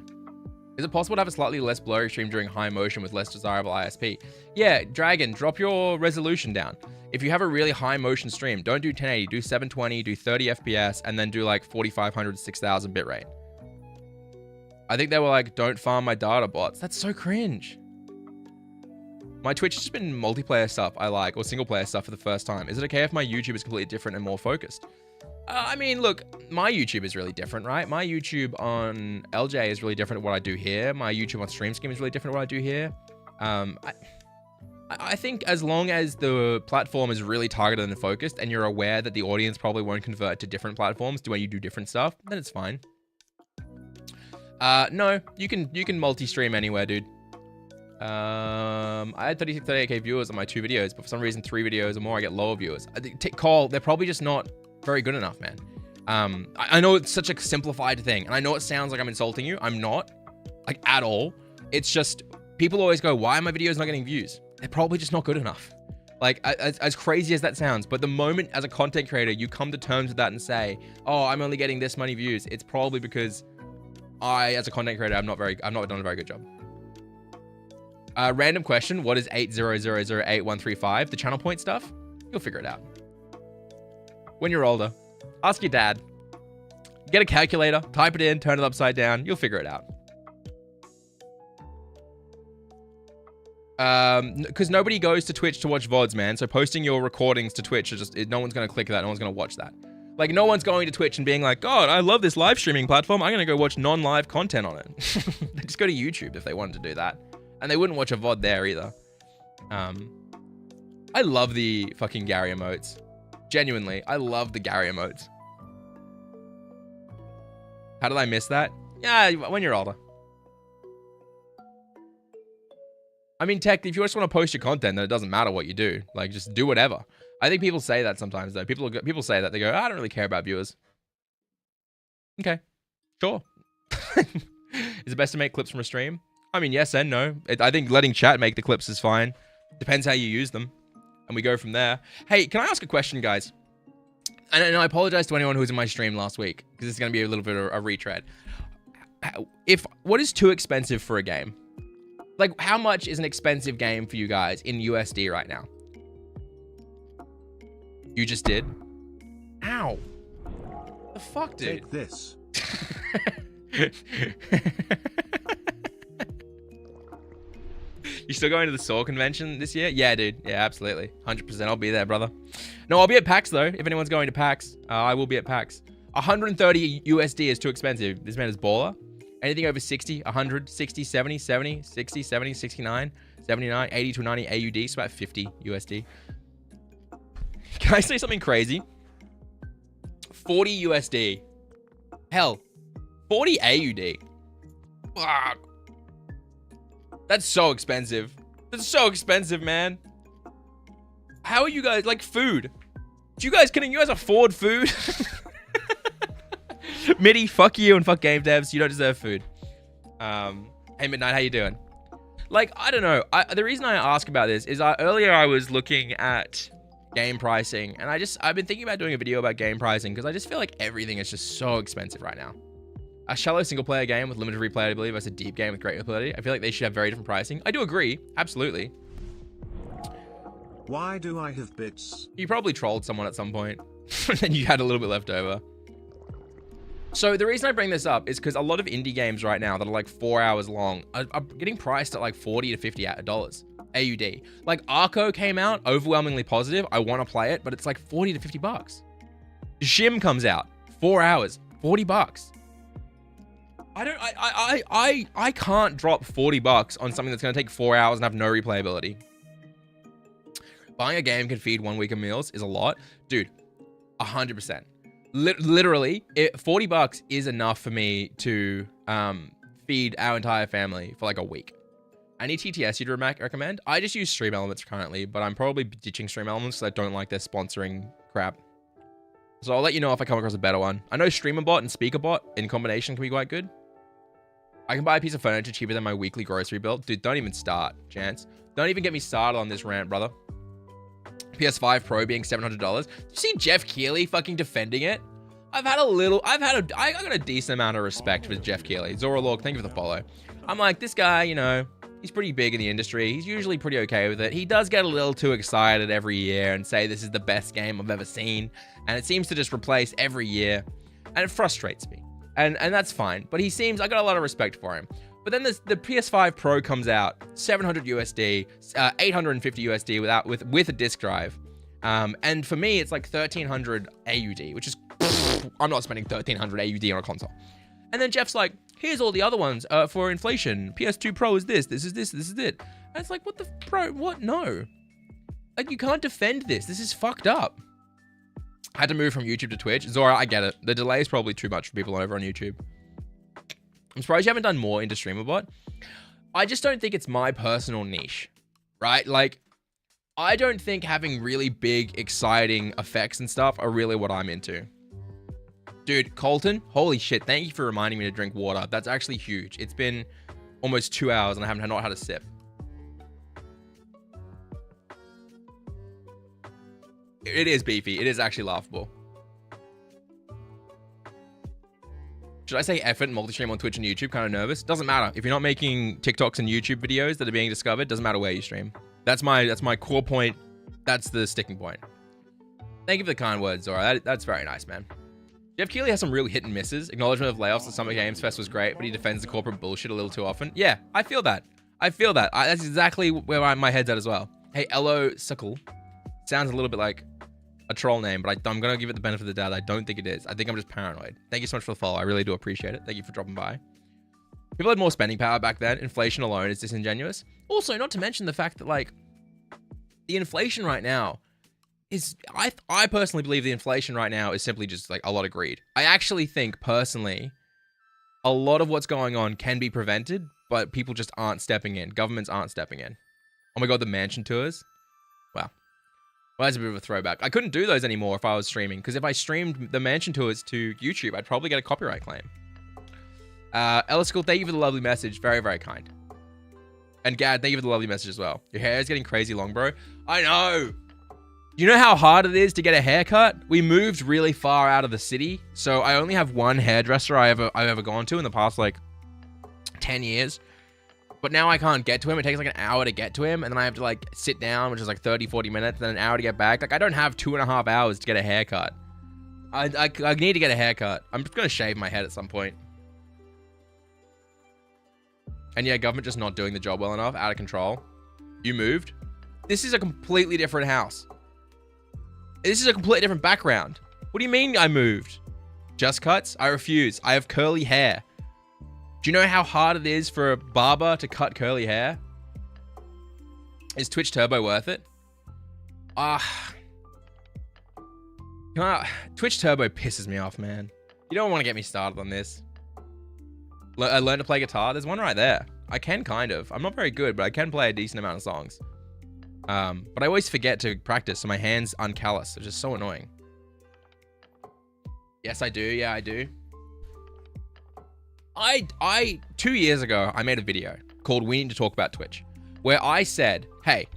Is it possible to have a slightly less blurry stream during high motion with less desirable ISP? Yeah, Dragon, drop your resolution down. If you have a really high motion stream, don't do 1080, do 720, do 30 FPS, and then do like 4500 to 6000 bitrate. I think they were like, don't farm my data bots. That's so cringe. My Twitch has just been multiplayer stuff I like, or single player stuff for the first time. Is it okay if my YouTube is completely different and more focused? I mean, look, my YouTube is really different, right? My YouTube on Eljay is really different to what I do here. My YouTube on Stream Scheme is really different to what I do here. I think as long as the platform is really targeted and focused, and you're aware that the audience probably won't convert to different platforms when you do different stuff, then it's fine. No, you can multi-stream anywhere, dude. I had 38k viewers on my 2 videos, but for some reason 3 videos or more I get lower viewers. Call, they're probably just not very good enough, man. I know it's such a simplified thing, and I know it sounds like I'm insulting you. I'm not, like, at all. It's just people always go, why are my videos not getting views? They're probably just not good enough. Like, as crazy as that sounds, but the moment as a content creator you come to terms with that and say, oh, I'm only getting this many views, it's probably because I, as a content creator, I've not done a very good job. Random question, what is 800081335? The channel point stuff? You'll figure it out. When you're older, ask your dad. Get a calculator, type it in, turn it upside down. You'll figure it out. Because nobody goes to Twitch to watch VODs, man. So posting your recordings to Twitch is just, no one's going to click that. No one's going to watch that. Like, no one's going to Twitch and being like, God, I love this live streaming platform. I'm going to go watch non-live content on it. They just go to YouTube if they wanted to do that. And they wouldn't watch a VOD there either. I love the fucking Gary emotes. Genuinely, I love the Gary emotes. How did I miss that? Yeah, when you're older. I mean, tech, if you just want to post your content, then it doesn't matter what you do. Like, just do whatever. I think people say that sometimes, though. People say that. They go, I don't really care about viewers. Okay. Sure. Is it best to make clips from a stream? I mean, yes and no. I think letting chat make the clips is fine. Depends how you use them. And we go from there. Hey, can I ask a question, guys? And I apologize to anyone who was in my stream last week, because it's going to be a little bit of a retread. What is too expensive for a game? Like, how much is an expensive game for you guys in USD right now? You just did? Ow. The fuck, dude? Take this. You still going to the Saw convention this year? Yeah, dude. Yeah, absolutely. 100%. I'll be there, brother. No, I'll be at PAX, though. If anyone's going to PAX, I will be at PAX. 130 USD is too expensive. This man is baller. Anything over 60, 100, 60, 70, 70, 60, 70, 69, 79, 80 to 90 AUD. So about 50 USD. Can I say something crazy? 40 USD. Hell, 40 AUD. Fuck. That's so expensive. That's so expensive, man. How are you guys, like, food? Can you guys afford food? Mitty, fuck you and fuck game devs. You don't deserve food. Hey, Midnight, how you doing? Like, I don't know. The reason I ask about this is earlier I was looking at game pricing, and I've been thinking about doing a video about game pricing because I just feel like everything is just so expensive right now. A shallow single player game with limited replayability versus a deep game with great replayability. I feel like they should have very different pricing. I do agree. Absolutely. Why do I have bits? You probably trolled someone at some point and then you had a little bit left over. So the reason I bring this up is because a lot of indie games right now that are like 4 hours long are getting priced at like $40 to $50 AUD. Like Arco came out, overwhelmingly positive. I want to play it, but it's like 40 to 50 bucks. Shim comes out, 4 hours, 40 bucks. I can't drop 40 bucks on something that's going to take 4 hours and have no replayability. Buying a game can feed 1 week of meals is a lot. Dude, 100%. Literally, 40 bucks is enough for me to feed our entire family for like a week. Any TTS you'd recommend? I just use Stream Elements currently, but I'm probably ditching Stream Elements because I don't like their sponsoring crap. So I'll let you know if I come across a better one. I know StreamerBot and SpeakerBot in combination can be quite good. I can buy a piece of furniture cheaper than my weekly grocery bill. Dude, don't even start, Chance. Don't even get me started on this rant, brother. PS5 Pro being $700. Did you see Jeff Keighley fucking defending it? I got a decent amount of respect for Jeff Keighley. Zoralog, thank you for the follow. I'm like, this guy, you know, he's pretty big in the industry. He's usually pretty okay with it. He does get a little too excited every year and say this is the best game I've ever seen. And it seems to just replace every year. And it frustrates me. And that's fine. But I got a lot of respect for him. But then the PS5 Pro comes out, 700 USD, 850 USD with a disc drive. And for me, it's like 1300 AUD, which is, I'm not spending 1300 AUD on a console. And then Jeff's like, here's all the other ones for inflation. PS2 Pro is this is this is it. And it's like, what the Pro, what? No. Like, you can't defend this. This is fucked up. I had to move from YouTube to Twitch. Zora, I get it. The delay is probably too much for people over on YouTube. I'm surprised you haven't done more into StreamerBot. I just don't think it's my personal niche, right? Like, I don't think having really big, exciting effects and stuff are really what I'm into. Dude, Colton, holy shit. Thank you for reminding me to drink water. That's actually huge. It's been almost 2 hours and I haven't not had a sip. It is beefy. It is actually laughable. Should I say effort and multi-stream on Twitch and YouTube? Kind of nervous. Doesn't matter. If you're not making TikToks and YouTube videos that are being discovered, doesn't matter where you stream. That's my core point. That's the sticking point. Thank you for the kind words, Zora. That's very nice, man. Jeff Keighley has some real hit and misses. Acknowledgement of layoffs at Summer Games Fest was great, but he defends the corporate bullshit a little too often. Yeah, I feel that. That's exactly where my head's at as well. Hey, Elo Suckle. Sounds a little bit like a troll name, but I'm going to give it the benefit of the doubt. I don't think it is. I think I'm just paranoid. Thank you so much for the follow. I really do appreciate it. Thank you for dropping by. People had more spending power back then. Inflation alone is disingenuous. Also, not to mention the fact that, like, the inflation right now is... I personally believe the inflation right now is simply just, like, a lot of greed. I actually think, personally, a lot of what's going on can be prevented, but people just aren't stepping in. Governments aren't stepping in. Oh my god, the mansion tours? Wow. Well, that's a bit of a throwback. I couldn't do those anymore if I was streaming, because if I streamed the mansion tours to YouTube, I'd probably get a copyright claim. Elliskill, thank you for the lovely message. Very, very kind. And Gad, thank you for the lovely message as well. Your hair is getting crazy long, bro. I know. You know how hard it is to get a haircut? We moved really far out of the city, so I only have one hairdresser I've ever gone to in the past, like, 10 years. But now I can't get to him. It takes like an hour to get to him. And then I have to like sit down, which is like 30, 40 minutes. And then an hour to get back. Like I don't have 2.5 hours to get a haircut. I need to get a haircut. I'm just going to shave my head at some point. And yeah, government just not doing the job well enough. Out of control. You moved. This is a completely different house. This is a completely different background. What do you mean I moved? Just cuts? I refuse. I have curly hair. Do you know how hard it is for a barber to cut curly hair? Is Twitch Turbo worth it? Twitch Turbo pisses me off, man. You don't want to get me started on this. I learned to play guitar. There's one right there. I can kind of. I'm not very good, but I can play a decent amount of songs. But I always forget to practice, so my hands uncallous, which is so annoying. Yes, I do. Yeah, I do. 2 years ago, I made a video called We Need to Talk About Twitch, where I said, hey,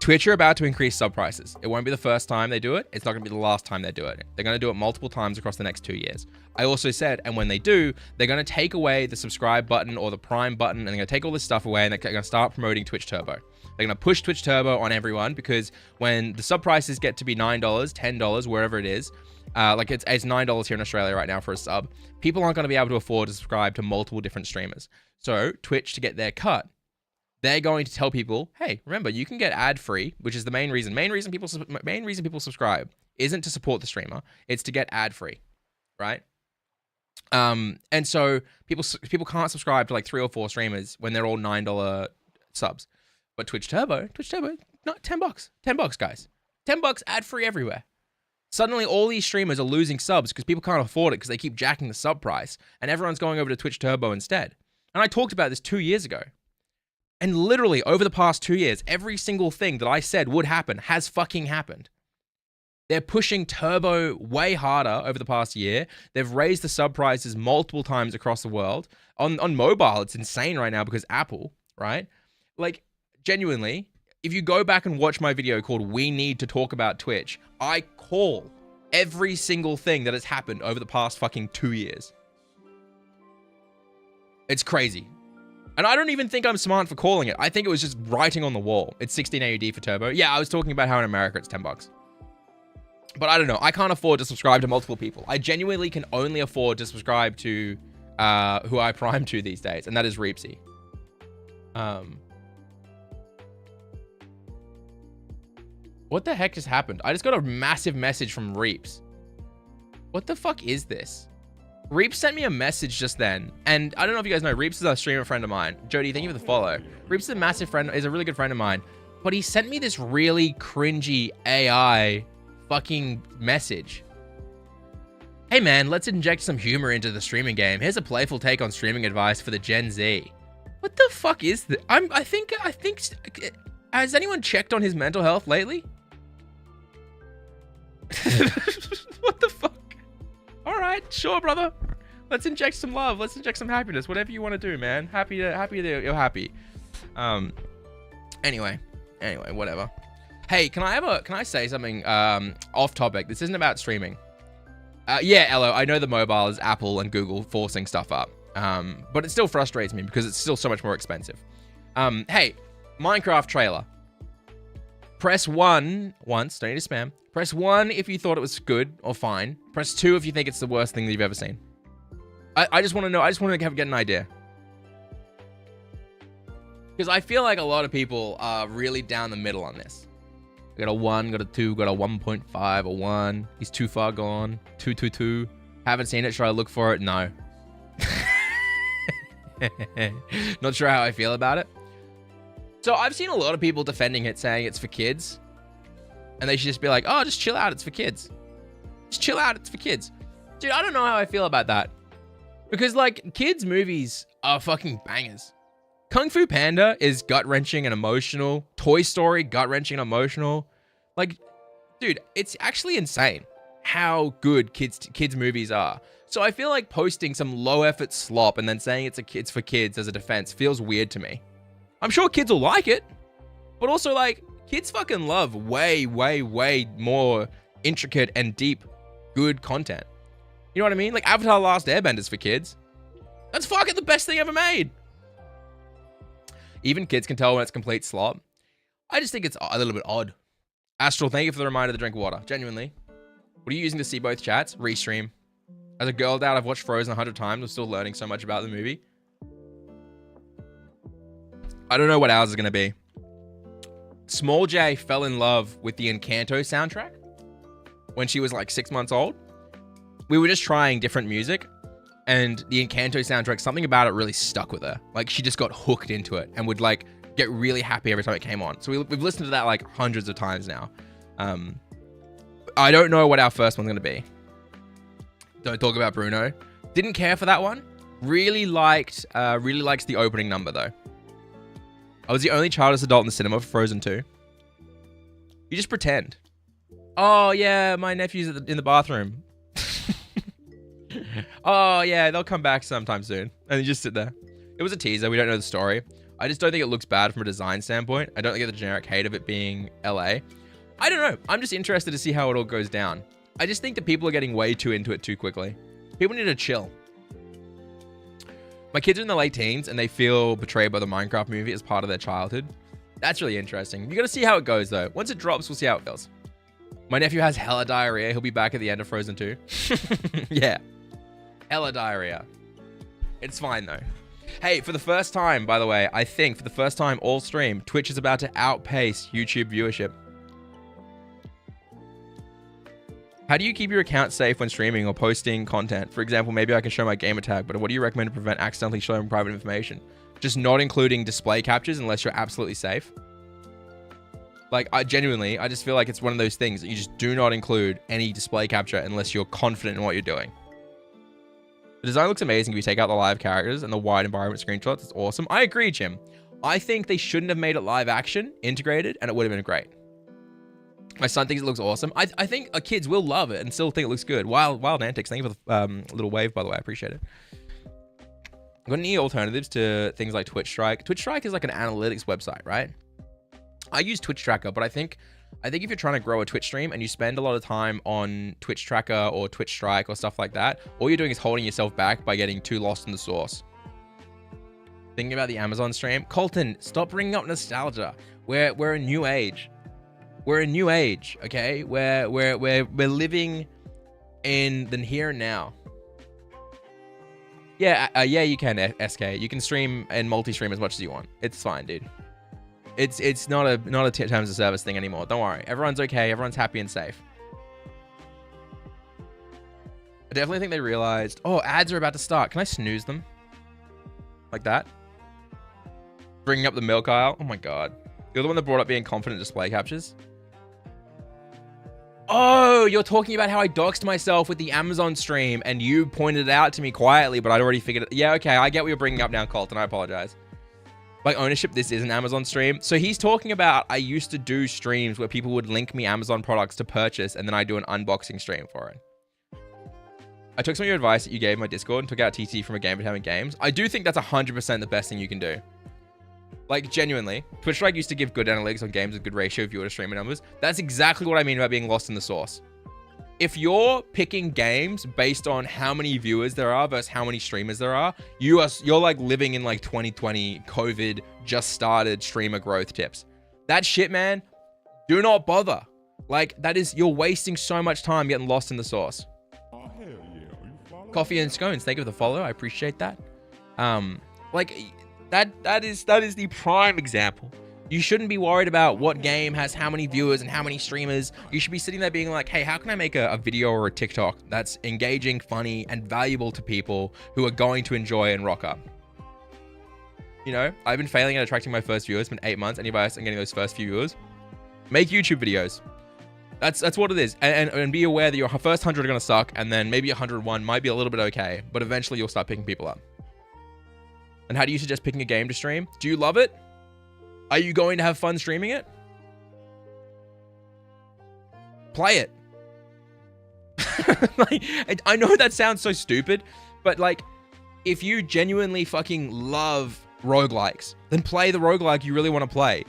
Twitch are about to increase sub prices. It won't be the first time they do it. It's not going to be the last time they do it. They're going to do it multiple times across the next 2 years. I also said, and when they do, they're going to take away the subscribe button or the Prime button, and they're going to take all this stuff away, and they're going to start promoting Twitch Turbo. They're going to push Twitch Turbo on everyone, because when the sub prices get to be $9, $10, wherever it is, like it's $9 here in Australia right now for a sub, people aren't going to be able to afford to subscribe to multiple different streamers. So Twitch, to get their cut, they're going to tell people, hey, remember, you can get ad-free, which is the main reason. Main reason people subscribe isn't to support the streamer. It's to get ad-free, right? And so people can't subscribe to like 3 or 4 streamers when they're all $9 subs. But Twitch Turbo, not $10. $10, guys. $10 ad-free everywhere. Suddenly, all these streamers are losing subs because people can't afford it because they keep jacking the sub price, and everyone's going over to Twitch Turbo instead. And I talked about this 2 years ago. And literally, over the past 2 years, every single thing that I said would happen has fucking happened. They're pushing Turbo way harder over the past year. They've raised the sub prices multiple times across the world. On mobile, it's insane right now because Apple, right? Like, genuinely, if you go back and watch my video called We Need to Talk About Twitch, I call every single thing that has happened over the past fucking 2 years. It's crazy. And I don't even think I'm smart for calling it. I think it was just writing on the wall. It's 16 AUD for Turbo. Yeah, I was talking about how in America it's $10. But I don't know. I can't afford to subscribe to multiple people. I genuinely can only afford to subscribe to who I prime to these days, and that is Reapsy. What the heck just happened? I just got a massive message from Reaps. What the fuck is this? Reaps sent me a message just then, and I don't know if you guys know, Reaps is a streamer friend of mine. Jody, thank you for the follow. Reaps is a massive friend, is a really good friend of mine, but he sent me this really cringy AI fucking message. Hey man, let's inject some humor into the streaming game. Here's a playful take on streaming advice for the Gen Z. What the fuck is this? I think, has anyone checked on his mental health lately? What the fuck? All right, sure, brother. Let's inject some love. Let's inject some happiness. Whatever you want to do, man. Happy that you're happy. Anyway, whatever. Hey, can I say something off topic? This isn't about streaming. Yeah, Elo, I know the mobile is Apple and Google forcing stuff up. But it still frustrates me because it's still so much more expensive. Hey, Minecraft trailer. Press 1 once, don't need to spam. Press 1 if you thought it was good or fine. Press 2 if you think it's the worst thing that you've ever seen. I just want to know. I just want to get an idea. Because I feel like a lot of people are really down the middle on this. Got a 1, got a 2, got a 1.5, a 1. He's too far gone. 2. Haven't seen it. Should I look for it? No. Not sure how I feel about it. So I've seen a lot of people defending it, saying it's for kids. And they should just be like, oh, just chill out. It's for kids. Just chill out. It's for kids. Dude, I don't know how I feel about that. Because, like, kids' movies are fucking bangers. Kung Fu Panda is gut-wrenching and emotional. Toy Story, gut-wrenching and emotional. Like, dude, it's actually insane how good kids' movies are. So I feel like posting some low-effort slop and then saying it's for kids as a defense feels weird to me. I'm sure kids will like it. But also, like, kids fucking love way, way, way more intricate and deep, good content. You know what I mean? Like, Avatar: Last Airbender's for kids. That's fucking the best thing ever made. Even kids can tell when it's complete slop. I just think it's a little bit odd. Astral, thank you for the reminder to drink water. Genuinely. What are you using to see both chats? Restream. As a girl dad, I've watched Frozen 100 times. I'm still learning so much about the movie. I don't know what ours is going to be. Small J fell in love with the Encanto soundtrack when she was like 6 months old. We were just trying different music, and the Encanto soundtrack, something about it really stuck with her. Like, she just got hooked into it and would like get really happy every time it came on. So we've listened to that like hundreds of times now. I don't know what our first one's going to be. Don't talk about Bruno. Didn't care for that one. Really likes the opening number though. I was the only childless adult in the cinema for Frozen 2. You just pretend. Oh yeah, my nephew's in the bathroom. Oh yeah, they'll come back sometime soon. And you just sit there. It was a teaser. We don't know the story. I just don't think it looks bad from a design standpoint. I don't get the generic hate of it being LA. I don't know. I'm just interested to see how it all goes down. I just think that people are getting way too into it too quickly. People need to chill. My kids are in their late teens and they feel betrayed by the Minecraft movie as part of their childhood. That's really interesting. You got to see how it goes though. Once it drops, we'll see how it feels. My nephew has hella diarrhea. He'll be back at the end of Frozen 2. Yeah. Hella diarrhea. It's fine though. Hey, for the first time, by the way, I think for the first time all stream, Twitch is about to outpace YouTube viewership. How do you keep your account safe when streaming or posting content? For example, maybe I can show my gamer tag, but what do you recommend to prevent accidentally showing private information? Just not including display captures unless you're absolutely safe. Like, I just feel like it's one of those things that you just do not include any display capture unless you're confident in what you're doing. The design looks amazing if you take out the live characters and the wide environment screenshots. It's awesome. I agree, Jim. I think they shouldn't have made it live action, integrated, and it would have been great. My son thinks it looks awesome. I think kids will love it and still think it looks good. Wild Antics, thank you for the little wave, by the way. I appreciate it. Got any alternatives to things like Twitch Strike? Twitch Strike is like an analytics website, right? I use Twitch Tracker, but I think if you're trying to grow a Twitch stream and you spend a lot of time on Twitch Tracker or Twitch Strike or stuff like that, all you're doing is holding yourself back by getting too lost in the source. Thinking about the Amazon stream. Colton, stop bringing up nostalgia. We're a new age. We're a new age, okay? We're living in the here and now. Yeah, yeah, you can, SK. You can stream and multi-stream as much as you want. It's fine, dude. It's not a terms of service thing anymore. Don't worry. Everyone's okay. Everyone's happy and safe. I definitely think they realized, oh, ads are about to start. Can I snooze them? Like that? Bringing up the milk aisle. Oh my God. You're the one that brought up being confident display captures. Oh, you're talking about how I doxed myself with the Amazon stream and you pointed it out to me quietly, but I'd already figured it. Yeah, okay. I get what you're bringing up now, Colton. I apologize. By ownership, this is an Amazon stream. So he's talking about, I used to do streams where people would link me Amazon products to purchase and then I do an unboxing stream for it. I took some of your advice that you gave in my Discord and took out TT from a game for having games. I do think that's 100% the best thing you can do. Like, genuinely. Twitch Strike used to give good analytics on games with good ratio of viewer to streamer numbers. That's exactly what I mean about being lost in the source. If you're picking games based on how many viewers there are versus how many streamers there are, you're like living in like 2020 COVID just started streamer growth tips. That shit, man, do not bother. Like, you're wasting so much time getting lost in the source. Oh, hell yeah. Coffee and Scones, thank you for the follow. I appreciate that. That is the prime example. You shouldn't be worried about what game has how many viewers and how many streamers. You should be sitting there being like, hey, how can I make a video or a TikTok that's engaging, funny, and valuable to people who are going to enjoy and rock up? You know, I've been failing at attracting my first viewers. It's been 8 months. Any advice on getting those first few viewers? Make YouTube videos. That's what it is. And be aware that your first 100 are going to suck, and then maybe 101 might be a little bit okay, but eventually you'll start picking people up. And how do you suggest picking a game to stream? Do you love it? Are you going to have fun streaming it? Play it. Like, I know that sounds so stupid, but like, if you genuinely fucking love roguelikes, then play the roguelike you really want to play.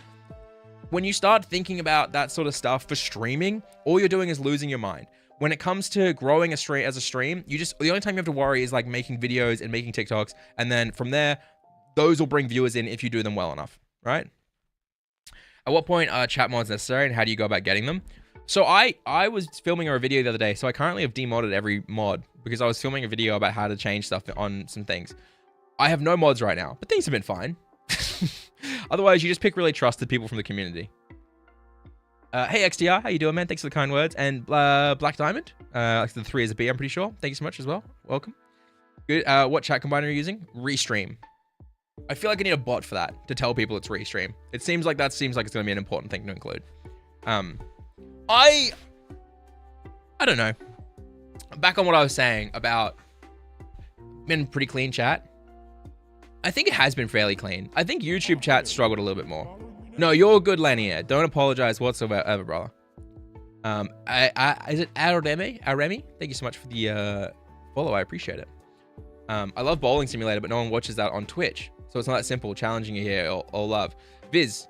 When you start thinking about that sort of stuff for streaming, all you're doing is losing your mind. When it comes to growing a stream as a stream, the only time you have to worry is like making videos and making TikToks. And then from there, those will bring viewers in if you do them well enough. right? At what point are chat mods necessary, and how do you go about getting them? So I was filming a video the other day, so I currently have demodded every mod because I was filming a video about how to change stuff on some things. I have no mods right now, but things have been fine. Otherwise, you just pick really trusted people from the community. Hey XDR, how you doing, man? Thanks for the kind words. And Black Diamond, like the 3 is a B, I'm pretty sure. Thank you so much as well. Welcome. Good. What chat combiner are you using? Restream. I feel like I need a bot for that to tell people it's Restream. It seems like it's going to be an important thing to include. I don't know. Back on what I was saying about been pretty clean chat. I think it has been fairly clean. I think YouTube chat struggled a little bit more. No, you're good, Lanier. Don't apologize whatsoever, brother. Is it Aremi? Thank you so much for the follow. I appreciate it. I love Bowling Simulator, but no one watches that on Twitch. So it's not that simple. Challenging you here, all love. Viz,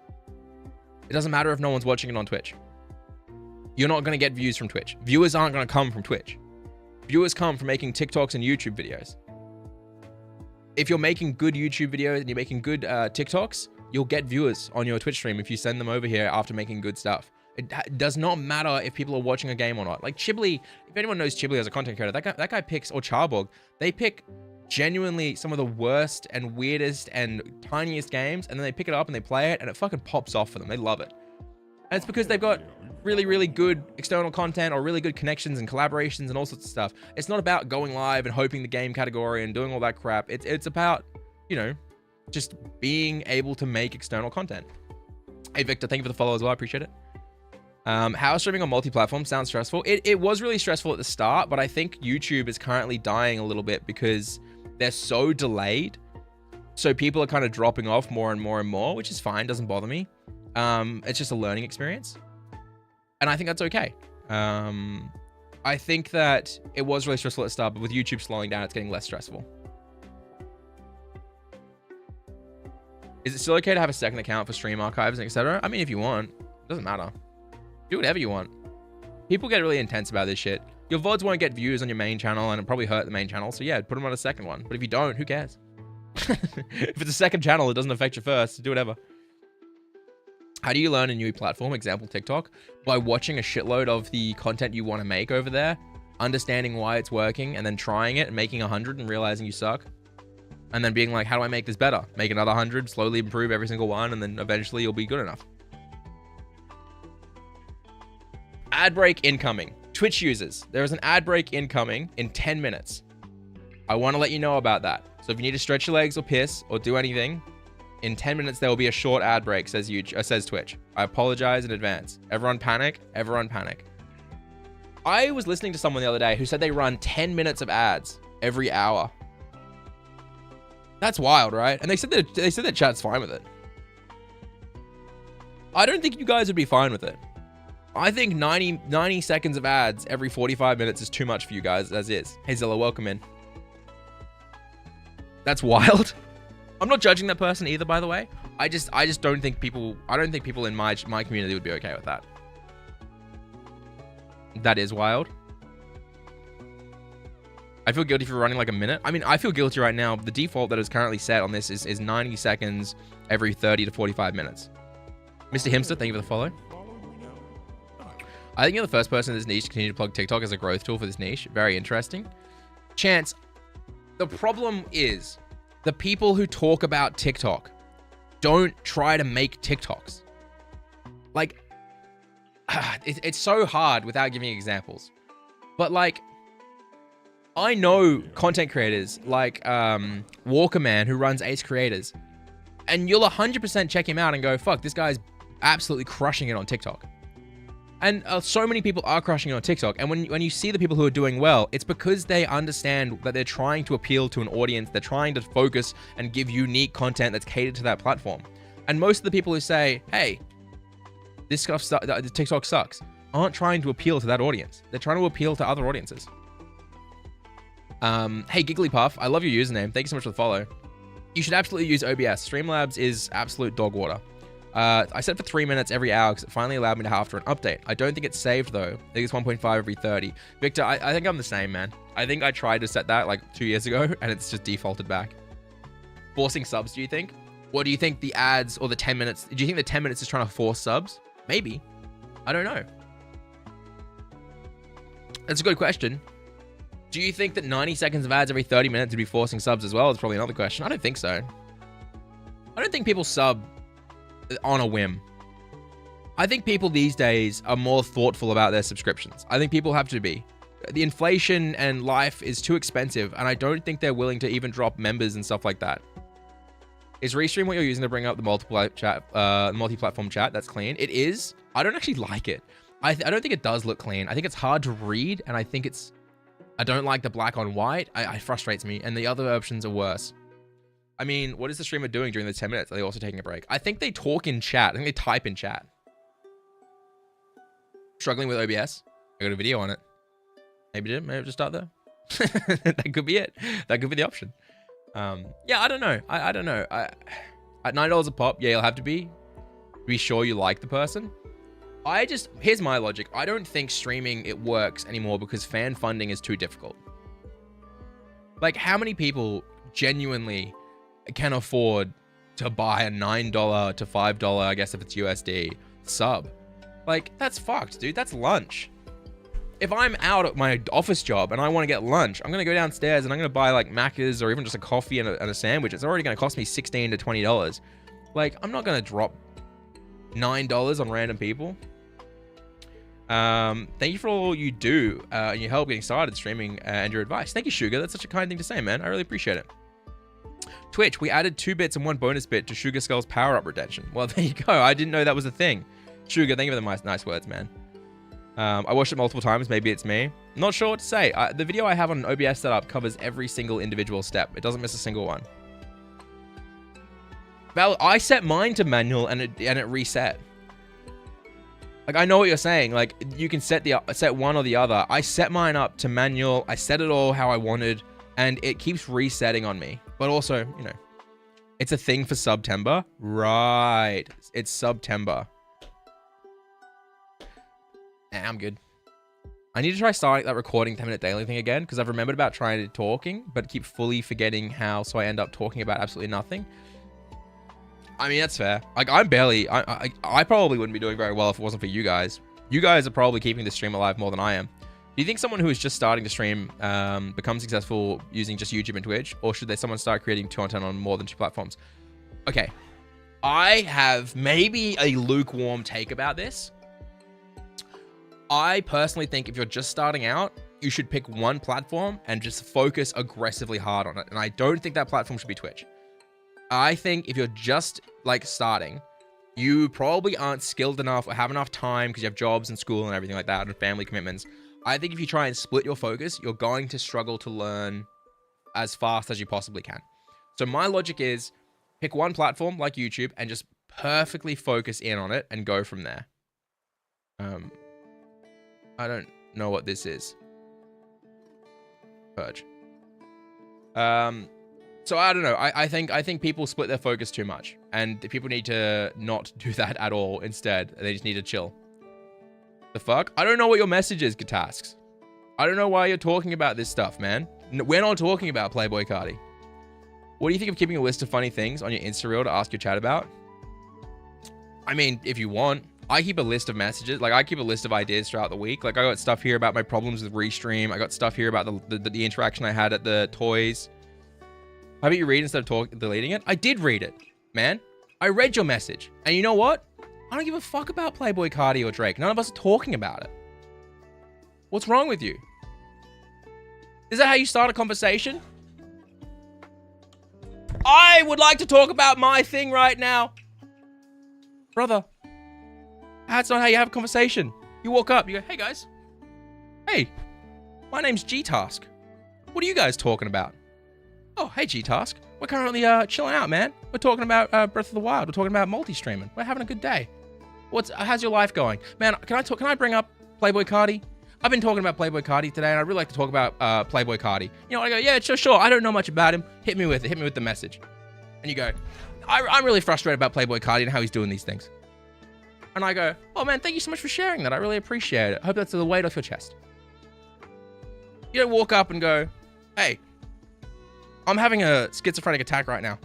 it doesn't matter if no one's watching it on Twitch. You're not going to get views from Twitch. Viewers aren't going to come from Twitch. Viewers come from making TikToks and YouTube videos. If you're making good YouTube videos and you're making good TikToks, you'll get viewers on your Twitch stream if you send them over here after making good stuff. It does not matter if people are watching a game or not. Like Chibli, if anyone knows Chibli as a content creator, that guy picks, or Charbog, they pick genuinely some of the worst and weirdest and tiniest games, and then they pick it up and they play it, and it fucking pops off for them. They love it. And it's because they've got really, really good external content or really good connections and collaborations and all sorts of stuff. It's not about going live and hoping the game category and doing all that crap. It's about, you know, just being able to make external content. Hey, Victor, thank you for the follow as well. I appreciate it. How streaming on multi-platform sounds stressful. It was really stressful at the start, but I think YouTube is currently dying a little bit because they're so delayed. So people are kind of dropping off more and more and more, which is fine. Doesn't bother me. It's just a learning experience. And I think that's okay. I think that it was really stressful at the start, but with YouTube slowing down, it's getting less stressful. Is it still okay to have a second account for stream archives and etc.? I mean, if you want, it doesn't matter. Do whatever you want. People get really intense about this shit. Your VODs won't get views on your main channel and it'll probably hurt the main channel. So yeah, put them on a second one. But if you don't, who cares? If it's a second channel, it doesn't affect your first. Do whatever. How do you learn a new platform? Example, TikTok. By watching a shitload of the content you want to make over there, understanding why it's working, and then trying it and making 100 and realizing you suck. And then being like, how do I make this better? Make another 100, slowly improve every single one, and then eventually you'll be good enough. Ad break incoming. Twitch users, there is an ad break incoming in 10 minutes. I want to let you know about that. So if you need to stretch your legs or piss or do anything, in 10 minutes there will be a short ad break, says Twitch. I apologize in advance. Everyone panic. Everyone panic. I was listening to someone the other day who said they run 10 minutes of ads every hour. That's wild, right? And they said that chat's fine with it. I don't think you guys would be fine with it. I think 90 seconds of ads every 45 minutes is too much for you guys as is. Hey Zilla, welcome in. That's wild. I'm not judging that person either, by the way. I just don't think people in my community would be okay with that. That is wild. I feel guilty for running like a minute. I mean, I feel guilty right now. The default that is currently set on this is 90 seconds every 30 to 45 minutes. Mr. Himster, thank you for the follow. I think you're the first person in this niche to continue to plug TikTok as a growth tool for this niche. Very interesting. Chance, the problem is the people who talk about TikTok don't try to make TikToks. Like, it's so hard without giving examples. But like, I know content creators like Walkerman who runs Ace Creators. And you'll 100% check him out and go, fuck, this guy's absolutely crushing it on TikTok. And so many people are crushing it on TikTok. And when you see the people who are doing well, it's because they understand that they're trying to appeal to an audience. They're trying to focus and give unique content that's catered to that platform. And most of the people who say, hey, this stuff TikTok sucks, aren't trying to appeal to that audience. They're trying to appeal to other audiences. Hey, Gigglypuff, I love your username. Thank you so much for the follow. You should absolutely use OBS. Streamlabs is absolute dog water. I set it for 3 minutes every hour because it finally allowed me to have after an update. I don't think it's saved though. I think it's 1.5 every 30. Victor, I think I'm the same, man. I think I tried to set that like 2 years ago and it's just defaulted back. Forcing subs, do you think? Or do you think the ads or the 10 minutes, do you think the 10 minutes is trying to force subs? Maybe. I don't know. That's a good question. Do you think that 90 seconds of ads every 30 minutes would be forcing subs as well? Is probably another question. I don't think so. I don't think people sub on a whim. I think people these days are more thoughtful about their subscriptions. I think people have to be. The inflation and life is too expensive, and I don't think they're willing to even drop members and stuff like that. Is Restream what you're using to bring up the multi-platform chat? That's clean. It is. I don't actually like it. I don't think it does look clean. I think it's hard to read, and I think it's... I don't like the black on white. It frustrates me, and the other options are worse. I mean, what is the streamer doing during the 10 minutes? Are they also taking a break? I think they talk in chat. I think they type in chat. Struggling with OBS. I got a video on it. Maybe just start there. That could be it. That could be the option. Yeah, I don't know. I don't know. At $9 a pop, yeah, you'll have to be sure you like the person. Here's my logic. I don't think streaming it works anymore because fan funding is too difficult. Like, how many people genuinely can afford to buy a $9 to $5, I guess if it's USD, sub? Like, that's fucked, dude. That's lunch. If I'm out at my office job and I want to get lunch, I'm going to go downstairs and I'm going to buy like Macca's or even just a coffee and a sandwich. It's already going to cost me $16 to $20. Like, I'm not going to drop $9 on random people. Thank you for all you do and your help getting started streaming and your advice. Thank you, Sugar. That's such a kind thing to say, man. I really appreciate it. Twitch, we added 2 bits and 1 bonus bit to Sugar Skull's power-up retention. Well, there you go. I didn't know that was a thing. Sugar, thank you for the nice words, man. I watched it multiple times. Maybe it's me. Not sure what to say. The video I have on OBS setup covers every single individual step. It doesn't miss a single one. Val, I set mine to manual and it reset. Like, I know what you're saying. Like, you can set one or the other. I set mine up to manual. I set it all how I wanted, and it keeps resetting on me. But also, you know, it's a thing for September. Right. It's September. Nah, I'm good. I need to try starting that recording 10-minute daily thing again, because I've remembered about trying talking, but keep fully forgetting how, so I end up talking about absolutely nothing. I mean, that's fair. Like, I'm barely... I probably wouldn't be doing very well if it wasn't for you guys. You guys are probably keeping the stream alive more than I am. Do you think someone who is just starting to stream becomes successful using just YouTube and Twitch? Or should someone start creating content on more than 2 platforms? Okay. I have maybe a lukewarm take about this. I personally think if you're just starting out, you should pick one platform and just focus aggressively hard on it. And I don't think that platform should be Twitch. I think if you're just like starting, you probably aren't skilled enough or have enough time because you have jobs and school and everything like that and family commitments. I think if you try and split your focus, you're going to struggle to learn as fast as you possibly can. So my logic is pick one platform like YouTube and just perfectly focus in on it and go from there. I don't know what this is. Purge. So I don't know. I think people split their focus too much, and people need to not do that at all. Instead, they just need to chill. The fuck? I don't know what your message is, Gatasks. I don't know why you're talking about this stuff, man. We're not talking about Playboy Cardi. What do you think of keeping a list of funny things on your Insta reel to ask your chat about? I mean, if you want, I keep a list of messages. Like, I keep a list of ideas throughout the week. Like, I got stuff here about my problems with Restream. I got stuff here about the interaction I had at the toys. How about you read instead of deleting it? I did read it, man. I read your message. And you know what? I don't give a fuck about Playboy Cardi or Drake. None of us are talking about it. What's wrong with you? Is that how you start a conversation? I would like to talk about my thing right now. Brother, that's not how you have a conversation. You walk up, you go, hey guys. Hey, my name's G-Task. What are you guys talking about? Oh, hey G-Task. We're currently chilling out, man. We're talking about Breath of the Wild. We're talking about multi-streaming. We're having a good day. How's your life going? Man, can I bring up Playboy Cardi? I've been talking about Playboy Cardi today, and I'd really like to talk about Playboy Cardi. You know, I go, yeah, sure. I don't know much about him. Hit me with it. Hit me with the message. And you go, I'm really frustrated about Playboy Cardi and how he's doing these things. And I go, oh man, thank you so much for sharing that. I really appreciate it. I hope that's the weight off your chest. You don't walk up and go, hey, I'm having a schizophrenic attack right now.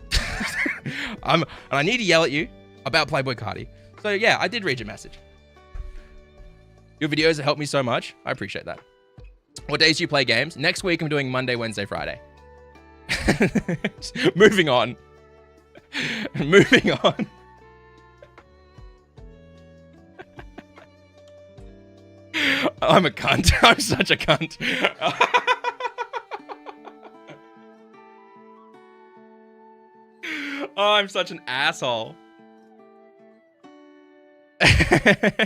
And I need to yell at you about Playboy Cardi. So yeah, I did read your message. Your videos have helped me so much. I appreciate that. What days do you play games? Next week I'm doing Monday, Wednesday, Friday. Moving on. Moving on. I'm a cunt. I'm such a cunt. Oh, I'm such an asshole.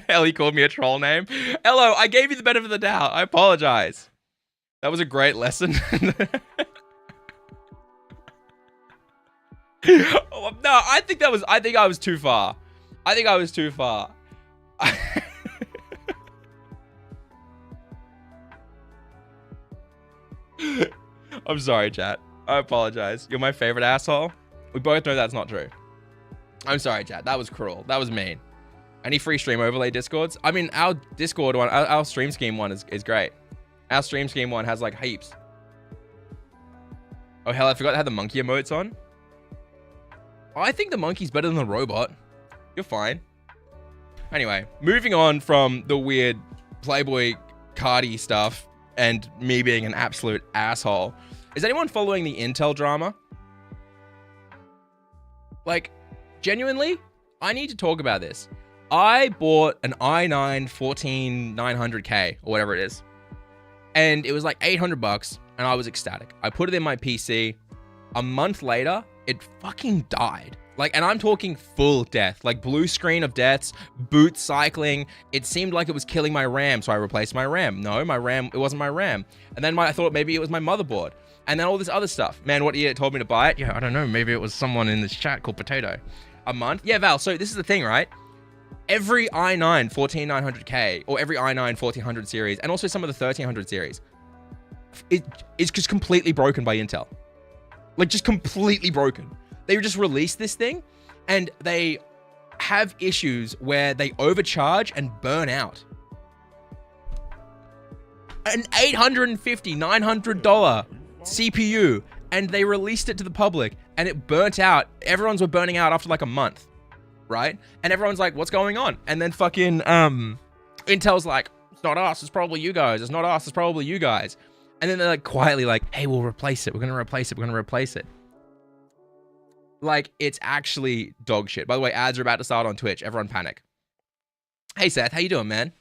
Ellie called me a troll name. Hello, I gave you the benefit of the doubt. I apologize. That was a great lesson. Oh, no, I think I was too far. I think I was too far. I'm sorry, chat. I apologize. You're my favorite asshole. We both know that's not true. I'm sorry, chat. That was cruel. That was mean. Any free stream overlay discords? I mean, our Discord one, our stream scheme one is great. Our stream scheme one has like heaps. Oh hell, I forgot to have the monkey emotes on. I think the monkey's better than the robot. You're fine. Anyway, moving on from the weird Playboy Cardi stuff and me being an absolute asshole. Is anyone following the Intel drama? Like, genuinely, I need to talk about this. I bought an i9 14900K or whatever it is. And it was like $800 and I was ecstatic. I put it in my PC. A month later, it fucking died. Like, and I'm talking full death, like blue screen of deaths, boot cycling. It seemed like it was killing my RAM, so I replaced my RAM. No, my RAM, it wasn't my RAM. And then I thought maybe it was my motherboard. And then all this other stuff. Man, what year it told me to buy it? Yeah, I don't know. Maybe it was someone in this chat called Potato. A month? Yeah, Val, so this is the thing, right? Every i9 14900K or every i9 1400 series, and also some of the 1300 series, it is just completely broken by Intel. Like, just completely broken. They just released this thing, and they have issues where they overcharge and burn out. An $850, $900 CPU, and they released it to the public, and it burnt out. Everyone's were burning out after like a month, right? And everyone's like, what's going on? And then fucking Intel's like, it's not us, it's probably you guys. It's not us, it's probably you guys. And then they're like quietly like, hey, we'll replace it. We're going to replace it. We're going to replace it. Like, it's actually dog shit. By the way, ads are about to start on Twitch. Everyone panic. Hey, Seth, how you doing, man?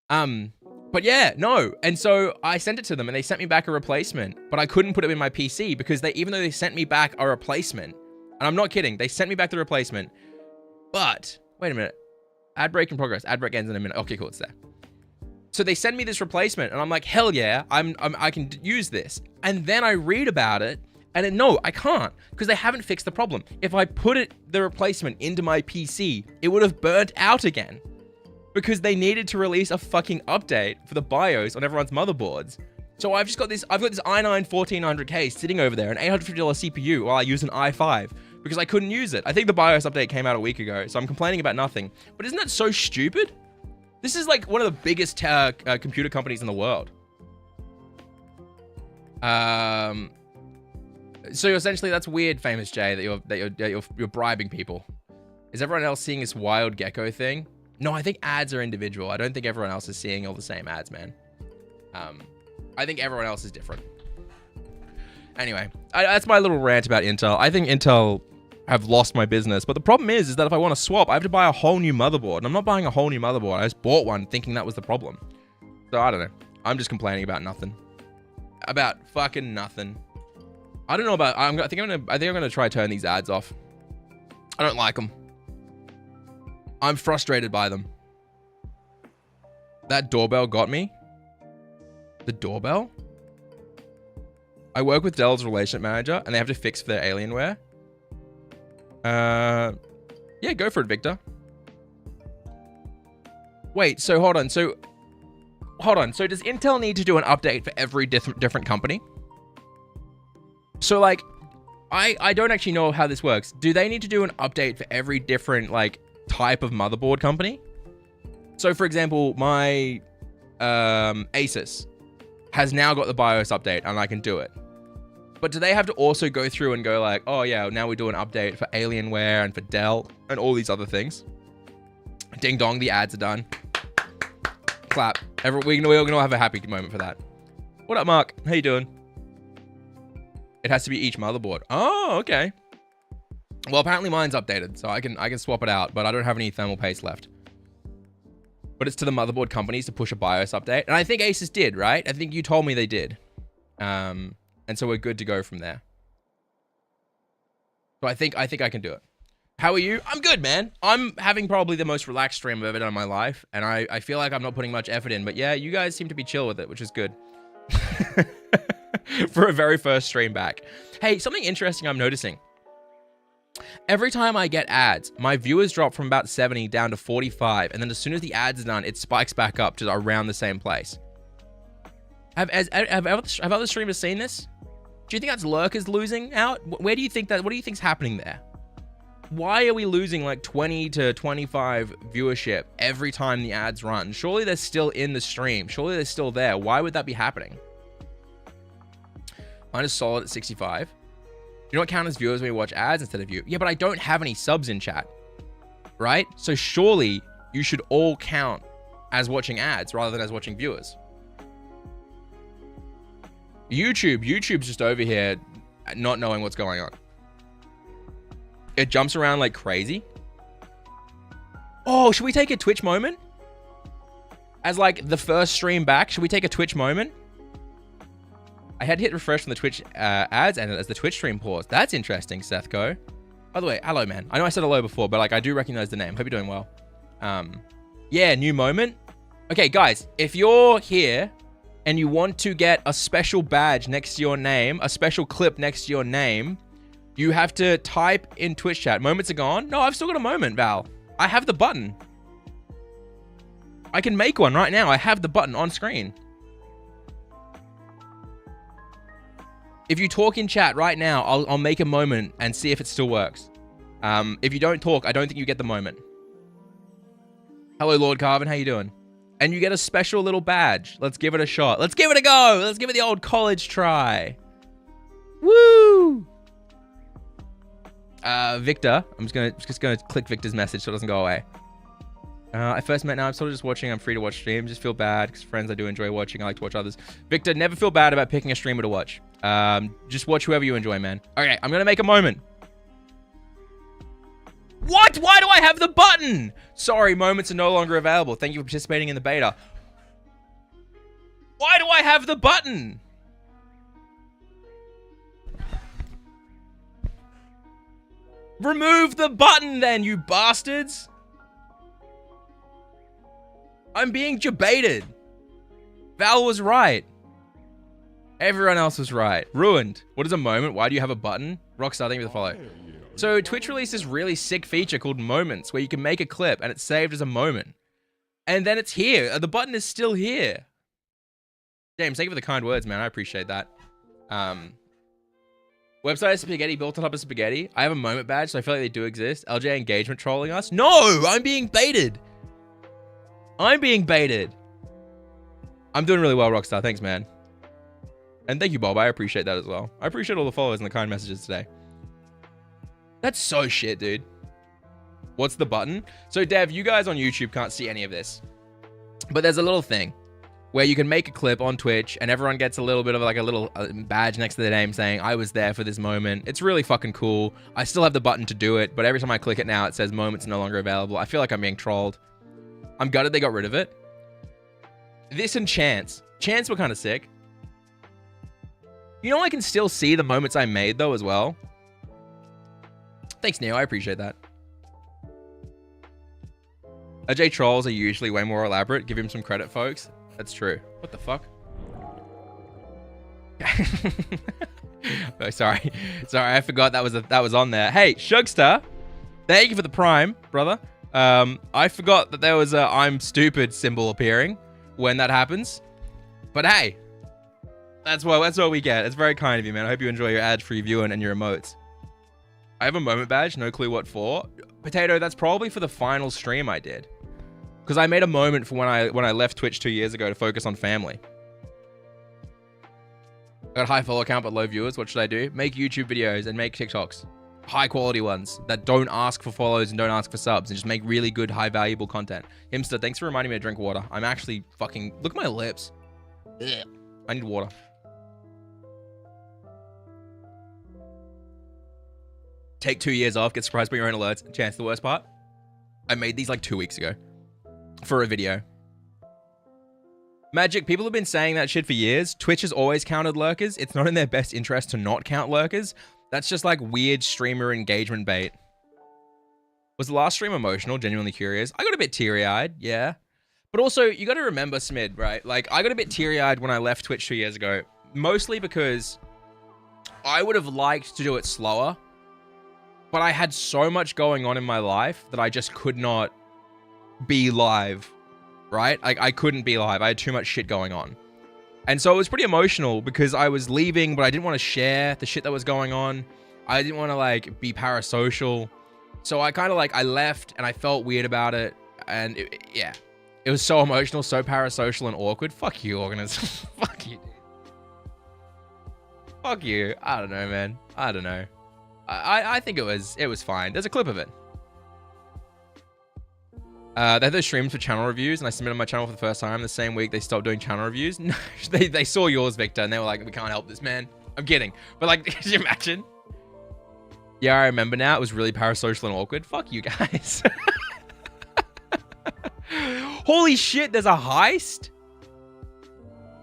But yeah, no. And so I sent it to them and they sent me back a replacement, but I couldn't put it in my PC because even though they sent me back a replacement, and I'm not kidding, they sent me back the replacement, but wait a minute. Ad break in progress. Ad break ends in a minute. Okay, cool. It's there. So they send me this replacement and I'm like, hell yeah, I can use this. And then I read about it and no, I can't because they haven't fixed the problem. If I put the replacement into my PC, it would have burnt out again because they needed to release a fucking update for the BIOS on everyone's motherboards. So I've got this i9 1400K sitting over there, an $850 CPU while I use an i5 because I couldn't use it. I think the BIOS update came out a week ago, so I'm complaining about nothing. But isn't that so stupid? This is like one of the biggest computer companies in the world. So essentially, that's weird, Famous Jay, that you're bribing people. Is everyone else seeing this wild gecko thing? No, I think ads are individual. I don't think everyone else is seeing all the same ads, man. I think everyone else is different. Anyway, that's my little rant about Intel. I think Intel have lost my business. But the problem is that if I want to swap, I have to buy a whole new motherboard. And I'm not buying a whole new motherboard. I just bought one thinking that was the problem. So I don't know. I'm just complaining about nothing. About fucking nothing. I don't know about. I think I'm gonna try turn these ads off. I don't like them. I'm frustrated by them. That doorbell got me. The doorbell? I work with Dell's relationship manager and they have to fix their Alienware. Yeah, go for it, Victor. Wait, so hold on. So does Intel need to do an update for every different company? So like, I don't actually know how this works. Do they need to do an update for every different like type of motherboard company? So for example, my Asus has now got the BIOS update and I can do it. But do they have to also go through and go like, oh yeah, now we do an update for Alienware and for Dell and all these other things? Ding dong, the ads are done. Clap. We're gonna have a happy moment for that. What up, Mark? How you doing? It has to be each motherboard. Oh, okay. Well, apparently mine's updated, so I can swap it out, but I don't have any thermal paste left. But it's to the motherboard companies to push a BIOS update, and I think Asus did, right? I think you told me they did. And so we're good to go from there. So I think I can do it. How are you? I'm good, man. I'm having probably the most relaxed stream I've ever done in my life, and I feel like I'm not putting much effort in, but yeah, you guys seem to be chill with it, which is good. For a very first stream back. Hey, something interesting I'm noticing. Every time I get ads, my viewers drop from about 70 down to 45, and then as soon as the ads are done, it spikes back up to around the same place. Have other streamers seen this? Do you think that's lurkers losing out? Where do you think that? What do you think's happening there? Why are we losing like 20 to 25 viewership every time the ads run? Surely they're still in the stream. Surely they're still there. Why would that be happening? Mine is solid at 65. Do you know what count as viewers when we watch ads instead of you? Yeah, but I don't have any subs in chat, right? So surely you should all count as watching ads rather than as watching viewers. YouTube's just over here not knowing what's going on. It jumps around like crazy. Oh, should we take a Twitch moment? As like the first stream back, should we take a Twitch moment? I had to hit refresh from the Twitch ads and as the Twitch stream paused. That's interesting, Sethco. By the way, hello, man. I know I said hello before, but like I do recognize the name. Hope you're doing well. Yeah, new moment. Okay, guys, if you're here and you want to get a special badge next to your name, a special clip next to your name, you have to type in Twitch chat. Moments are gone? No, I've still got a moment, Val. I have the button. I can make one right now. I have the button on screen. If you talk in chat right now, I'll make a moment and see if it still works. If you don't talk, I don't think you get the moment. Hello, Lord Carvin. How you doing? And you get a special little badge. Let's give it a shot. Let's give it a go. Let's give it the old college try. Woo! Victor. I'm just gonna click Victor's message so it doesn't go away. I first met now. I'm sort of just watching. I'm free to watch streams. Just feel bad because friends I do enjoy watching. I like to watch others. Victor, never feel bad about picking a streamer to watch. Just watch whoever you enjoy, man. Okay, I'm gonna make a moment. What? Why do I have the button? Sorry, moments are no longer available. Thank you for participating in the beta. Why do I have the button? Remove the button then, you bastards. I'm being debated. Val was right. Everyone else was right. Ruined. What is a moment? Why do you have a button? Rockstar, thank you for the follow. So Twitch released this really sick feature called Moments, where you can make a clip and it's saved as a moment. And then it's here. The button is still here. James, thank you for the kind words, man. I appreciate that. Website of spaghetti built on top of spaghetti. I have a moment badge, so I feel like they do exist. Eljay engagement trolling us. No, I'm being baited. I'm being baited. I'm doing really well, Rockstar. Thanks, man. And thank you, Bob. I appreciate that as well. I appreciate all the followers and the kind messages today. That's so shit, dude. What's the button? So, Dev, you guys on YouTube can't see any of this. But there's a little thing where you can make a clip on Twitch and everyone gets a little bit of like a little badge next to their name saying, I was there for this moment. It's really fucking cool. I still have the button to do it, but every time I click it now, it says moments no longer available. I feel like I'm being trolled. I'm gutted they got rid of it. This and Chance. Chance were kind of sick. You know I can still see the moments I made though as well. Thanks, Neo. I appreciate that. Eljay trolls are usually way more elaborate. Give him some credit, folks. That's true. What the fuck? Oh, sorry. Sorry, I forgot that was on there. Hey, Shugstar. Thank you for the prime, brother. I forgot that there was a I'm stupid symbol appearing when that happens. But hey, that's what we get. It's very kind of you, man. I hope you enjoy your ad-free viewing and your emotes. I have a moment badge, no clue what for. Potato, that's probably for the final stream I did. Because I made a moment for when I left Twitch 2 years ago to focus on family. I got high follow count but low viewers. What should I do? Make YouTube videos and make TikToks. High quality ones that don't ask for follows and don't ask for subs and just make really good, high valuable content. Himster, thanks for reminding me to drink water. I'm actually fucking... Look at my lips. Ugh. I need water. Take 2 years off, get surprised by your own alerts. Chance, the worst part? I made these like 2 weeks ago for a video. Magic, people have been saying that shit for years. Twitch has always counted lurkers. It's not in their best interest to not count lurkers. That's just like weird streamer engagement bait. Was the last stream emotional? Genuinely curious. I got a bit teary-eyed, yeah. But also, you got to remember, Smid, right? Like, I got a bit teary-eyed when I left Twitch 2 years ago. Mostly because I would have liked to do it slower. But I had so much going on in my life that I just could not be live, right? Like, I couldn't be live. I had too much shit going on. And so it was pretty emotional because I was leaving, but I didn't want to share the shit that was going on. I didn't want to, like, be parasocial. So I kind of, like, I left and I felt weird about it. And, yeah. It was so emotional, so parasocial and awkward. Fuck you, organism. Fuck you. Fuck you. I don't know, man. I don't know. I think it was fine. There's a clip of it. They had those streams for channel reviews, and I submitted my channel for the first time. The same week, they stopped doing channel reviews. No, they saw yours, Victor, and they were like, we can't help this, man. I'm kidding. But, like, could you imagine? Yeah, I remember now. It was really parasocial and awkward. Fuck you guys. Holy shit, there's a heist?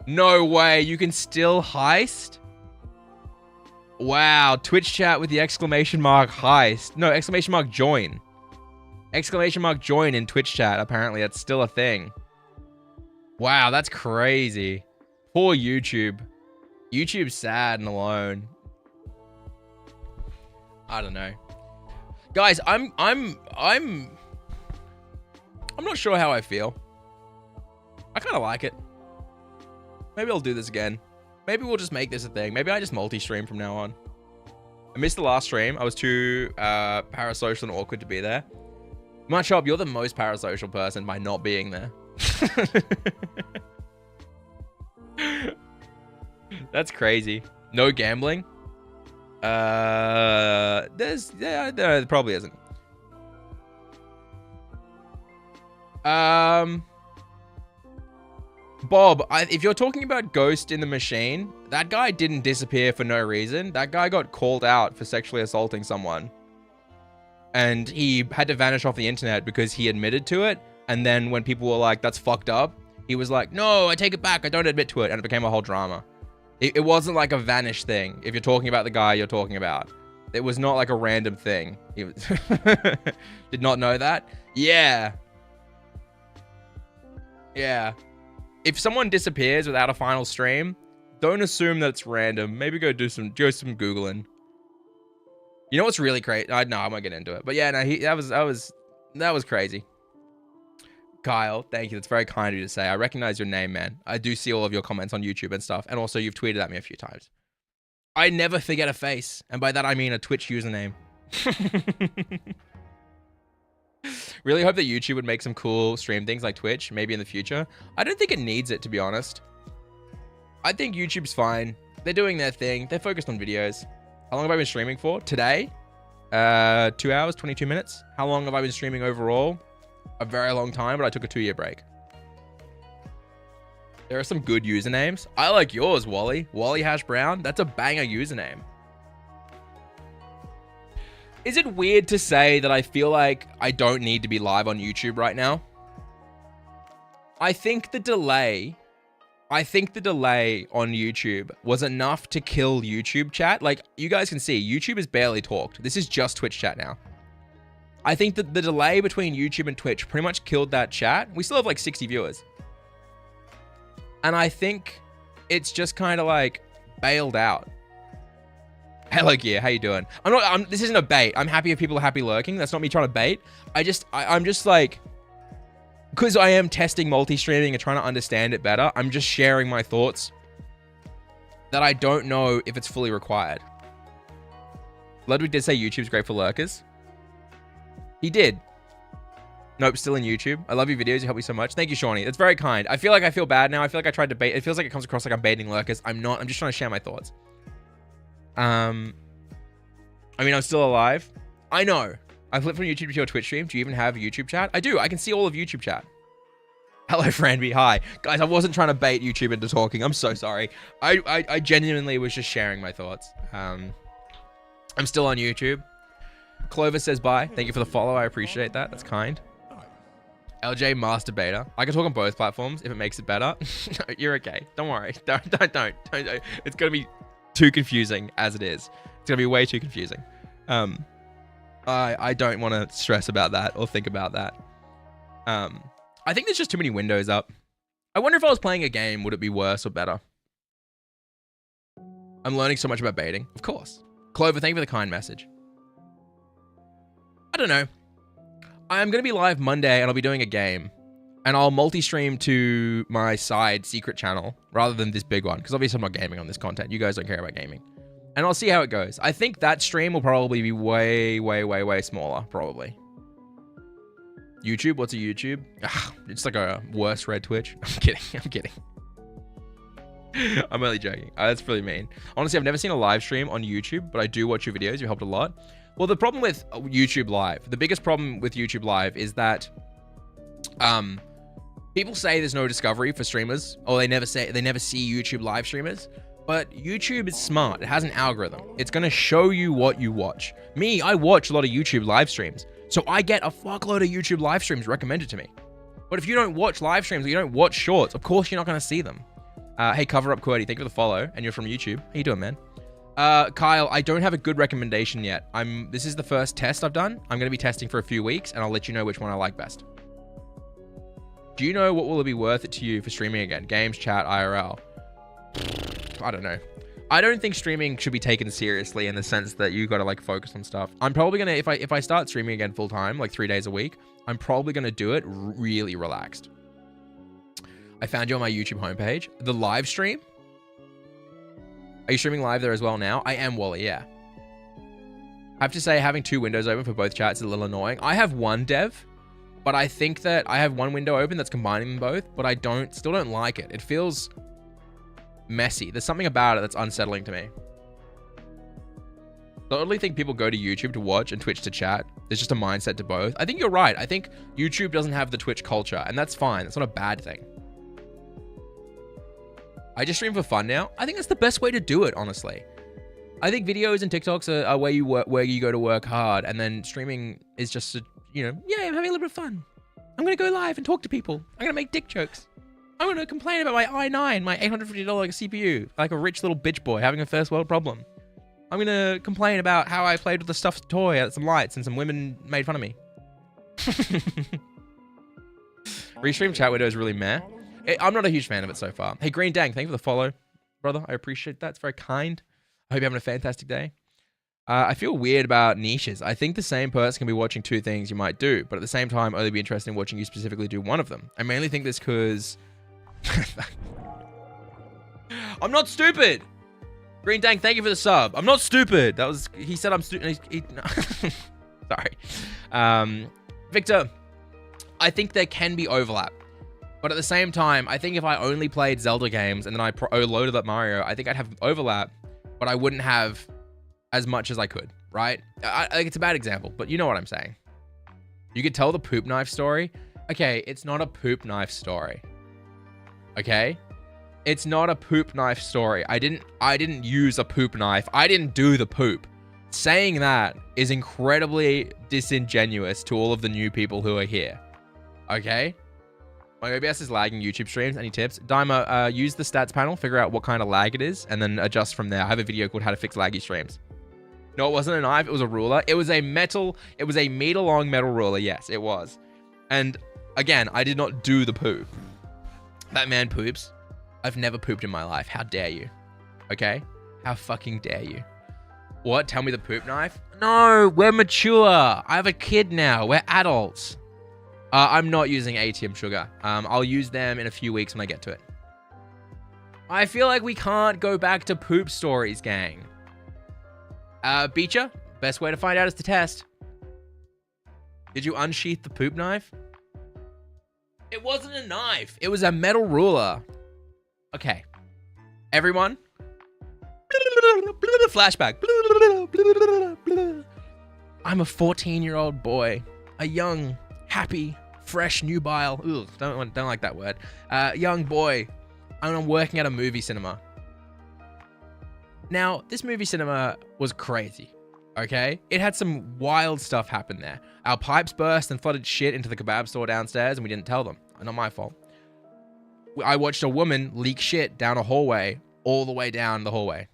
No way. You can still heist? Wow. Twitch chat with the exclamation mark heist. No, exclamation mark join. Exclamation mark join in Twitch chat. Apparently, that's still a thing. Wow, that's crazy. Poor YouTube. YouTube's sad and alone. I don't know. Guys, I'm not sure how I feel. I kind of like it. Maybe I'll do this again. Maybe we'll just make this a thing. Maybe I just multi-stream from now on. I missed the last stream. I was too parasocial and awkward to be there. Much up, you're the most parasocial person by not being there. That's crazy. No gambling? There probably isn't. Bob, if you're talking about Ghost in the Machine, that guy didn't disappear for no reason. That guy got called out for sexually assaulting someone. And he had to vanish off the internet because he admitted to it. And then when people were like, that's fucked up, he was like, no, I take it back. I don't admit to it. And it became a whole drama. It wasn't like a vanish thing. If you're talking about the guy you're talking about. It was not like a random thing. He was did not know that? Yeah. Yeah. If someone disappears without a final stream, don't assume that it's random. Maybe go do some Googling. You know what's really crazy? No, I'm not getting into it. But yeah, no, that was crazy. Kyle, thank you. That's very kind of you to say. I recognize your name, man. I do see all of your comments on YouTube and stuff. And also, you've tweeted at me a few times. I never forget a face. And by that, I mean a Twitch username. Really hope that YouTube would make some cool stream things like Twitch, maybe in the future. I don't think it needs it, to be honest. I think YouTube's fine. They're doing their thing. They're focused on videos. How long have I been streaming for? Today? 2 hours, 22 minutes. How long have I been streaming overall? A very long time, but I took a 2-year break. There are some good usernames. I like yours, Wally. Wally Hash Brown. That's a banger username. Is it weird to say that I feel like I don't need to be live on YouTube right now? I think the delay on YouTube was enough to kill YouTube chat. Like, you guys can see, YouTube has barely talked. This is just Twitch chat now. I think that the delay between YouTube and Twitch pretty much killed that chat. We still have like 60 viewers. And I think it's just kind of like bailed out. Hello, Gear. How you doing? This isn't a bait. I'm happy if people are happy lurking. That's not me trying to bait. I'm just like, because I am testing multi-streaming and trying to understand it better, I'm just sharing my thoughts that I don't know if it's fully required. Ludwig did say YouTube's great for lurkers. He did. Nope, still in YouTube. I love your videos. You help me so much. Thank you, Shawnee. That's very kind. I feel like I feel bad now. I feel like I tried to bait. It feels like it comes across like I'm baiting lurkers. I'm not. I'm just trying to share my thoughts. I mean, I'm still alive. I know. I flipped from YouTube to your Twitch stream. Do you even have YouTube chat? I do. I can see all of YouTube chat. Hello, Franby. Hi. Guys, I wasn't trying to bait YouTube into talking. I'm so sorry. I genuinely was just sharing my thoughts. I'm still on YouTube. Clover says bye. Thank you for the follow. I appreciate that. That's kind. Eljay Master Beta. I can talk on both platforms if it makes it better. No, you're okay. Don't worry. Don't. It's going to be too confusing as it is. It's going to be way too confusing. I don't want to stress about that or think about that. I think there's just too many windows up. I wonder if I was playing a game, would it be worse or better? I'm learning so much about baiting. Of course. Clover, thank you for the kind message. I don't know. I'm going to be live Monday and I'll be doing a game. And I'll multi-stream to my side secret channel rather than this big one. Because obviously I'm not gaming on this content. You guys don't care about gaming. And I'll see how it goes. I think that stream will probably be way, way, way, way smaller. Probably. YouTube? What's a YouTube? Ugh, it's like a worse red Twitch. I'm kidding. I'm kidding. I'm only joking. That's really mean. Honestly, I've never seen a live stream on YouTube, but I do watch your videos. You helped a lot. Well, the problem with YouTube Live, the biggest problem with YouTube Live is that people say there's no discovery for streamers, or they never see YouTube live streamers. But YouTube is smart. It has an algorithm. It's going to show you what you watch. Me, I watch a lot of YouTube live streams. So I get a fuckload of YouTube live streams recommended to me. But if you don't watch live streams or you don't watch shorts, of course you're not going to see them. Hey, Cover Up QWERTY, thank you for the follow. And you're from YouTube. How you doing, man? Kyle, I don't have a good recommendation yet. This is the first test I've done. I'm going to be testing for a few weeks, and I'll let you know which one I like best. Do you know what will it be worth it to you for streaming again? Games, chat, IRL? I don't know. I don't think streaming should be taken seriously in the sense that you got to like focus on stuff. I'm probably going to, if I start streaming again full time, like 3 days a week, I'm probably going to do it really relaxed. I found you on my YouTube homepage. The live stream? Are you streaming live there as well now? I am, Wally, yeah. I have to say, having 2 windows open for both chats is a little annoying. I have one dev, but I think that I have one window open that's combining them both, but I still don't like it. It feels messy. There's something about it that's unsettling to me. I totally think people go to YouTube to watch and Twitch to chat. There's just a mindset to both. I think you're right. I think YouTube doesn't have the Twitch culture, and that's fine. That's not a bad thing. I just stream for fun now. I think that's the best way to do it, honestly. I think videos and TikToks are where you go to work hard, and then streaming is just, yeah, I'm having a little bit of fun. I'm going to go live and talk to people. I'm going to make dick jokes. I'm going to complain about my i9, my $850 CPU, like a rich little bitch boy having a first world problem. I'm going to complain about how I played with a stuffed toy at some lights and some women made fun of me. Restream chat window is really meh. I'm not a huge fan of it so far. Hey, Green Dang, thank you for the follow, brother. I appreciate that. It's very kind. I hope you're having a fantastic day. I feel weird about niches. I think the same person can be watching 2 things you might do, but at the same time, only be interested in watching you specifically do one of them. I mainly think this because... I'm not stupid! Green Dang, thank you for the sub. I'm not stupid. That was... He said I'm stupid. No. Sorry. Victor, I think there can be overlap. But at the same time, I think if I only played Zelda games and then I loaded up Mario, I think I'd have overlap, but I wouldn't have as much as I could, right? It's a bad example, but you know what I'm saying. You could tell the poop knife story. Okay, it's not a poop knife story. Okay? It's not a poop knife story. I didn't use a poop knife. I didn't do the poop. Saying that is incredibly disingenuous to all of the new people who are here. Okay? My OBS is lagging YouTube streams. Any tips? Dimer, use the stats panel, figure out what kind of lag it is, and then adjust from there. I have a video called How to Fix Laggy Streams. No, it wasn't a knife. It was a ruler. It was a meter-long metal ruler. Yes, it was. And again, I did not do the poop. That man poops. I've never pooped in my life. How dare you? Okay? How fucking dare you? What? Tell me the poop knife? No, we're mature. I have a kid now. We're adults. I'm not using ATM sugar. I'll use them in a few weeks when I get to it. I feel like we can't go back to poop stories, gang. Beecher, best way to find out is to test. Did you unsheath the poop knife? It wasn't a knife. It was a metal ruler. Okay. Everyone. Flashback. I'm a 14-year-old boy. A young, happy, fresh, nubile. Ugh, don't like that word. Young boy. I'm working at a movie cinema. Now, this movie cinema was crazy. Okay? It had some wild stuff happen there. Our pipes burst and flooded shit into the kebab store downstairs, and we didn't tell them. Not my fault. I watched a woman leak shit down a hallway, all the way down the hallway.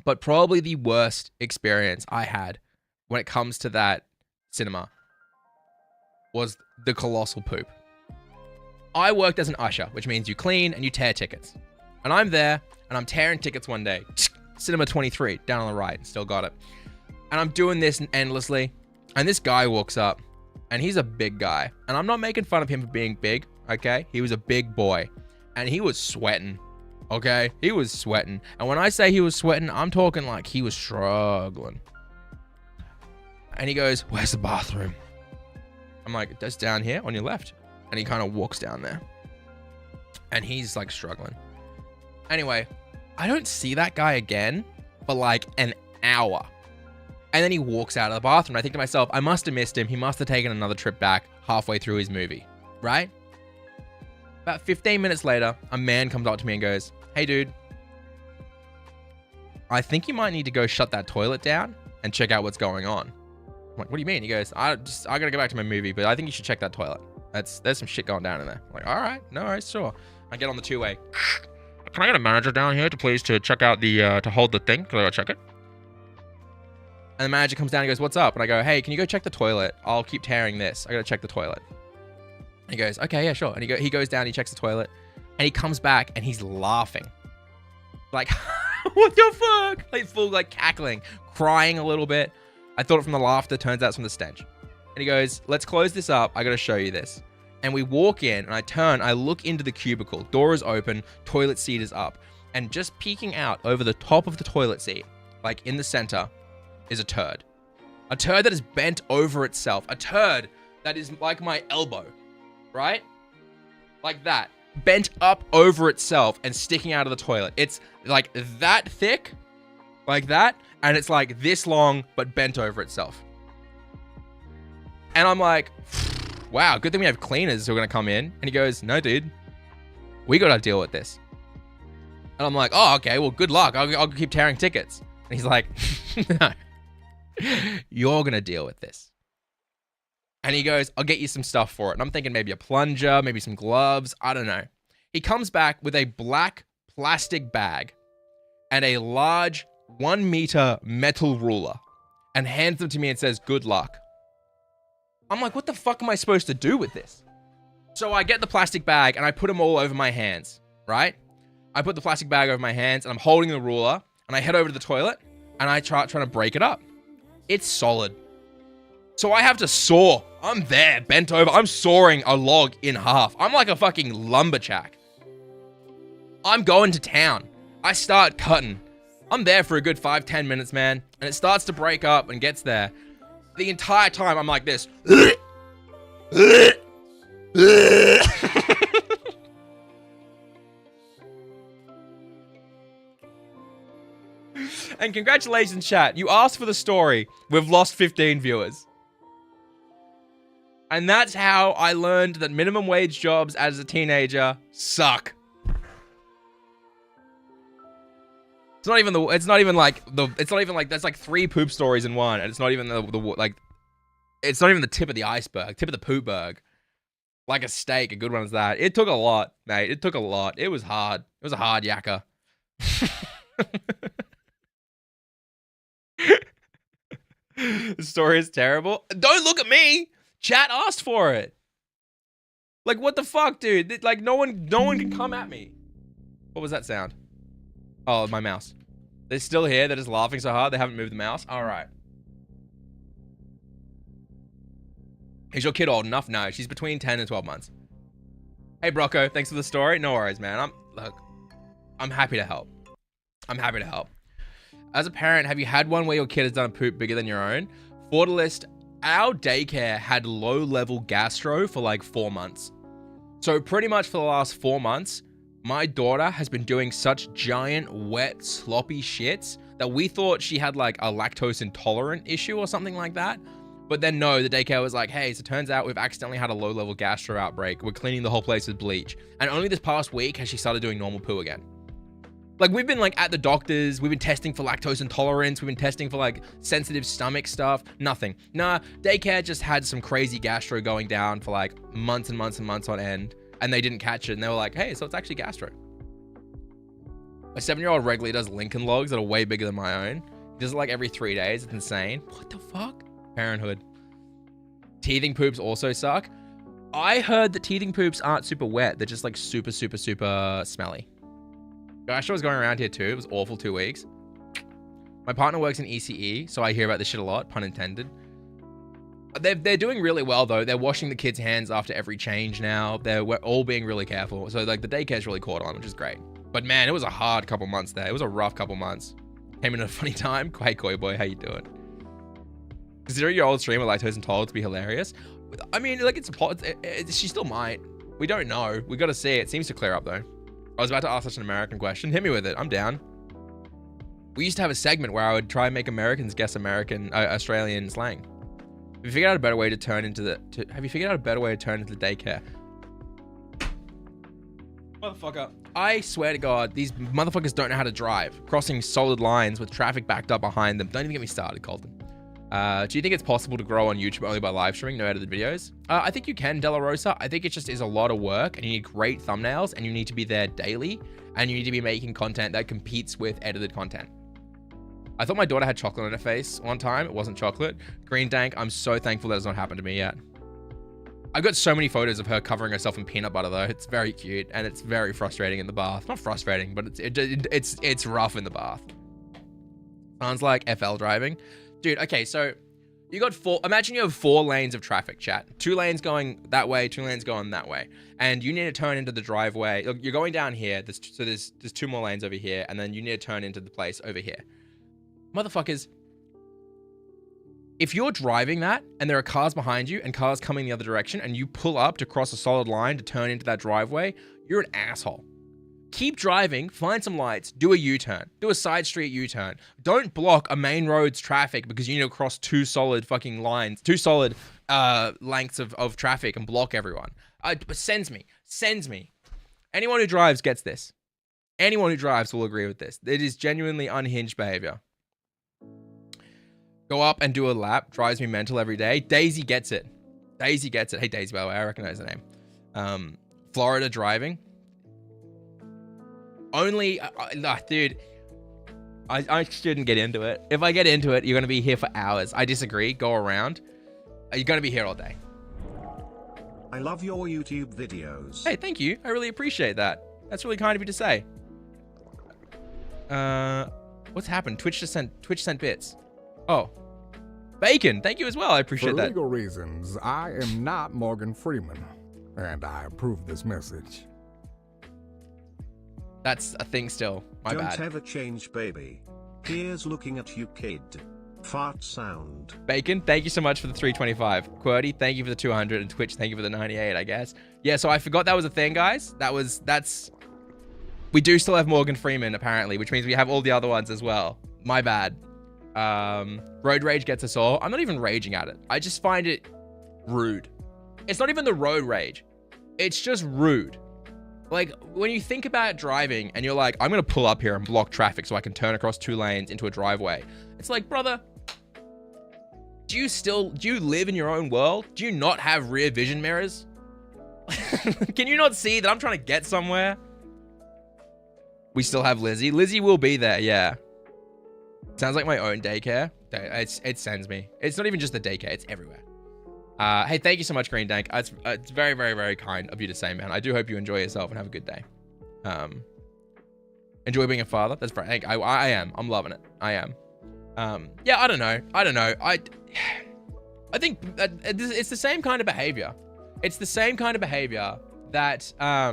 But probably the worst experience I had when it comes to that cinema was the colossal poop. I worked as an usher, which means you clean and you tear tickets. And I'm there, and I'm tearing tickets one day. Cinema 23, down on the right, still got it. And I'm doing this endlessly, and this guy walks up, and he's a big guy. And I'm not making fun of him for being big, okay? He was a big boy, and he was sweating, okay? He was sweating. And when I say he was sweating, I'm talking like he was struggling. And he goes, "Where's the bathroom?" I'm like, "That's down here on your left." And he kind of walks down there. And he's like struggling. Anyway, I don't see that guy again for like an hour. And then he walks out of the bathroom. I think to myself, I must have missed him. He must have taken another trip back halfway through his movie, right? About 15 minutes later, a man comes up to me and goes, "Hey, dude, I think you might need to go shut that toilet down and check out what's going on." I'm like, "What do you mean?" He goes, I gotta go back to my movie, but I think you should check that toilet. There's some shit going down in there." I'm like, "All right, no worries, sure." I get on the two-way. "Can I get a manager down here to check out the, to hold the thing? Can I go check it?" And the manager comes down and goes, "What's up?" And I go, "Hey, can you go check the toilet? I'll keep tearing this. I gotta check the toilet." And he goes, "Okay, yeah, sure." And he goes down, he checks the toilet, and he comes back and he's laughing. Like, what the fuck? Like full like cackling, crying a little bit. I thought it from the laughter, turns out it's from the stench. And he goes, "Let's close this up. I gotta show you this." And we walk in, and I look into the cubicle. Door is open, toilet seat is up. And just peeking out over the top of the toilet seat, like in the center, is a turd. A turd that is bent over itself. A turd that is like my elbow, right? Like that. Bent up over itself and sticking out of the toilet. It's like that thick, like that, and it's like this long, but bent over itself. And I'm like, wow, good thing we have cleaners who are going to come in. And he goes, "No, dude, we got to deal with this." And I'm like, "Oh, okay, well, good luck. I'll keep tearing tickets." And he's like, "No, you're going to deal with this." And he goes, "I'll get you some stuff for it." And I'm thinking maybe a plunger, maybe some gloves. I don't know. He comes back with a black plastic bag and a large 1 meter metal ruler and hands them to me and says, "Good luck." I'm like, what the fuck am I supposed to do with this? So I get the plastic bag and I put them all over my hands, right? I put the plastic bag over my hands and I'm holding the ruler and I head over to the toilet and I trying to break it up. It's solid. So I have to saw. I'm there, bent over. I'm sawing a log in half. I'm like a fucking lumberjack. I'm going to town. I start cutting. I'm there for a good 5-10 minutes, man. And it starts to break up and gets there. The entire time, I'm like this. And congratulations, chat. You asked for the story. We've lost 15 viewers. And that's how I learned that minimum wage jobs as a teenager suck. It's not even like there's like 3 poop stories in one, and it's not even it's not even the tip of the iceberg, tip of the poopberg. Like a steak, a good one is that. It took a lot, mate. It took a lot. It was hard. It was a hard yakka. The story is terrible. Don't look at me. Chat asked for it. Like, what the fuck, dude? Like, no one can come at me. What was that sound? Oh, my mouse. They're still here. They're just laughing so hard they haven't moved the mouse. All right. Is your kid old enough? No, she's between 10 and 12 months. Hey, Brocco, thanks for the story. No worries, man. I'm happy to help. I'm happy to help. As a parent, have you had one where your kid has done a poop bigger than your own? For the list, our daycare had low-level gastro for like 4 months. So pretty much for the last 4 months, my daughter has been doing such giant, wet, sloppy shits that we thought she had like a lactose intolerant issue or something like that. But then no, the daycare was like, hey, so it turns out we've accidentally had a low-level gastro outbreak. We're cleaning the whole place with bleach. And only this past week has she started doing normal poo again. Like, we've been like at the doctors, we've been testing for lactose intolerance, we've been testing for like sensitive stomach stuff, nothing. Nah, daycare just had some crazy gastro going down for like months and months and months on end, and they didn't catch it, and they were like, hey, so it's actually gastro. My 7-year-old regularly does Lincoln logs that are way bigger than my own. He does it like every 3 days, it's insane. What the fuck? Parenthood. Teething poops also suck. I heard that teething poops aren't super wet, they're just like super, super, super smelly. Gastro was going around here too. It was awful 2 weeks. My partner works in ECE, so I hear about this shit a lot, pun intended. They're doing really well though. They're washing the kids' hands after every change now. We're all being really careful. So like the daycare's really caught on, which is great. But man, it was a hard couple months there. It was a rough couple months. Came in at a funny time. Quite Koi Boy, how you doing? Consider your old stream with lactose intolerant to be hilarious. I mean, like she still might. We don't know. We got to see. It seems to clear up though. I was about to ask such an American question. Hit me with it. I'm down. We used to have a segment where I would try and make Americans guess Australian slang. Have you figured out a better way to turn into the daycare? Motherfucker. I swear to God, these motherfuckers don't know how to drive. Crossing solid lines with traffic backed up behind them. Don't even get me started, Colton. Do you think it's possible to grow on YouTube only by live streaming, no edited videos? I think you can, Della Rosa. I think it just is a lot of work, and you need great thumbnails, and you need to be there daily, and you need to be making content that competes with edited content. I thought my daughter had chocolate on her face one time. It wasn't chocolate. Green Dank, I'm so thankful that has not happened to me yet. I've got so many photos of her covering herself in peanut butter though. It's very cute, and it's very frustrating in the bath. Not frustrating, but it's rough in the bath. Sounds like FL driving. Dude, okay, so you got imagine you have 4 lanes of traffic, chat. 2 lanes going that way, 2 lanes going that way. And you need to turn into the driveway. Look, you're going down here, there's 2 more lanes over here, and then you need to turn into the place over here. Motherfuckers, if you're driving that and there are cars behind you and cars coming the other direction and you pull up to cross a solid line to turn into that driveway, you're an asshole. Keep driving, find some lights, do a U-turn, do a side street U-turn. Don't block a main road's traffic because you need to cross 2 solid fucking lines, 2 solid lengths of traffic and block everyone. Sends me. Anyone who drives gets this. Anyone who drives will agree with this. It is genuinely unhinged behavior. Go up and do a lap, drives me mental every day. Daisy gets it. Hey, Daisy, by the way, I recognize the name. Florida driving. Only, dude, I shouldn't get into it. If I get into it, you're going to be here for hours. I disagree. Go around. You're going to be here all day. I love your YouTube videos. Hey, thank you. I really appreciate that. That's really kind of you to say. What's happened? Twitch sent bits. Oh. Bacon, thank you as well. I appreciate that. For legal reasons, I am not Morgan Freeman, and I approve this message. That's a thing still. My bad. Don't ever change, baby. Here's looking at you, kid. Fart sound. Bacon, thank you so much for the 325. QWERTY, thank you for the 200. And Twitch, thank you for the 98, I guess. Yeah, so I forgot that was a thing, guys. We do still have Morgan Freeman, apparently, which means we have all the other ones as well. My bad. Road rage gets us all. I'm not even raging at it. I just find it rude. It's not even the road rage. It's just rude. Like, when you think about driving and you're like, I'm going to pull up here and block traffic so I can turn across 2 lanes into a driveway. It's like, brother, do you live in your own world? Do you not have rear vision mirrors? Can you not see that I'm trying to get somewhere? We still have Lizzie. Lizzie will be there, yeah. Sounds like my own daycare. It sends me. It's not even just the daycare, it's everywhere. Hey, thank you so much, Green Dank. It's very, very, very kind of you to say, man. I do hope you enjoy yourself and have a good day. Enjoy being a father. That's right. I am. I'm loving it. I am. Yeah, I don't know. I think it's the same kind of behavior. It's the same kind of behavior that, I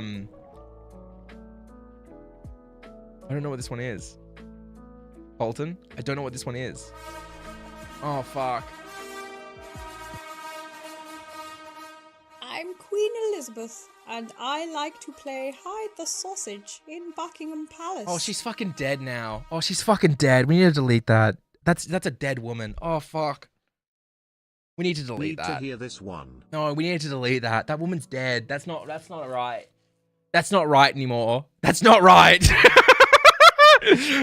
don't know what this one is. Bolton? I don't know what this one is. Oh, fuck. I'm Queen Elizabeth, and I like to play hide the sausage in Buckingham Palace. Oh, she's fucking dead now. Oh, she's fucking dead. We need to delete that. That's a dead woman. Oh, fuck. We need to delete Need that. to hear this one. No, we need to delete that. That woman's dead. That's not right. That's not right anymore. That's not right.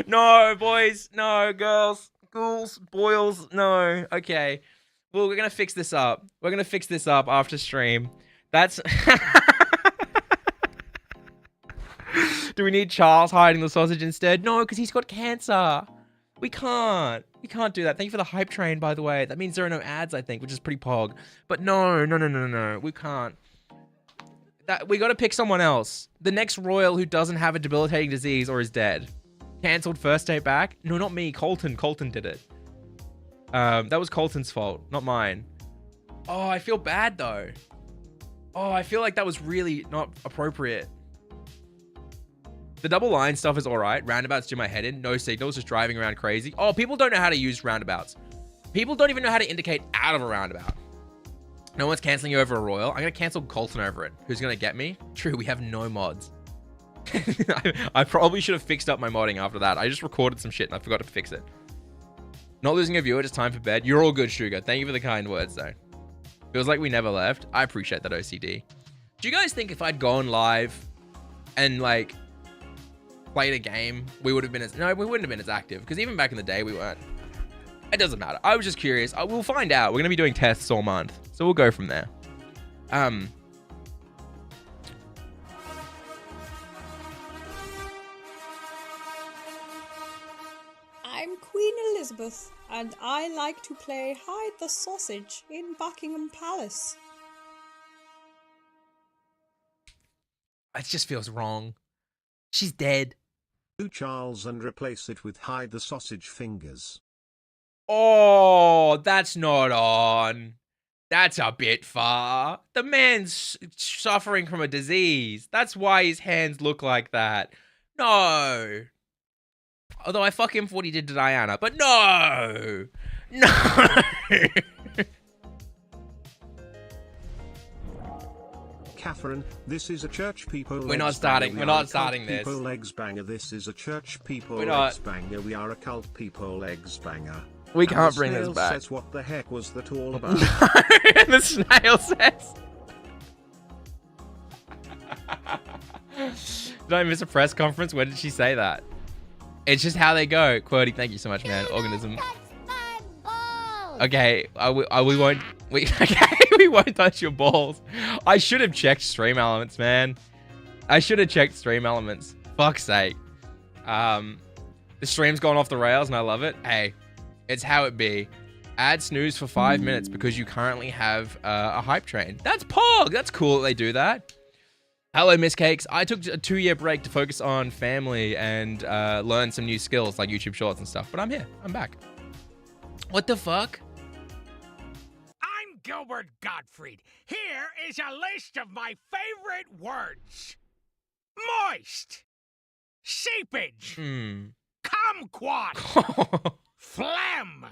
No, boys. No, girls. Ghouls. Boils. No. Okay. Well, we're going to fix this up. We're going to fix this up after stream. That's... Do we need Charles hiding the sausage instead? No, because he's got cancer. We can't do that. Thank you for the hype train, by the way. That means there are no ads, I think, which is pretty pog. But no. We can't. We got to pick someone else. The next royal who doesn't have a debilitating disease or is dead. Cancelled first day back? No, not me. Colton did it. That was Colton's fault, not mine. Oh, I feel bad, though. Oh, I feel like that was really not appropriate. The double line stuff is all right. Roundabouts do my head in. No signals, just driving around crazy. Oh, people don't know how to use roundabouts. People don't even know how to indicate out of a roundabout. No one's canceling you over a royal. I'm going to cancel Colton over it. Who's going to get me? True, we have no mods. I probably should have fixed up my modding after that. I just recorded some shit and I forgot to fix it. Not losing a viewer, just time for bed. You're all good, Sugar. Thank you for the kind words, though. Feels like we never left. I appreciate that, OCD. Do you guys think if I'd gone live and, like, played a game, we would have been as... No, we wouldn't have been as active. Because even back in the day, we weren't. It doesn't matter. I was just curious. We'll find out. We're going to be doing tests all month. So we'll go from there. I'm Queen Elizabeth, and I like to play hide the sausage in Buckingham Palace. It just feels wrong. She's dead. Do Charles and replace it with hide the sausage fingers. Oh, that's not on. That's a bit far. The man's suffering from a disease. That's why his hands look like that. No. Although I fuck him for what he did to Diana. But no. No. Catherine, this is a church people. We're not starting. We're not starting this. People legs banger. This is a church people We're not. legs banger. We are a cult people legs banger. We And can't the bring this snail back. Says, what the heck was that all about? And the snail says. Did I miss a press conference? When did she say that? It's just how they go. Quirty, thank you so much, man. Organism. Okay, we won't. Okay, we won't touch your balls. I should have checked stream elements, man. I should have checked stream elements. Fuck's sake. The stream's gone off the rails, and I love it. Hey, it's how it be. Add snooze for 5 minutes because you currently have a hype train. That's pog. That's cool that they do that. Hello, Miss Cakes. I took a 2-year break to focus on family and learn some new skills like YouTube Shorts and stuff. But I'm here. I'm back. What the fuck? I'm Gilbert Gottfried. Here is a list of my favorite words. Moist. Seepage. Kumquat. Phlegm.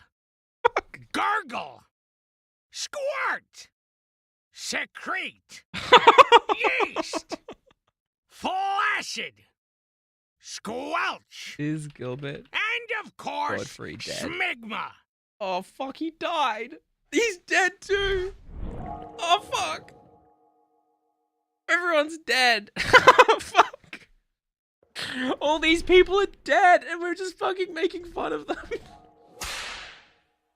Gargle. Squirt. Secrete. Yeast. Flaccid. Squelch. Is Gilbert And of course, Godfrey dead? smegma. Oh, fuck. He died. He's dead too. Oh, fuck. Everyone's dead. Fuck. All these people are dead and we're just fucking making fun of them.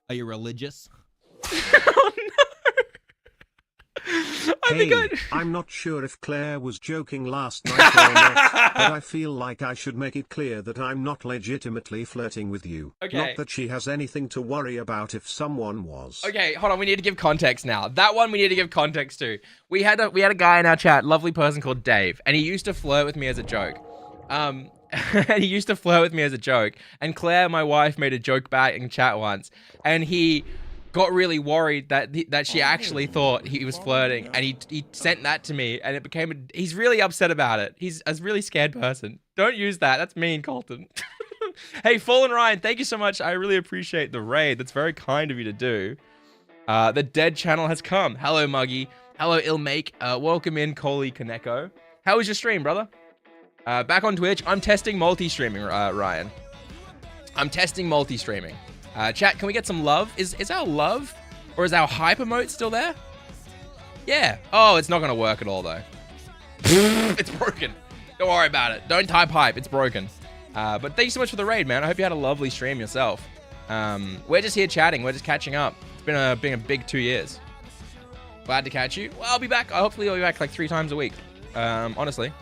Are you religious? Oh, no. I'm not sure if Claire was joking last night or not, but I feel like I should make it clear that I'm not legitimately flirting with you. Okay. Not that she has anything to worry about if someone was. Okay, hold on. We need to give context now. That one we need to give context to. We had a guy in our chat, lovely person called Dave, and he used to flirt with me as a joke. And Claire, my wife, made a joke back in chat once, and he got really worried that she actually thought he was flirting, and he sent that to me, and it became he's really upset about it. He's a really scared person. Don't use that. That's mean, Colton. Hey, Fallen Ryan, thank you so much. I really appreciate the raid. That's very kind of you to do. The dead channel has come. Hello, Muggy. Hello, Ilmake. Welcome in, Coley Kaneko. How was your stream, brother? Back on Twitch. I'm testing multi-streaming, Ryan. I'm testing multi-streaming. Chat, can we get some love? Is our love or is our hype emote still there? Yeah. Oh, it's not going to work at all, though. It's broken. Don't worry about it. Don't type hype. It's broken. But thank you so much for the raid, man. I hope you had a lovely stream yourself. We're just here chatting. We're just catching up. It's been a big 2 years. Glad to catch you. Well, I'll be back. Hopefully I'll be back like 3 times a week. Honestly.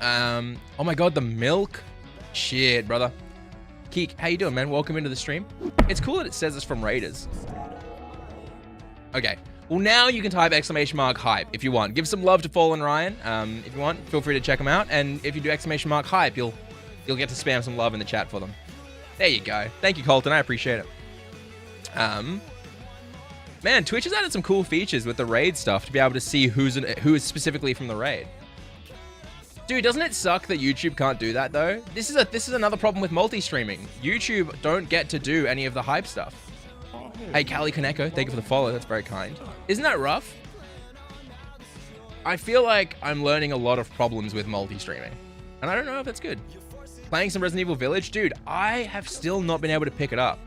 Oh my god, the milk. Shit, brother. Keek, how you doing, man? Welcome into the stream. It's cool that it says it's from Raiders. Okay. Well, now you can type !hype if you want. Give some love to Fallen Ryan. If you want, feel free to check them out. And if you do !hype, you'll get to spam some love in the chat for them. There you go. Thank you, Colton. I appreciate it. Man, Twitch has added some cool features with the raid stuff to be able to see who is specifically from the raid. Dude, doesn't it suck that YouTube can't do that though? This is another problem with multi-streaming. YouTube don't get to do any of the hype stuff. Hey, Callie Kaneko, thank you for the follow. That's very kind. Isn't that rough? I feel like I'm learning a lot of problems with multi-streaming, and I don't know if that's good. Playing some Resident Evil Village, dude. I have still not been able to pick it up.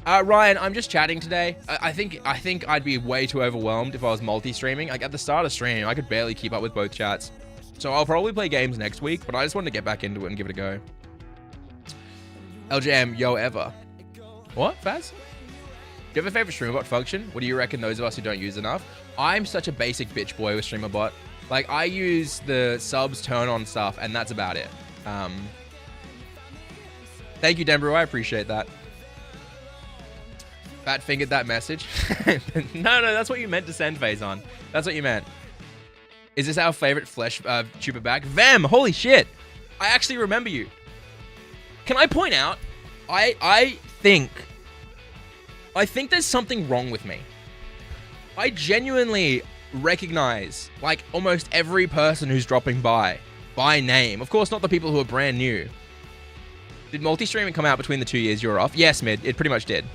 Ryan, I'm just chatting today. I think I'd be way too overwhelmed if I was multi-streaming. Like at the start of stream, I could barely keep up with both chats. So I'll probably play games next week, but I just wanted to get back into it and give it a go. LJM, yo ever. What, Faz? Do you have a favorite streamer bot function? What do you reckon those of us who don't use enough? I'm such a basic bitch boy with streamer bot. Like I use the subs turn on stuff and that's about it. Thank you, Denbrew. I appreciate that. Fat fingered that message. No, that's what you meant to send phase on. That's what you meant. Is this our favorite flesh tuber back? Vem, holy shit. I actually remember you. Can I point out, I think there's something wrong with me. I genuinely recognize like almost every person who's dropping by name. Of course, not the people who are brand new. Did multi-streaming come out between the 2 years you were off? Yes, Mid, it pretty much did.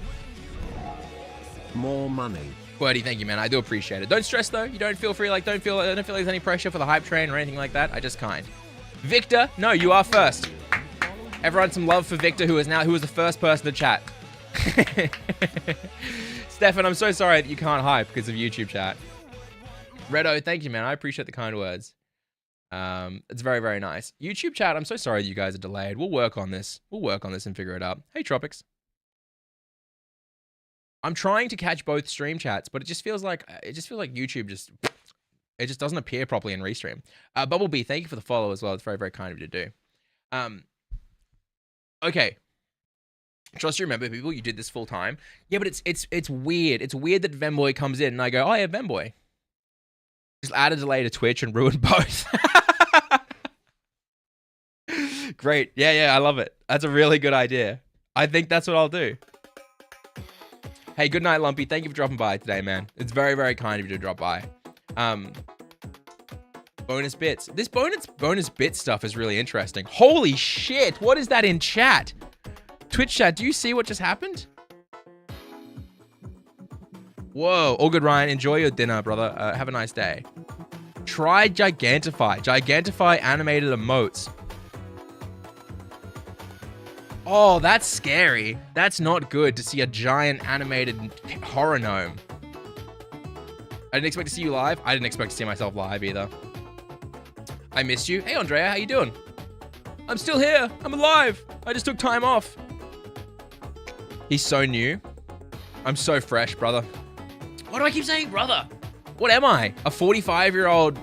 More money. Wordy, thank you, man. I do appreciate it. Don't stress though. You don't feel free. Like, I don't feel like there's any pressure for the hype train or anything like that. I just kind. Victor, no, you are first. Everyone, some love for Victor, who was the first person to chat. Stefan, I'm so sorry that you can't hype because of YouTube chat. Redo, thank you, man. I appreciate the kind words. It's very, very nice. YouTube chat, I'm so sorry that you guys are delayed. We'll work on this. We'll work on this and figure it out. Hey, Tropics. I'm trying to catch both stream chats, but it just feels like YouTube just doesn't appear properly in Restream. Bubblebee, thank you for the follow as well. It's very, very kind of you to do. Okay. Trust you remember people, you did this full time. Yeah, but it's weird. It's weird that Vemboy comes in and I go, oh yeah, Vemboy. Just add a delay to Twitch and ruin both. Great. Yeah, I love it. That's a really good idea. I think that's what I'll do. Hey, good night, Lumpy. Thank you for dropping by today, man. It's very, very kind of you to drop by. Bonus bits. This bonus bit stuff is really interesting. Holy shit. What is that in chat? Twitch chat, do you see what just happened? Whoa. All good, Ryan. Enjoy your dinner, brother. Have a nice day. Try Gigantify. Gigantify animated emotes. Oh, that's scary. That's not good to see a giant animated horror gnome. I didn't expect to see you live. I didn't expect to see myself live either. I missed you. Hey, Andrea, how you doing? I'm still here. I'm alive. I just took time off. He's so new. I'm so fresh, brother. Why do I keep saying brother? What am I? A 45-year-old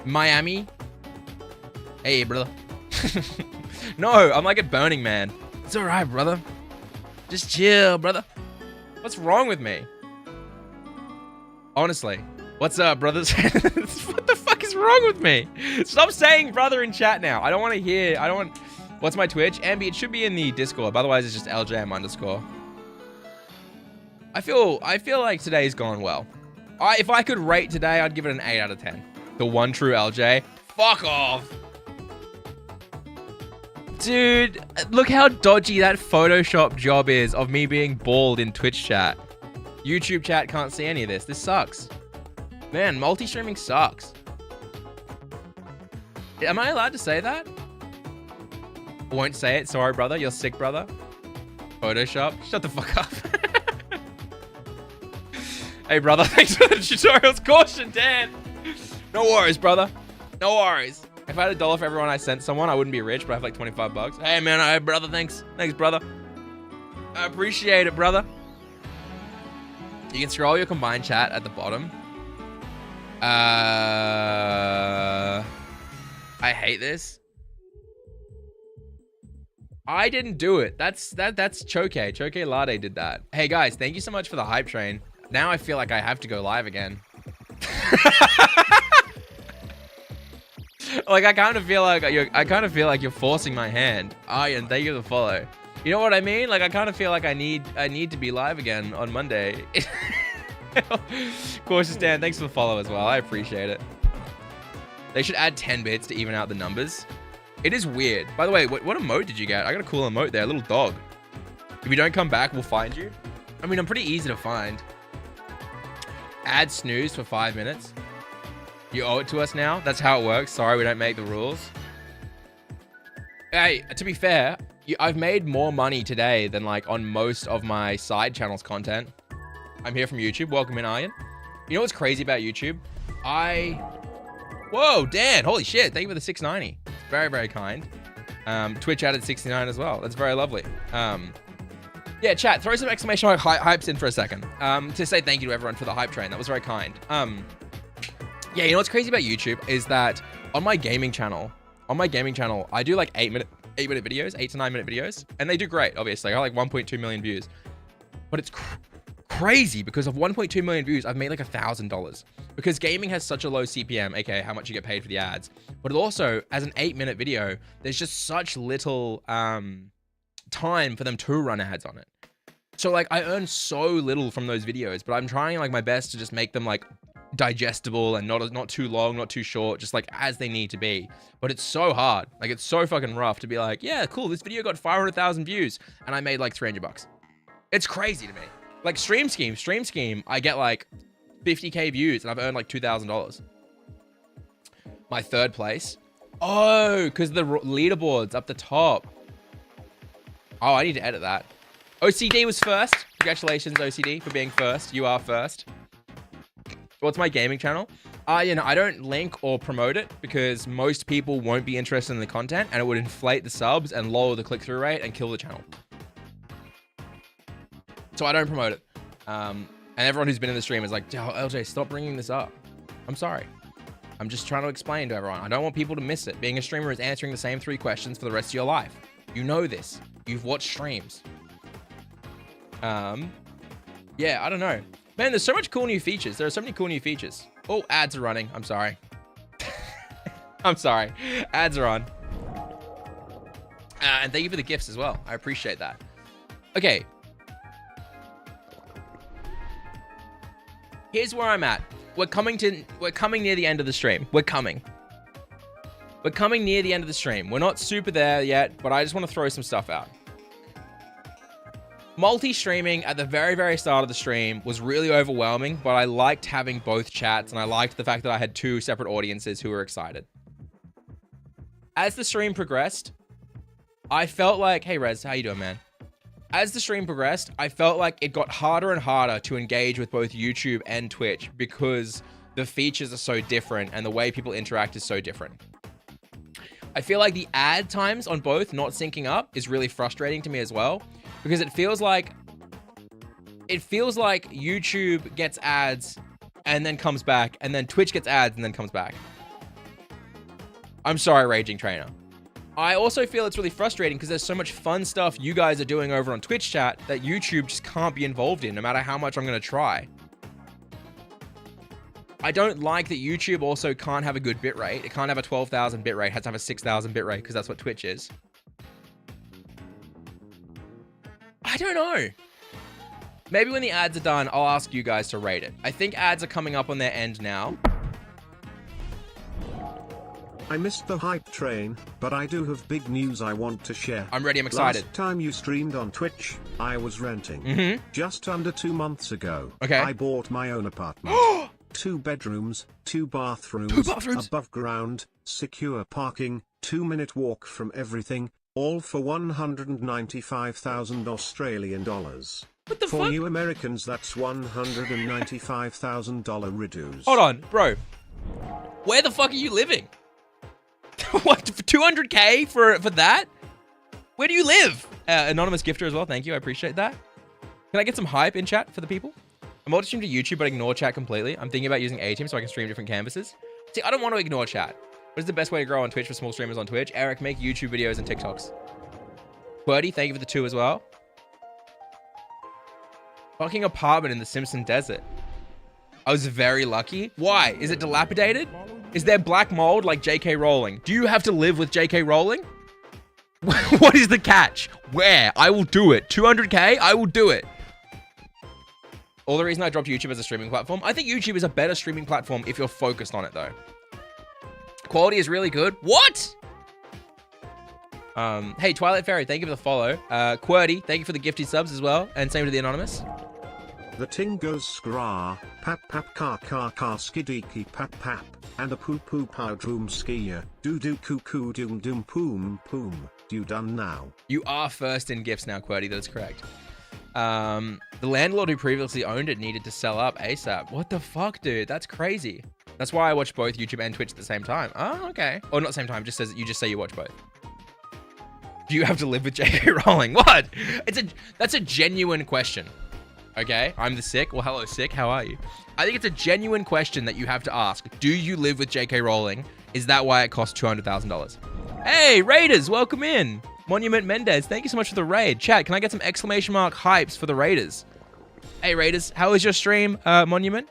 Miami? Hey, brother. No, I'm like a Burning Man. It's all right, brother. Just chill, brother. What's wrong with me? Honestly. What's up, brothers? What the fuck is wrong with me? Stop saying brother in chat now. I don't want to hear. What's my Twitch? Ambi, it should be in the Discord. Otherwise, it's just LJM_. I feel like today's gone well. If I could rate today, I'd give it an 8 out of 10. The one true LJ. Fuck off. Dude, look how dodgy that Photoshop job is of me being bald in Twitch chat. YouTube chat can't see any of this. This sucks. Man, multi-streaming sucks. Am I allowed to say that? Won't say it. Sorry, brother. You're sick, brother. Photoshop. Shut the fuck up. Hey, brother. Thanks for the tutorials. Caution, Dan. No worries, brother. No worries. If I had $1 for everyone I sent someone, I wouldn't be rich, but I have like 25 bucks. Hey, man. Hey, brother. Thanks. Thanks, brother. I appreciate it, brother. You can scroll your combined chat at the bottom. I hate this. I didn't do it. That's Choke. Choke Latte did that. Hey guys, thank you so much for the hype train. Now I feel like I have to go live again. Like I kind of feel like you're forcing my hand. And thank you for the follow. You know what I mean? Like I kind of feel like I need to be live again on Monday. Cautious Dan, thanks for the follow as well. I appreciate it. They should add 10 bits to even out the numbers. It is weird. By the way, what emote did you get? I got a cool emote there, a little dog. If you don't come back, we'll find you. I mean, I'm pretty easy to find. Add snooze for 5 minutes. You owe it to us now. That's how it works. Sorry, we don't make the rules. Hey, to be fair, I've made more money today than like on most of my side channels content. I'm here from YouTube. Welcome in, Aryan. You know what's crazy about YouTube? Whoa, Dan, holy shit. Thank you for the 690. It's very, very kind. Twitch added 69 as well. That's very lovely. Yeah, chat, throw some exclamation mark hypes in for a second. To say thank you to everyone for the hype train. That was very kind. Yeah, you know what's crazy about YouTube is that on my gaming channel, I do like 8 minute videos, 8 to 9 minute videos, and they do great, obviously. I got like 1.2 million views. But it's crazy because of 1.2 million views, I've made like $1,000 because gaming has such a low CPM, aka how much you get paid for the ads. But also, as an 8-minute video, there's just such little time for them to run ads on it. So like I earn so little from those videos, but I'm trying like my best to just make them like digestible and not too long, not too short, just like as they need to be. But it's so hard. Like it's so fucking rough to be like, yeah, cool, this video got 500,000 views and I made like $300. It's crazy to me. Like Stream Scheme, I get like 50K views and I've earned like $2,000. My third place. Oh, because the leaderboard's up the top. Oh, I need to edit that. OCD was first. Congratulations, OCD, for being first. You are first. What's my gaming channel? You know, I don't link or promote it because most people won't be interested in the content and it would inflate the subs and lower the click-through rate and kill the channel. So I don't promote it. And everyone who's been in the stream is like, oh, LJ, stop bringing this up. I'm sorry. I'm just trying to explain to everyone. I don't want people to miss it. Being a streamer is answering the same 3 questions for the rest of your life. You know this. You've watched streams. Yeah, I don't know. Man, there's so much cool new features. There are so many cool new features. Oh, ads are running. I'm sorry. I'm sorry. Ads are on. And thank you for the gifts as well. I appreciate that. Okay. Here's where I'm at. We're coming near the end of the stream. We're coming near the end of the stream. We're not super there yet, but I just want to throw some stuff out. Multi-streaming at the very, very start of the stream was really overwhelming, but I liked having both chats, and I liked the fact that I had 2 separate audiences who were excited. As the stream progressed, I felt like, hey Rez, how you doing, man? As the stream progressed, I felt like it got harder and harder to engage with both YouTube and Twitch because the features are so different and the way people interact is so different. I feel like the ad times on both not syncing up is really frustrating to me as well because it feels like YouTube gets ads and then comes back and then Twitch gets ads and then comes back. I'm sorry, Raging Trainer. I also feel it's really frustrating because there's so much fun stuff you guys are doing over on Twitch chat that YouTube just can't be involved in no matter how much I'm going to try. I don't like that YouTube also can't have a good bitrate. It can't have a 12,000 bitrate. It has to have a 6,000 bitrate because that's what Twitch is. I don't know. Maybe when the ads are done, I'll ask you guys to rate it. I think ads are coming up on their end now. I missed the hype train, but I do have big news I want to share. I'm ready, I'm excited. Last time you streamed on Twitch, I was renting. Just under 2 months ago, okay. I bought my own apartment. 2 bedrooms, 2 bathrooms, 2 bathrooms? above ground, secure parking, 2-minute walk from everything, all for 195,000 Australian dollars. What the For fuck? new Americans, that's $195,000 reduce. Hold on, bro. Where the fuck are you living? What, for 200K for that? Where do you live? Anonymous gifter as well. Thank you. I appreciate that. Can I get some hype in chat for the people? I'm multi-stream to YouTube, but ignore chat completely. I'm thinking about using A-Team so I can stream different canvases. See, I don't want to ignore chat. What is the best way to grow on Twitch for small streamers on Twitch? Eric, make YouTube videos and TikToks. Birdie, thank you for the 2 as well. Fucking apartment in the Simpson Desert. I was very lucky. Why? Is it dilapidated? Is there black mold like J.K. Rowling? Do you have to live with J.K. Rowling? What is the catch? Where? I will do it. 200K? I will do it. All the reason I dropped YouTube as a streaming platform. I think YouTube is a better streaming platform if you're focused on it though. Quality is really good. What? Hey, Twilight Fairy, thank you for the follow. Qwerty, thank you for the gifted subs as well. And same to the Anonymous. The ting goes skra, pap pap car skidiki pap pap, and a poo poo pow droom skier, doo doo coo coo doom doom poom poom, you done now. You are first in gifts now, Qwerty, that's correct. The landlord who previously owned it needed to sell up ASAP. What the fuck, dude? That's crazy. That's why I watch both YouTube and Twitch at the same time. Oh, okay. Or not same time, just says you just say you watch both. Do you have to live with J.K. Rowling? What? That's a genuine question. Okay, I'm the sick. Well, hello, sick. How are you? I think it's a genuine question that you have to ask. Do you live with J.K. Rowling? Is that why it costs $200,000? Hey, Raiders, welcome in. Monument Mendez, thank you so much for the raid. Chat, can I get some exclamation mark hypes for the Raiders? Hey, Raiders, how is your stream, Monument?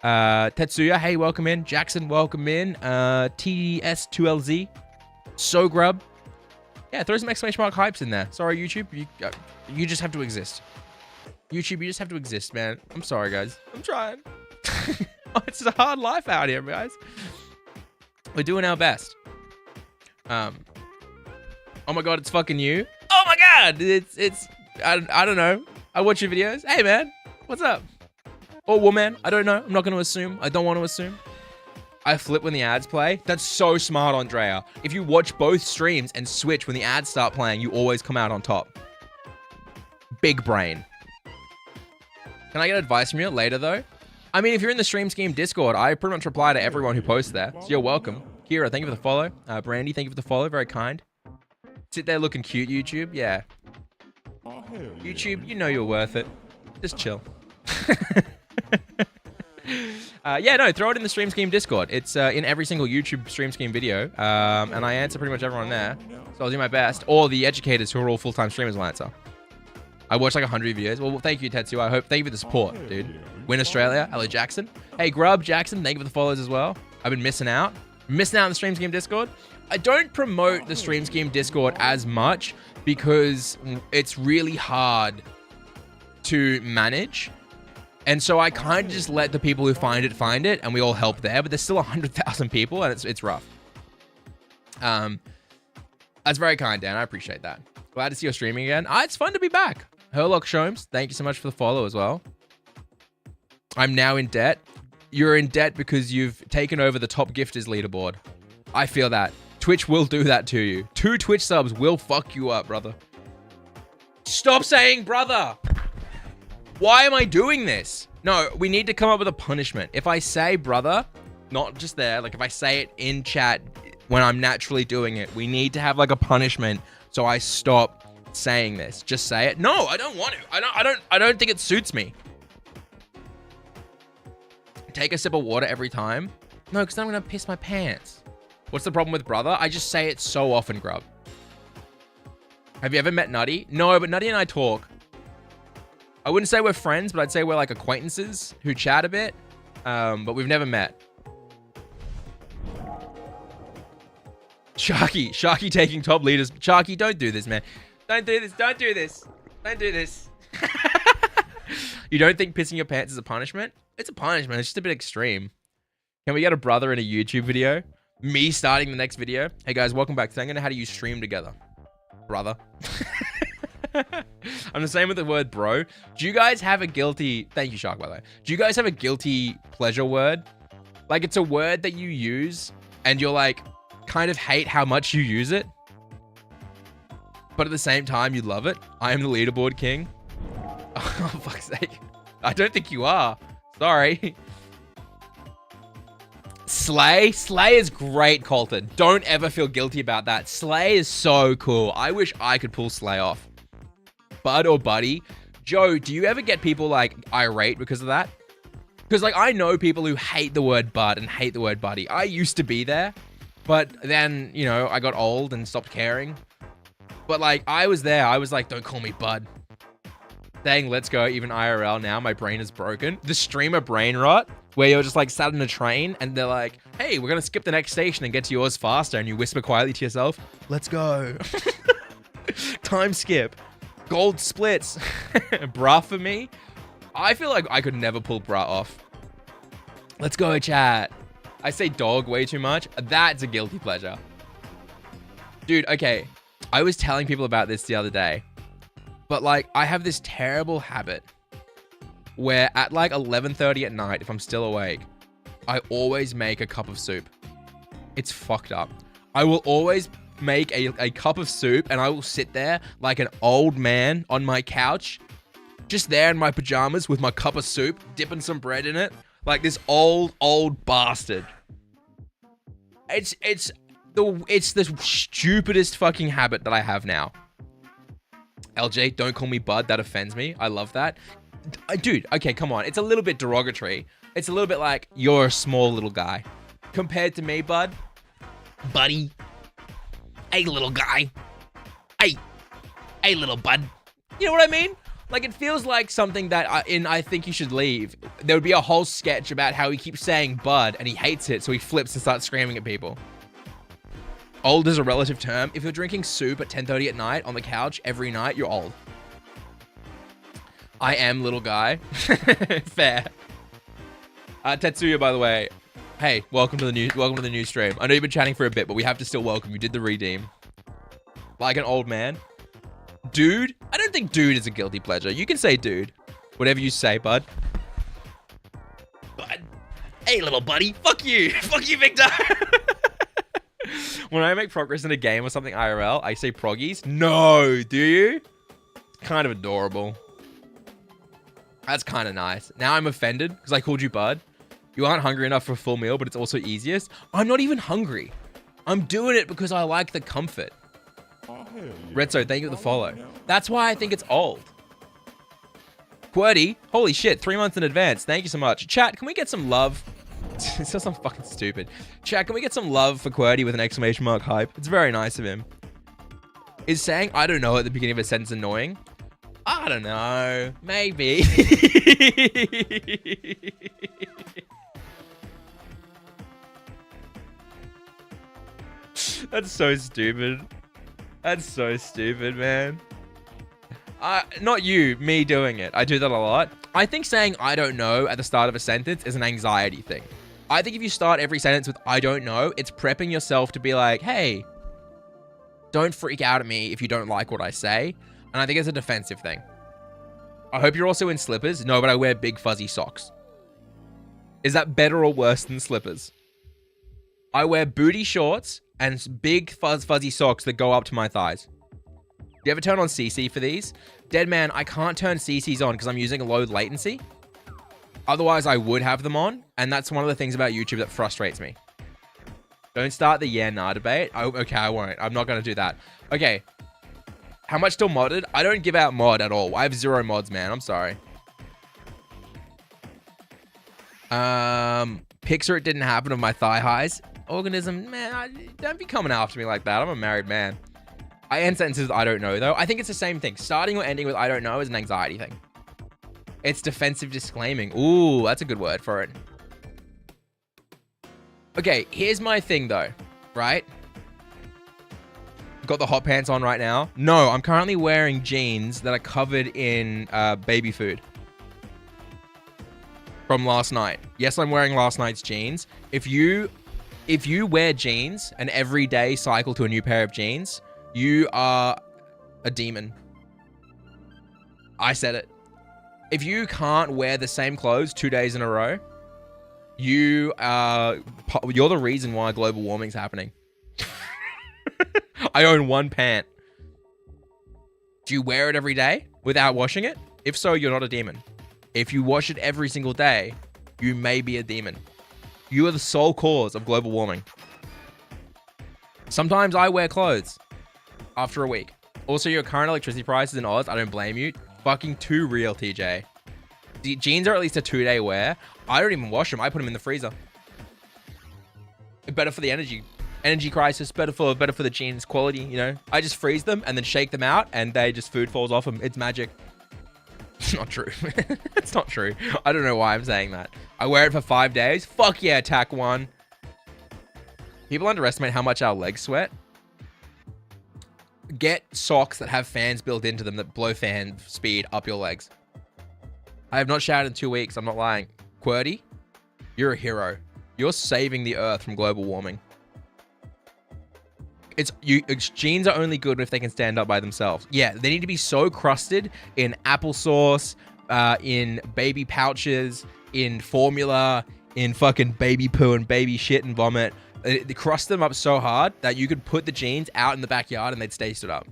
Tetsuya, hey, welcome in. Jackson, welcome in. TS2LZ. So Grub. Yeah, throw some exclamation mark hypes in there. Sorry, YouTube. You just have to exist. YouTube, you just have to exist, man. I'm sorry, guys. I'm trying. It's a hard life out here, guys. We're doing our best. Oh my god, it's fucking you. Oh my god, it's I don't know. I watch your videos. Hey, man, what's up? Or woman, I don't know. I'm not going to assume. I don't want to assume. I flip when the ads play. That's so smart, Andrea. If you watch both streams and switch when the ads start playing, you always come out on top. Big brain. Can I get advice from you later, though? I mean, if you're in the Stream Scheme Discord, I pretty much reply to everyone who posts there. So you're welcome. Kira, thank you for the follow. Brandy, thank you for the follow. Very kind. Sit there looking cute, YouTube. Yeah. YouTube, you know you're worth it. Just chill. Yeah, no, throw it in the Stream Scheme Discord. It's in every single YouTube Stream Scheme video. And I answer pretty much everyone there. So I'll do my best. Or the educators who are all full-time streamers will answer. I watched like 100 videos. Well, thank you, Tetsu. Thank you for the support, dude. Win Australia, Eljay Jackson. Hey, Grub, Jackson, thank you for the follows as well. I've been missing out. Missing out on the Stream Scheme Discord. I don't promote the Stream Scheme Discord as much because it's really hard to manage. And so I kind of just let the people who find it, and we all help there. But there's still 100,000 people, and it's rough. That's very kind, Dan. I appreciate that. Glad to see you streaming again. It's fun to be back. Herlock Shomes, thank you so much for the follow as well. I'm now in debt. You're in debt because you've taken over the top gifters leaderboard. I feel that. Twitch will do that to you. 2 Twitch subs will fuck you up, brother. Stop saying brother. Why am I doing this? No, we need to come up with a punishment. If I say brother, not just there, like if I say it in chat when I'm naturally doing it, we need to have like a punishment so I stop saying this. Just say it. No, I don't want to. I don't think it suits me. Take a sip of water every time. No, because then I'm gonna piss my pants. What's the problem with brother? I just say it so often, Grub. Have you ever met Nutty? No, but Nutty and I talk. I wouldn't say we're friends, but I'd say we're like acquaintances who chat a bit. But we've never met. Sharky taking top leaders. Sharky, don't do this, man. Don't do this. Don't do this. Don't do this. You don't think pissing your pants is a punishment? It's a punishment. It's just a bit extreme. Can we get a brother in a YouTube video? Me starting the next video? Hey guys, welcome back. Today I'm going to know how to use stream together. Brother. I'm the same with the word bro. Do you guys have a guilty... Thank you, Shark, by the way. Do you guys have a guilty pleasure word? Like, it's a word that you use and you're like, kind of hate how much you use it. But at the same time, you love it. I am the leaderboard king. Oh, fuck's sake. I don't think you are. Sorry. Slay? Slay is great, Colton. Don't ever feel guilty about that. Slay is so cool. I wish I could pull Slay off. Bud or buddy? Joe, do you ever get people, like, irate because of that? Because, like, I know people who hate the word bud and hate the word buddy. I used to be there. But then, you know, I got old and stopped caring. But, like, I was there. I was like, don't call me bud. Saying let's go, even IRL now, my brain is broken. The streamer brain rot, where you're just like sat in a train and they're like, hey, we're gonna skip the next station and get to yours faster. And you whisper quietly to yourself, let's go. Time skip. Gold splits. Bra for me. I feel like I could never pull bra off. Let's go, chat. I say dog way too much. That's a guilty pleasure. Dude, okay. I was telling people about this the other day. But, like, I have this terrible habit where at, like, 11:30 at night, if I'm still awake, I always make a cup of soup. It's fucked up. I will always make a cup of soup, and I will sit there like an old man on my couch, just there in my pajamas with my cup of soup, dipping some bread in it, like this old bastard. It's the stupidest fucking habit that I have now. Eljay, don't call me bud. That offends me. I love that. Dude, okay, come on. It's a little bit derogatory. It's a little bit like, you're a small little guy. Compared to me, bud. Buddy. Hey, little guy. Hey, little bud. You know what I mean? Like, it feels like something that I Think You Should Leave. There would be a whole sketch about how he keeps saying bud, and he hates it, so he flips and starts screaming at people. Old is a relative term. If you're drinking soup at 10:30 at night on the couch every night, you're old. I am little guy. Fair. Tetsuya, by the way. Hey, welcome to the new stream. I know you've been chatting for a bit, but we have to still welcome you. Did the redeem. Like an old man. Dude? I don't think dude is a guilty pleasure. You can say dude. Whatever you say, bud. Bud. Hey, little buddy. Fuck you. Fuck you, Victor. When I make progress in a game or something IRL, I say proggies. No, do you? It's kind of adorable. That's kind of nice. Now I'm offended because I called you bud. You aren't hungry enough for a full meal, but it's also easiest. I'm not even hungry. I'm doing it because I like the comfort. Retso, thank you for the follow. That's why I think it's old. QWERTY, holy shit, 3 months in advance. Thank you so much. Chat, can we get some love? It's just some fucking stupid. Chat, can we get some love for QWERTY with an exclamation mark hype? It's very nice of him. Is saying I don't know at the beginning of a sentence annoying? I don't know. Maybe. That's so stupid. That's so stupid, man. Not you, me doing it. I do that a lot. I think saying I don't know at the start of a sentence is an anxiety thing. I think if you start every sentence with I don't know, it's prepping yourself to be like, hey, don't freak out at me if you don't like what I say. And I think it's a defensive thing. I hope you're also in slippers. No, but I wear big fuzzy socks. Is that better or worse than slippers? I wear booty shorts and big fuzzy socks that go up to my thighs. Do you ever turn on CC for these? Deadman, I can't turn CCs on because I'm using a low latency. Otherwise, I would have them on. And that's one of the things about YouTube that frustrates me. Don't start the yeah, nah debate. Okay, I won't. I'm not going to do that. Okay. How much still modded? I don't give out mod at all. I have 0 mods, man. I'm sorry. Pixar, it didn't happen of my thigh highs. Organism, man, don't be coming after me like that. I'm a married man. I end sentences with I don't know, though. I think it's the same thing. Starting or ending with I don't know is an anxiety thing. It's defensive disclaiming. Ooh, that's a good word for it. Okay, here's my thing, though. Right? Got the hot pants on right now. No, I'm currently wearing jeans that are covered in baby food. From last night. Yes, I'm wearing last night's jeans. If you wear jeans and every day cycle to a new pair of jeans, you are a demon. I said it. If you can't wear the same clothes 2 days in a row, you're the reason why global warming's happening. I own one pant. Do you wear it every day without washing it? If so, you're not a demon. If you wash it every single day, you may be a demon. You are the sole cause of global warming. Sometimes I wear clothes after a week. Also, your current electricity prices in Oz, I don't blame you. Fucking too real, TJ. The jeans are at least a 2-day wear. I don't even wash them. I put them in the freezer. Better for the energy crisis. Better for the jeans quality, you know. I just freeze them and then shake them out, and food falls off them. It's magic. It's not true. It's not true. I don't know why I'm saying that. I wear it for 5 days. Fuck yeah, tack one. People underestimate how much our legs sweat. Get socks that have fans built into them that blow fan speed up your legs. I have not showered in 2 weeks. I'm not lying. QWERTY, you're a hero. You're saving the earth from global warming. Jeans are only good if they can stand up by themselves. Yeah, they need to be so crusted in applesauce, in baby pouches, in formula, in fucking baby poo and baby shit and vomit. They crust them up so hard that you could put the jeans out in the backyard and they'd stay stood up.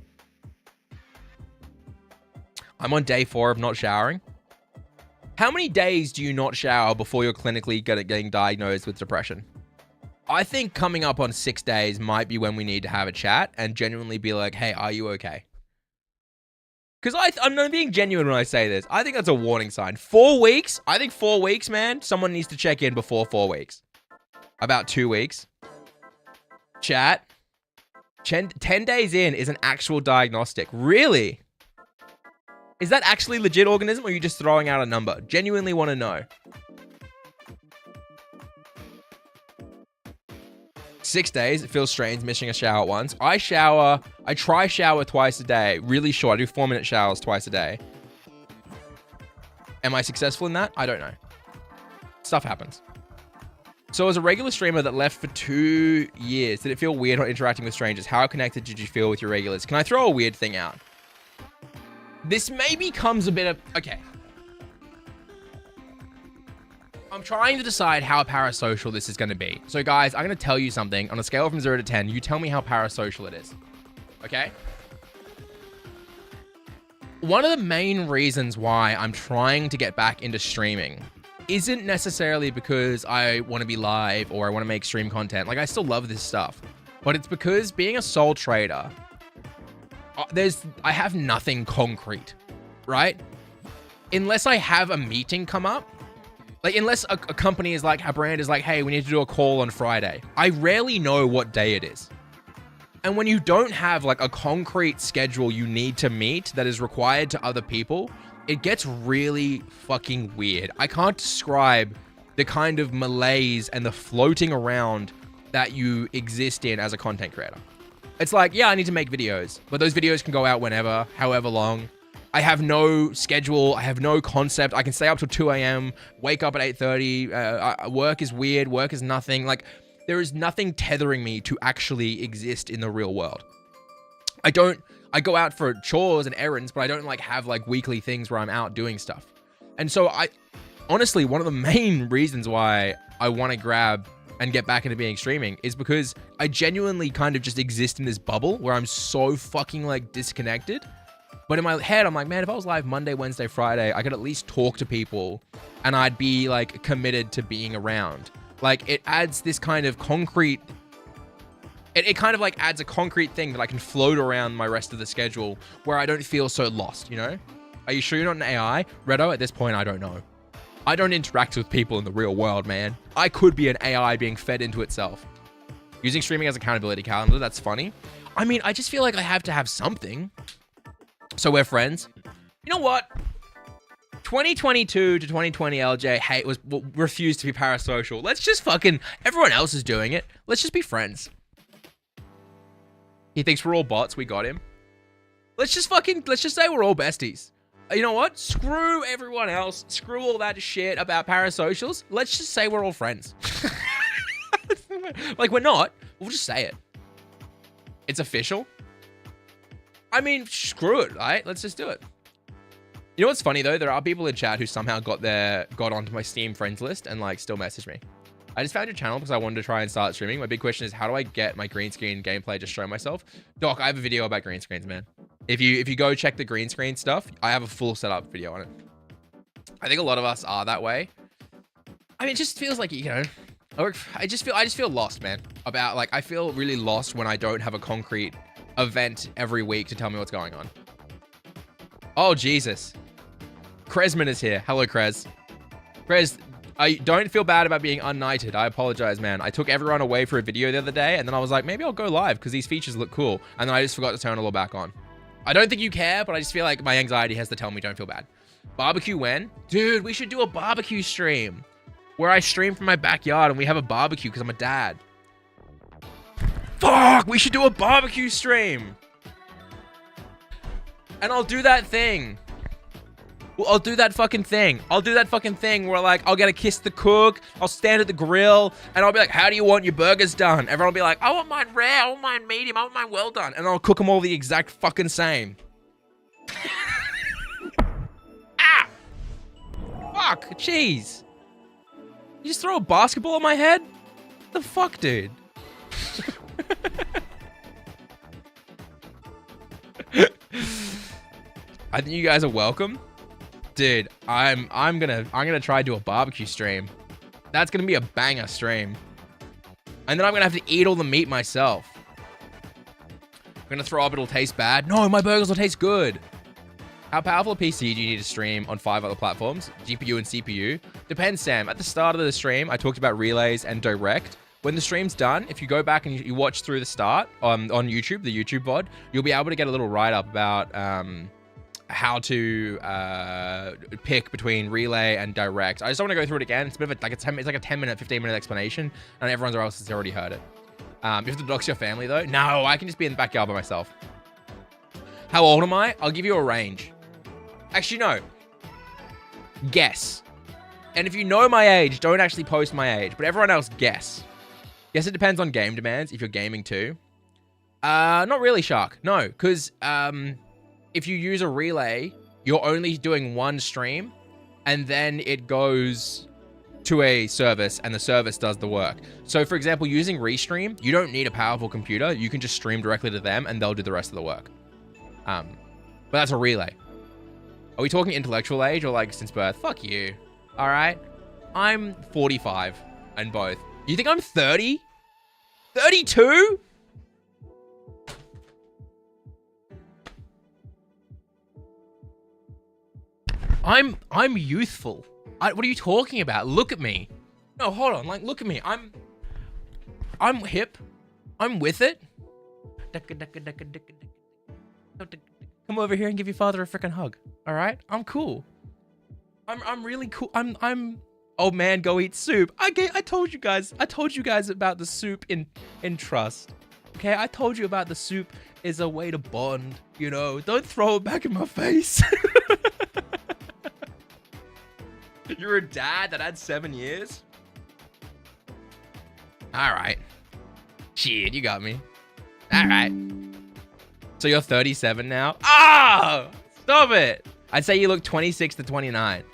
I'm on day 4 of not showering. How many days do you not shower before you're clinically getting diagnosed with depression? I think coming up on 6 days might be when we need to have a chat and genuinely be like, hey, are you okay? Because I'm not being genuine when I say this. I think that's a warning sign. 4 weeks? I think 4 weeks, man. Someone needs to check in before 4 weeks. About 2 weeks. Chat. 10 days in is an actual diagnostic. Really? Is that actually legit organism or are you just throwing out a number? Genuinely want to know. 6 days, it feels strange missing a shower at once. I try shower twice a day. Really short. I do 4-minute showers twice a day. Am I successful in that? I don't know. Stuff happens. So as a regular streamer that left for 2 years, did it feel weird not interacting with strangers? How connected did you feel with your regulars? Can I throw a weird thing out? This maybe comes a bit of... Okay. I'm trying to decide how parasocial this is going to be. So guys, I'm going to tell you something. On a scale from 0 to 10, you tell me how parasocial it is. Okay? One of the main reasons why I'm trying to get back into streaming isn't necessarily because I want to be live or I want to make stream content. Like, I still love this stuff. But it's because being a sole trader, I have nothing concrete, right? Unless I have a meeting come up, like unless a company is like, a brand is like, hey, we need to do a call on Friday. I rarely know what day it is. And when you don't have like a concrete schedule you need to meet that is required to other people, it gets really fucking weird. I can't describe the kind of malaise and the floating around that you exist in as a content creator. It's like, yeah, I need to make videos, but those videos can go out whenever, however long. I have no schedule. I have no concept. I can stay up till 2 a.m., wake up at 8:30. Work is weird. Work is nothing. Like, there is nothing tethering me to actually exist in the real world. I go out for chores and errands, but I don't like have like weekly things where I'm out doing stuff. And so honestly, one of the main reasons why I want to grab and get back into being streaming is because I genuinely kind of just exist in this bubble where I'm so fucking like disconnected. But in my head, I'm like, man, if I was live Monday, Wednesday, Friday, I could at least talk to people and I'd be like committed to being around. Like, it adds this kind of concrete, it kind of like adds a concrete thing that I can float around my rest of the schedule where I don't feel so lost, you know? Are you sure you're not an AI? Redo, at this point, I don't know. I don't interact with people in the real world, man. I could be an AI being fed into itself. Using streaming as accountability calendar, that's funny. I mean, I just feel like I have to have something. So we're friends. You know what? 2022 to 2020 Eljay refused to be parasocial. Let's just fucking... Everyone else is doing it. Let's just be friends. He thinks we're all bots. We got him. Let's just say we're all besties. You know what? Screw everyone else. Screw all that shit about parasocials. Let's just say we're all friends. Like, we're not. We'll just say it. It's official. I mean, screw it, right? Let's just do it. You know what's funny though? There are people in chat who somehow got onto my Steam friends list and like still message me. I just found your channel because I wanted to try and start streaming. My big question is, how do I get my green screen gameplay to show myself? Doc, I have a video about green screens, man. If you go check the green screen stuff, I have a full setup video on it. I think a lot of us are that way. I mean, it just feels like, you know, I just feel lost, man. About like, I feel really lost when I don't have a concrete event every week to tell me what's going on. Oh, Jesus. Kresman is here. Hello, Krez. Krez, I don't feel bad about being unknighted. I apologize, man. I took everyone away for a video the other day, and then I was like, maybe I'll go live because these features look cool. And then I just forgot to turn it all back on. I don't think you care, but I just feel like my anxiety has to tell me don't feel bad. Barbecue when? Dude, we should do a barbecue stream where I stream from my backyard and we have a barbecue because I'm a dad. Fuck, we should do a barbecue stream. And I'll do that thing. Well, I'll do that fucking thing. I'll do that fucking thing where like, I'll get a kiss the cook. I'll stand at the grill and I'll be like, how do you want your burgers done? Everyone will be like, I want mine rare. I want mine medium. I want mine well done. And I'll cook them all the exact fucking same. Ah! Fuck, jeez. You just throw a basketball on my head? What the fuck, dude? I think you guys are welcome. Dude, I'm gonna try to do a barbecue stream. That's gonna be a banger stream. And then I'm gonna have to eat all the meat myself. I'm gonna throw up, it'll taste bad. No, my burgers will taste good. How powerful a PC do you need to stream on 5 other platforms? GPU and CPU? Depends, Sam. At the start of the stream, I talked about relays and direct. When the stream's done, if you go back and you watch through the start on YouTube, the YouTube VOD, you'll be able to get a little write-up about how to pick between relay and direct. I just don't want to go through it again. It's a bit of a, it's like a 10-minute, 15-minute explanation, and everyone else has already heard it. You have to dox your family though? No, I can just be in the backyard by myself. How old am I? I'll give you a range. Actually, no. Guess. And if you know my age, don't actually post my age, but everyone else guess. Guess it depends on game demands if you're gaming too. Not really, Shark. No, because if you use a relay, you're only doing one stream, and then it goes to a service, and the service does the work. So, for example, using Restream, you don't need a powerful computer. You can just stream directly to them, and they'll do the rest of the work. But that's a relay. Are we talking intellectual age or like since birth? Fuck you. All right? I'm 45 and both. You think I'm 30? 32? I'm youthful. What are you talking about? Look at me. No, hold on. Like, look at me. I'm hip. I'm with it. Come over here and give your father a freaking hug. All right? I'm cool. I'm really cool. I'm old man, go eat soup. I told you guys about the soup in Trust. Okay? I told you about the soup is a way to bond, you know. Don't throw it back in my face. You're a dad that had 7 years? All right. Shit, you got me. All right. So you're 37 now? Ah! Stop it! I'd say you look 26 to 29.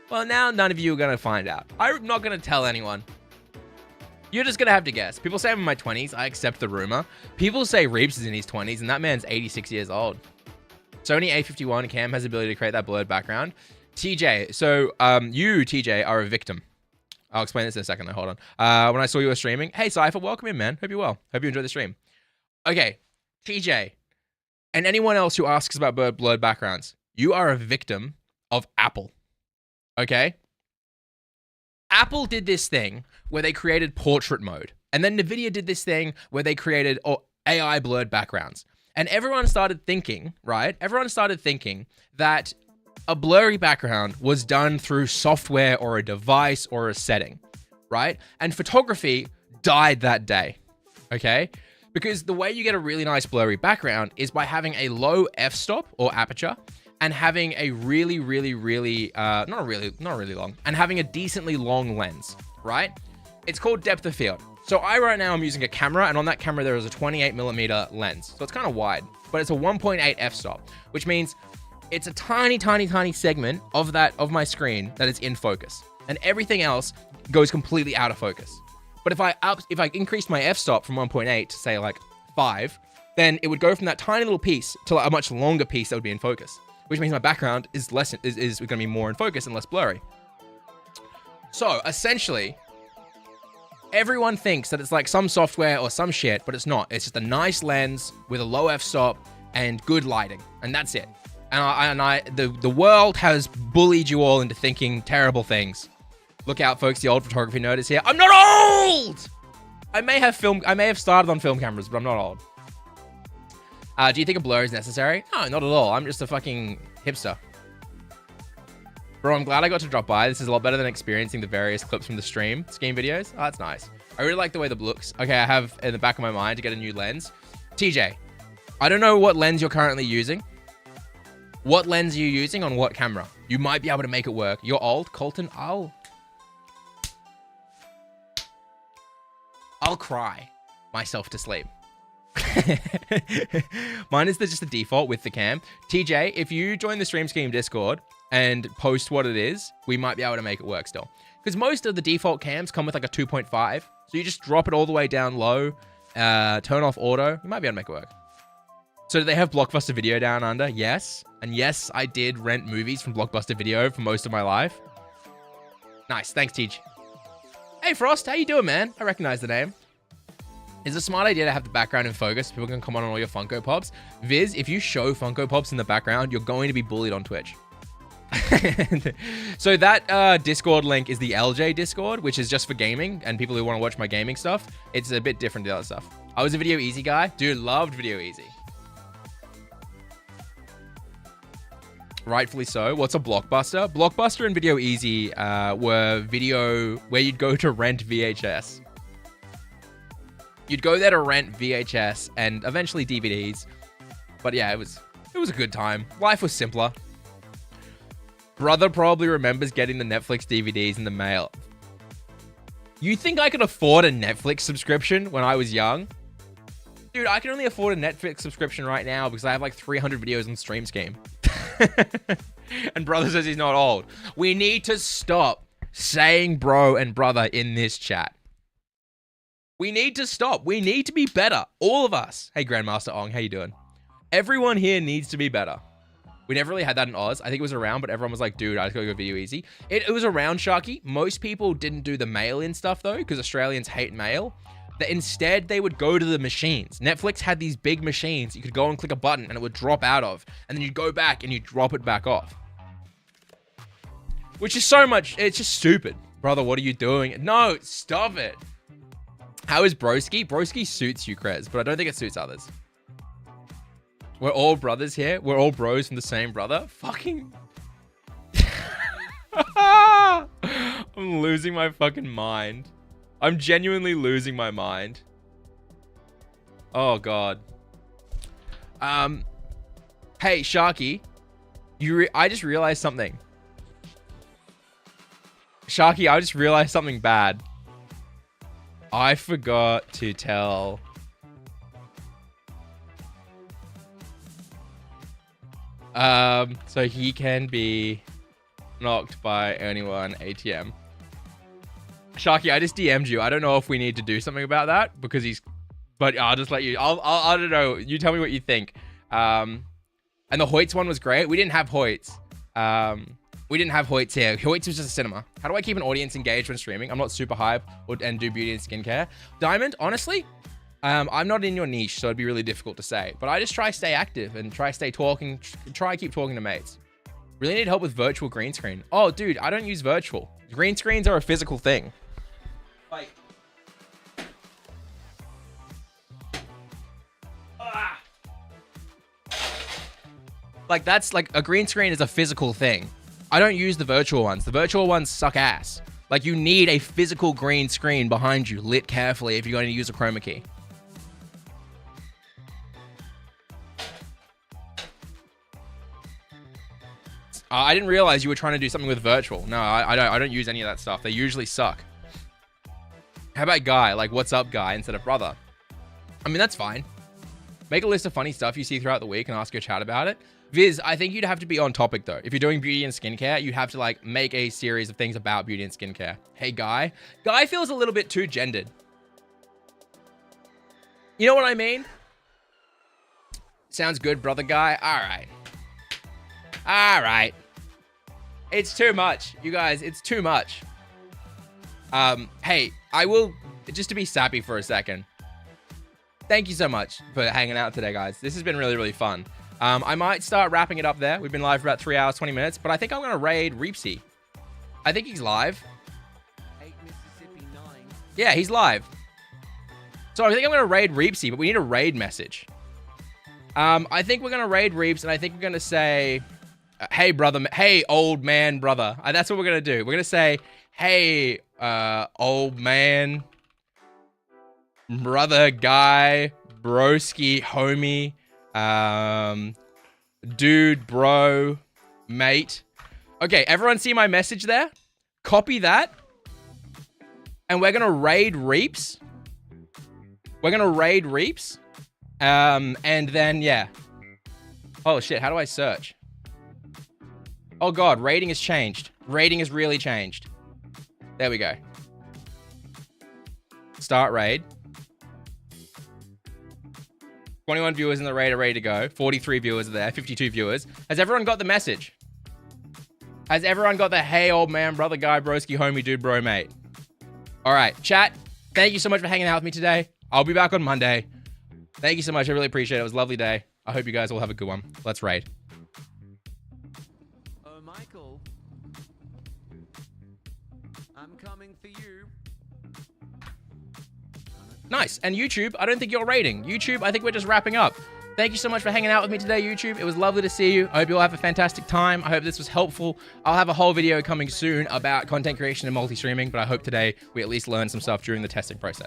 Well, now none of you are going to find out. I'm not going to tell anyone. You're just going to have to guess. People say I'm in my 20s. I accept the rumor. People say Reeps is in his 20s, and that man's 86 years old. Sony A51 Cam has the ability to create that blurred background. TJ, so you, TJ, are a victim. I'll explain this in a second though, hold on. When I saw you were streaming, hey Cypher, welcome in, man. Hope you're well. Hope you enjoyed the stream. Okay, TJ, and anyone else who asks about blurred backgrounds, you are a victim of Apple, okay? Apple did this thing where they created portrait mode, and then NVIDIA did this thing where they created AI blurred backgrounds. And everyone started thinking, right? Everyone started thinking that a blurry background was done through software or a device or a setting, right? And photography died that day, okay? Because the way you get a really nice blurry background is by having a low f-stop or aperture and having a really not really long, and having a decently long lens, right? It's called depth of field. So right now I'm using a camera, and on that camera there is a 28mm lens. So it's kind of wide, but it's a 1.8 f-stop, which means it's a tiny, tiny, tiny segment of my screen that is in focus, and everything else goes completely out of focus. But if I increased my f-stop from 1.8 to say like 5, then it would go from that tiny little piece to a much longer piece that would be in focus, which means my background is going to be more in focus and less blurry. So essentially, everyone thinks that it's like some software or some shit, but it's not. It's just a nice lens with a low f-stop and good lighting, and that's it. And the world has bullied you all into thinking terrible things. Look out, folks! The old photography nerd is here. I'm not old. I may have started on film cameras, but I'm not old. Do you think a blur is necessary? No, not at all. I'm just a fucking hipster. Bro, I'm glad I got to drop by. This is a lot better than experiencing the various clips from the scheme videos. Oh, that's nice. I really like the way the looks. Okay, I have in the back of my mind to get a new lens. TJ, I don't know what lens you're currently using. What lens are you using on what camera? You might be able to make it work. You're old, Colton. I'll cry myself to sleep. Mine is just the default with the cam. TJ, if you join the Stream Scheme Discord and post what it is, we might be able to make it work still. Because most of the default cams come with like a 2.5. So you just drop it all the way down low, turn off auto. You might be able to make it work. So do they have Blockbuster Video down under? Yes. And yes, I did rent movies from Blockbuster Video for most of my life. Nice. Thanks, TJ. Hey, Frost. How you doing, man? I recognize the name. It's a smart idea to have the background in focus. People can comment on all your Funko Pops. Viz, if you show Funko Pops in the background, you're going to be bullied on Twitch. So that Discord link is the Eljay Discord, which is just for gaming and people who want to watch my gaming stuff. It's a bit different to the other stuff. I was a Video Easy guy. Dude, loved Video Easy. Rightfully so. What's a Blockbuster? Blockbuster and Video Easy were video where you'd go to rent VHS. You'd go there to rent VHS and eventually DVDs. But yeah, it was a good time. Life was simpler. Brother probably remembers getting the Netflix DVDs in the mail. You think I could afford a Netflix subscription when I was young? Dude, I can only afford a Netflix subscription right now because I have like 300 videos on Stream Scheme. And brother says he's not old. We need to stop saying bro and brother in this chat. We need to stop. We need to be better. All of us. Hey, Grandmaster Ong, how you doing? Everyone here needs to be better. We never really had that in Oz. I think it was around, but everyone was like, dude, I just gotta go Video Easy. It was around, Sharky. Most people didn't do the mail-in stuff, though, because Australians hate mail. That instead, they would go to the machines. Netflix had these big machines. You could go and click a button, and it would drop out of. And then you'd go back, and you'd drop it back off. Which is so much... It's just stupid. Brother, what are you doing? No, stop it. How is Broski? Broski suits you, Krez, but I don't think it suits others. We're all brothers here. We're all bros from the same brother. Fucking... I'm losing my fucking mind. I'm genuinely losing my mind. Oh, God. Hey, Sharky. I just realized something. Sharky, I just realized something bad. I forgot to tell... So he can be knocked by anyone ATM. Sharky, I just DM'd you. I don't know if we need to do something about that because he's... But I'll just let you... I don't know. You tell me what you think. And the Hoyts one was great. We didn't have Hoyts. We didn't have Hoyts here. Hoyts was just a cinema. How do I keep an audience engaged when streaming? I'm not super hype and do beauty and skincare. Diamond, honestly, I'm not in your niche, so it'd be really difficult to say. But I just try to stay active and try to stay talking. Try to keep talking to mates. Really need help with virtual green screen. Oh, dude, I don't use virtual. Green screens are a physical thing. Like that's like a green screen is a physical thing. I don't use the virtual ones. The virtual ones suck ass. Like you need a physical green screen behind you, lit carefully if you're going to use a chroma key. I didn't realize you were trying to do something with virtual. No, I don't use any of that stuff. They usually suck. How about guy? Like, what's up, guy, instead of brother? I mean, that's fine. Make a list of funny stuff you see throughout the week and ask your chat about it. Viz, I think you'd have to be on topic though. If you're doing beauty and skincare, you have to like make a series of things about beauty and skincare. Hey, Guy. Guy feels a little bit too gendered. You know what I mean? Sounds good, brother Guy. All right. All right. It's too much, you guys. It's too much. Hey, I will, just to be sappy for a second. Thank you so much for hanging out today, guys. This has been really, really fun. I might start wrapping it up there. We've been live for about 3 hours, 20 minutes, but I think I'm going to raid Reapsy. I think he's live. 8 Mississippi 9. Yeah, he's live. So I think I'm going to raid Reapsy, but we need a raid message. I think we're going to raid Reaps, and I think we're going to say, hey, brother, hey, old man, brother. That's what we're going to do. We're going to say, hey, old man, brother, guy, broski, homie, dude, bro, mate. Okay, everyone see my message there? Copy that. And we're going to raid Reaps. We're going to raid Reaps. And then, yeah. Oh, shit. How do I search? Oh, God. Rating has changed. Rating has really changed. There we go. Start raid. 21 viewers in the raid are ready to go. 43 viewers are there. 52 viewers. Has everyone got the message? Has everyone got the hey, old man, brother, guy, broski, homie, dude, bro, mate? All right. Chat, thank you so much for hanging out with me today. I'll be back on Monday. Thank you so much. I really appreciate it. It was a lovely day. I hope you guys all have a good one. Let's raid. Oh, Michael. I'm coming for you. Nice. And YouTube, I don't think you're raiding. YouTube, I think we're just wrapping up. Thank you so much for hanging out with me today, YouTube. It was lovely to see you. I hope you all have a fantastic time. I hope this was helpful. I'll have a whole video coming soon about content creation and multi-streaming, but I hope today we at least learned some stuff during the testing process.